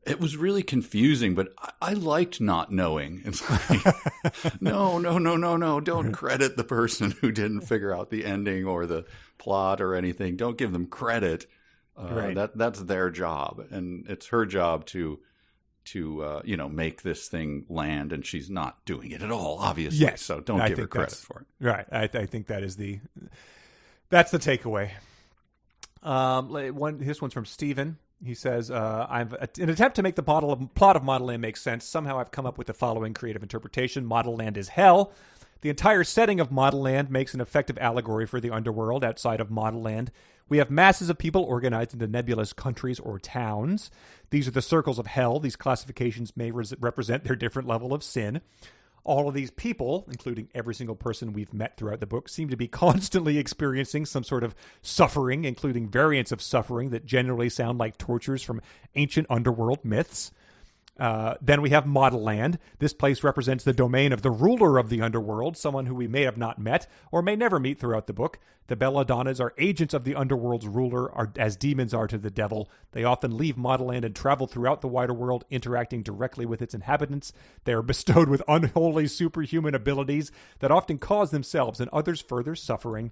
Speaker 2: it was really confusing, but I liked not knowing. It's like, no. Don't credit the person who didn't figure out the ending or the plot or anything. Don't give them credit.
Speaker 1: Right.
Speaker 2: That's their job, and it's her job to make this thing land, and she's not doing it at all, obviously.
Speaker 1: Yes.
Speaker 2: So don't give her credit for it.
Speaker 1: Right. I think that's the takeaway. This one's from Steven. He says, in an attempt to make the plot of Modelland make sense, somehow I've come up with the following creative interpretation. Modelland is hell. The entire setting of Modelland makes an effective allegory for the underworld outside of Modelland. We have masses of people organized into nebulous countries or towns. These are the circles of hell. These classifications may represent their different level of sin. All of these people, including every single person we've met throughout the book, seem to be constantly experiencing some sort of suffering, including variants of suffering that generally sound like tortures from ancient underworld myths. Then we have Modelland. This place represents the domain of the ruler of the underworld, someone who we may have not met or may never meet throughout the book. The Belladonnas are agents of the underworld's ruler, as demons are to the devil. They often leave Modelland and travel throughout the wider world, interacting directly with its inhabitants. They are bestowed with unholy superhuman abilities that often cause themselves and others further suffering.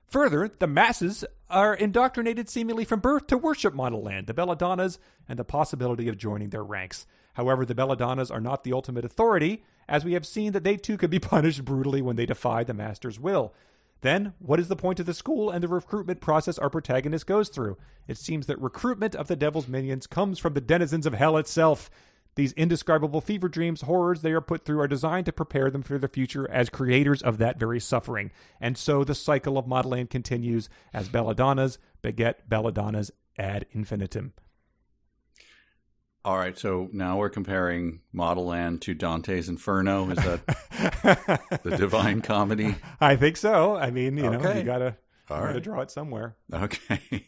Speaker 1: Further, the masses are indoctrinated seemingly from birth to worship Modelland, the Belladonnas, and the possibility of joining their ranks. However, the Belladonnas are not the ultimate authority, as we have seen that they too could be punished brutally when they defy the master's will. Then, what is the point of the school and the recruitment process our protagonist goes through? It seems that recruitment of the devil's minions comes from the denizens of hell itself. These indescribable fever dreams, horrors they are put through are designed to prepare them for the future as creators of that very suffering. And so the cycle of Modelland continues as Belladonnas beget Belladonnas ad infinitum.
Speaker 2: All right, so now we're comparing Modelland to Dante's Inferno. Is that the Divine Comedy?
Speaker 1: I think so. I mean, you
Speaker 2: Okay.
Speaker 1: gotta draw it somewhere.
Speaker 2: Okay.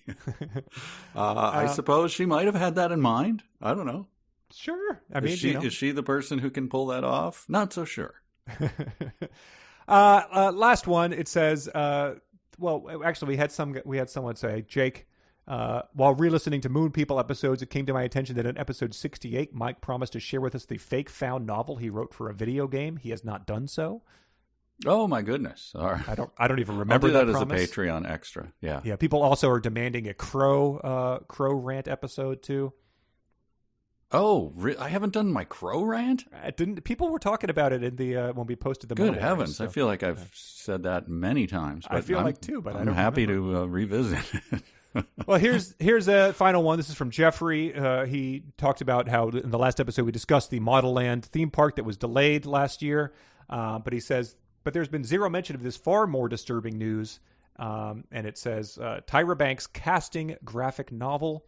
Speaker 2: I suppose she might have had that in mind. I don't know.
Speaker 1: Sure. I mean,
Speaker 2: is she the person who can pull that off? Not so sure.
Speaker 1: Last one. It says, well, actually, we had someone say, Jake, while re-listening to Moon People episodes, it came to my attention that in episode 68, Mike promised to share with us the fake found novel he wrote for a video game. He has not done so.
Speaker 2: Oh my goodness! All right.
Speaker 1: I don't even remember
Speaker 2: I'll do that
Speaker 1: that
Speaker 2: as
Speaker 1: promise.
Speaker 2: a Patreon extra. Yeah.
Speaker 1: Yeah. People also are demanding a crow rant episode too.
Speaker 2: Oh, I haven't done my crow rant?
Speaker 1: People were talking about it in the when we posted the
Speaker 2: Good
Speaker 1: Modelland,
Speaker 2: heavens.
Speaker 1: so.
Speaker 2: I feel like I've said that many times. But
Speaker 1: I feel like too, but
Speaker 2: I'm happy to revisit it.
Speaker 1: Well, here's a final one. This is from Jeffrey. He talked about how in the last episode we discussed the Modelland theme park that was delayed last year. But he says, but there's been zero mention of this far more disturbing news. And it says, Tyra Banks casting graphic novel.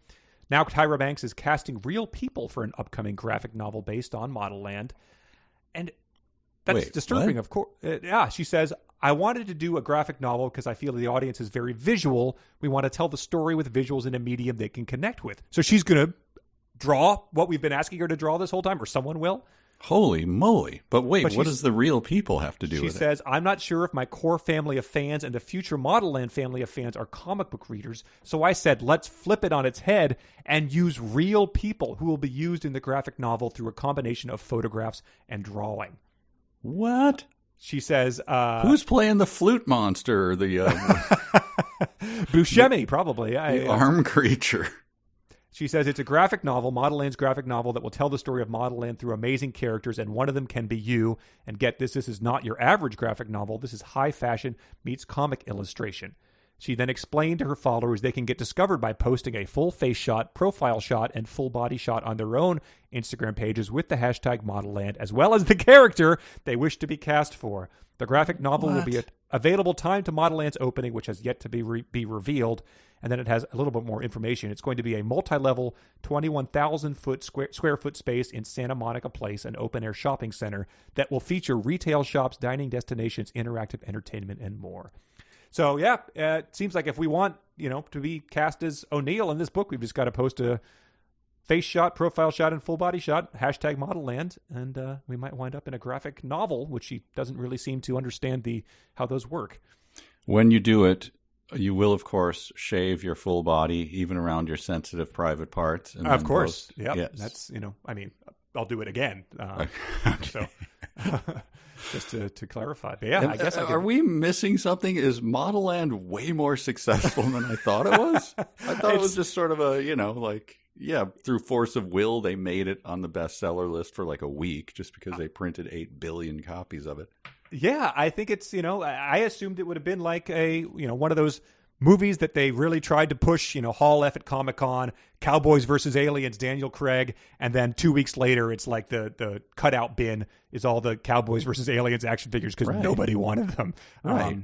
Speaker 1: Now Tyra Banks is casting real people for an upcoming graphic novel based on Modelland. And that's disturbing,
Speaker 2: what?
Speaker 1: of course. She says, I wanted to do a graphic novel because I feel the audience is very visual. We want to tell the story with visuals in a medium they can connect with. So she's going to draw what we've been asking her to draw this whole time, or someone will.
Speaker 2: Holy moly. But wait, what does the real people have to do with it?
Speaker 1: She says, I'm not sure if my core family of fans and the future Modelland family of fans are comic book readers. So I said, let's flip it on its head and use real people who will be used in the graphic novel through a combination of photographs and drawing.
Speaker 2: What?
Speaker 1: She says,
Speaker 2: who's playing the flute monster? The
Speaker 1: Buscemi, probably.
Speaker 2: The arm creature.
Speaker 1: She says it's a graphic novel, Modelland's graphic novel, that will tell the story of Modelland through amazing characters, and one of them can be you. And get this is not your average graphic novel. This is high fashion meets comic illustration. She then explained to her followers they can get discovered by posting a full face shot, profile shot, and full body shot on their own Instagram pages with the hashtag Modelland, as well as the character they wish to be cast for. The graphic novel will be available time to Modelland's opening, which has yet to be revealed. And then it has a little bit more information. It's going to be a multi-level 21,000 square foot space in Santa Monica Place, an open-air shopping center that will feature retail shops, dining destinations, interactive entertainment, and more. So, yeah, it seems like if we want, to be cast as O'Neill in this book, we've just got to post a face shot, profile shot, and full body shot, hashtag Modelland, and we might wind up in a graphic novel, which she doesn't really seem to understand how those work.
Speaker 2: When you do it, you will, of course, shave your full body, even around your sensitive private parts. And
Speaker 1: of course.
Speaker 2: Yep.
Speaker 1: Yes. That's, I'll do it again. So just to clarify. But yeah, I guess
Speaker 2: are we missing something? Is Modelland way more successful than I thought it was? I thought it was just sort of a, through force of will, they made it on the bestseller list for like a week just because they printed 8 billion copies of it.
Speaker 1: Yeah, I think it's, I assumed it would have been like a, one of those movies that they really tried to push, Hall F at Comic-Con, Cowboys versus Aliens, Daniel Craig, and then 2 weeks later it's like the cutout bin is all the Cowboys versus Aliens action figures because nobody wanted them.
Speaker 2: Right.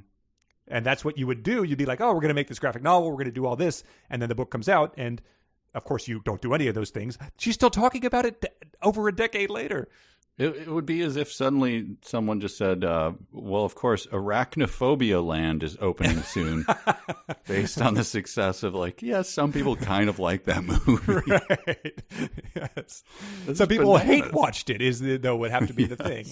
Speaker 1: And that's what you would do. You'd be like, oh, we're going to make this graphic novel, we're going to do all this, and then the book comes out, and of course you don't do any of those things. She's still talking about it over a decade later.
Speaker 2: It would be as if suddenly someone just said, well, of course, Arachnophobia Land is opening soon based on the success of some people kind of like that movie.
Speaker 1: Right. Yes. Some people hate watched it, would have to be the thing.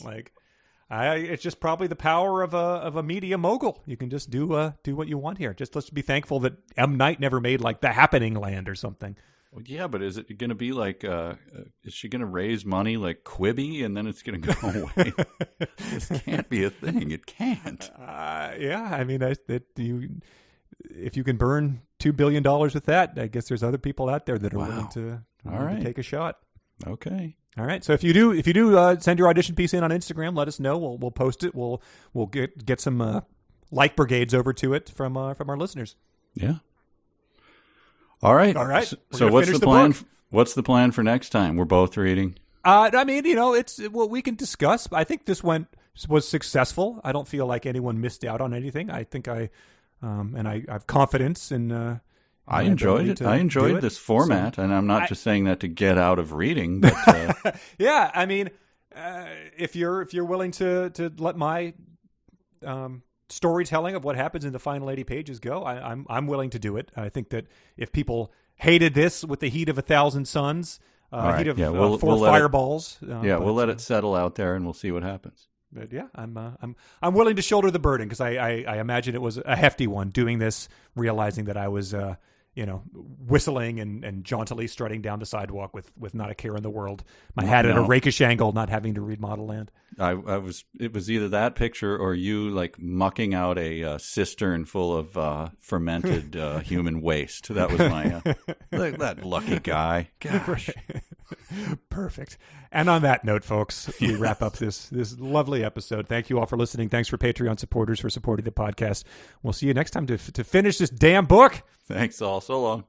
Speaker 1: It's just probably the power of a media mogul. You can just do what you want here. Just let's be thankful that M. Night never made The Happening Land or something.
Speaker 2: Well, yeah, but is it going to be is she going to raise money like Quibi and then it's going to go away? This can't be a thing. It can't.
Speaker 1: Yeah, I mean, if you can burn $2 billion with that, I guess there's other people out there that are willing to take a shot.
Speaker 2: Okay.
Speaker 1: All right. So if you do send your audition piece in on Instagram, let us know. We'll post it. We'll get some like brigades over to it from our listeners.
Speaker 2: Yeah. All right. So what's the plan? What's the plan for next time? We're both reading.
Speaker 1: I mean, it's we can discuss. I think this was successful. I don't feel like anyone missed out on anything. I think I have confidence in.
Speaker 2: I enjoyed it. I enjoyed this format, and I'm not just saying that to get out of reading. But
Speaker 1: yeah, I mean, if you're willing to let my storytelling of what happens in the final 80 pages go, I'm willing to do it. I think that if people hated this with the heat of 1,000 suns, heat of 4 fireballs,
Speaker 2: we'll let it settle out there and we'll see what happens.
Speaker 1: But yeah, I'm willing to shoulder the burden because I imagine it was a hefty one doing this, realizing that I was whistling and jauntily strutting down the sidewalk with not a care in the world. My hat at a rakish angle, not having to read Modelland.
Speaker 2: It was either that picture or you mucking out a cistern full of fermented human waste. That was my that lucky guy. Gosh.
Speaker 1: Perfect. And on that note, folks, we wrap up this lovely episode. Thank you all for listening. Thanks for Patreon supporters for supporting the podcast. We'll see you next time to finish this damn book.
Speaker 2: Thanks all. So long.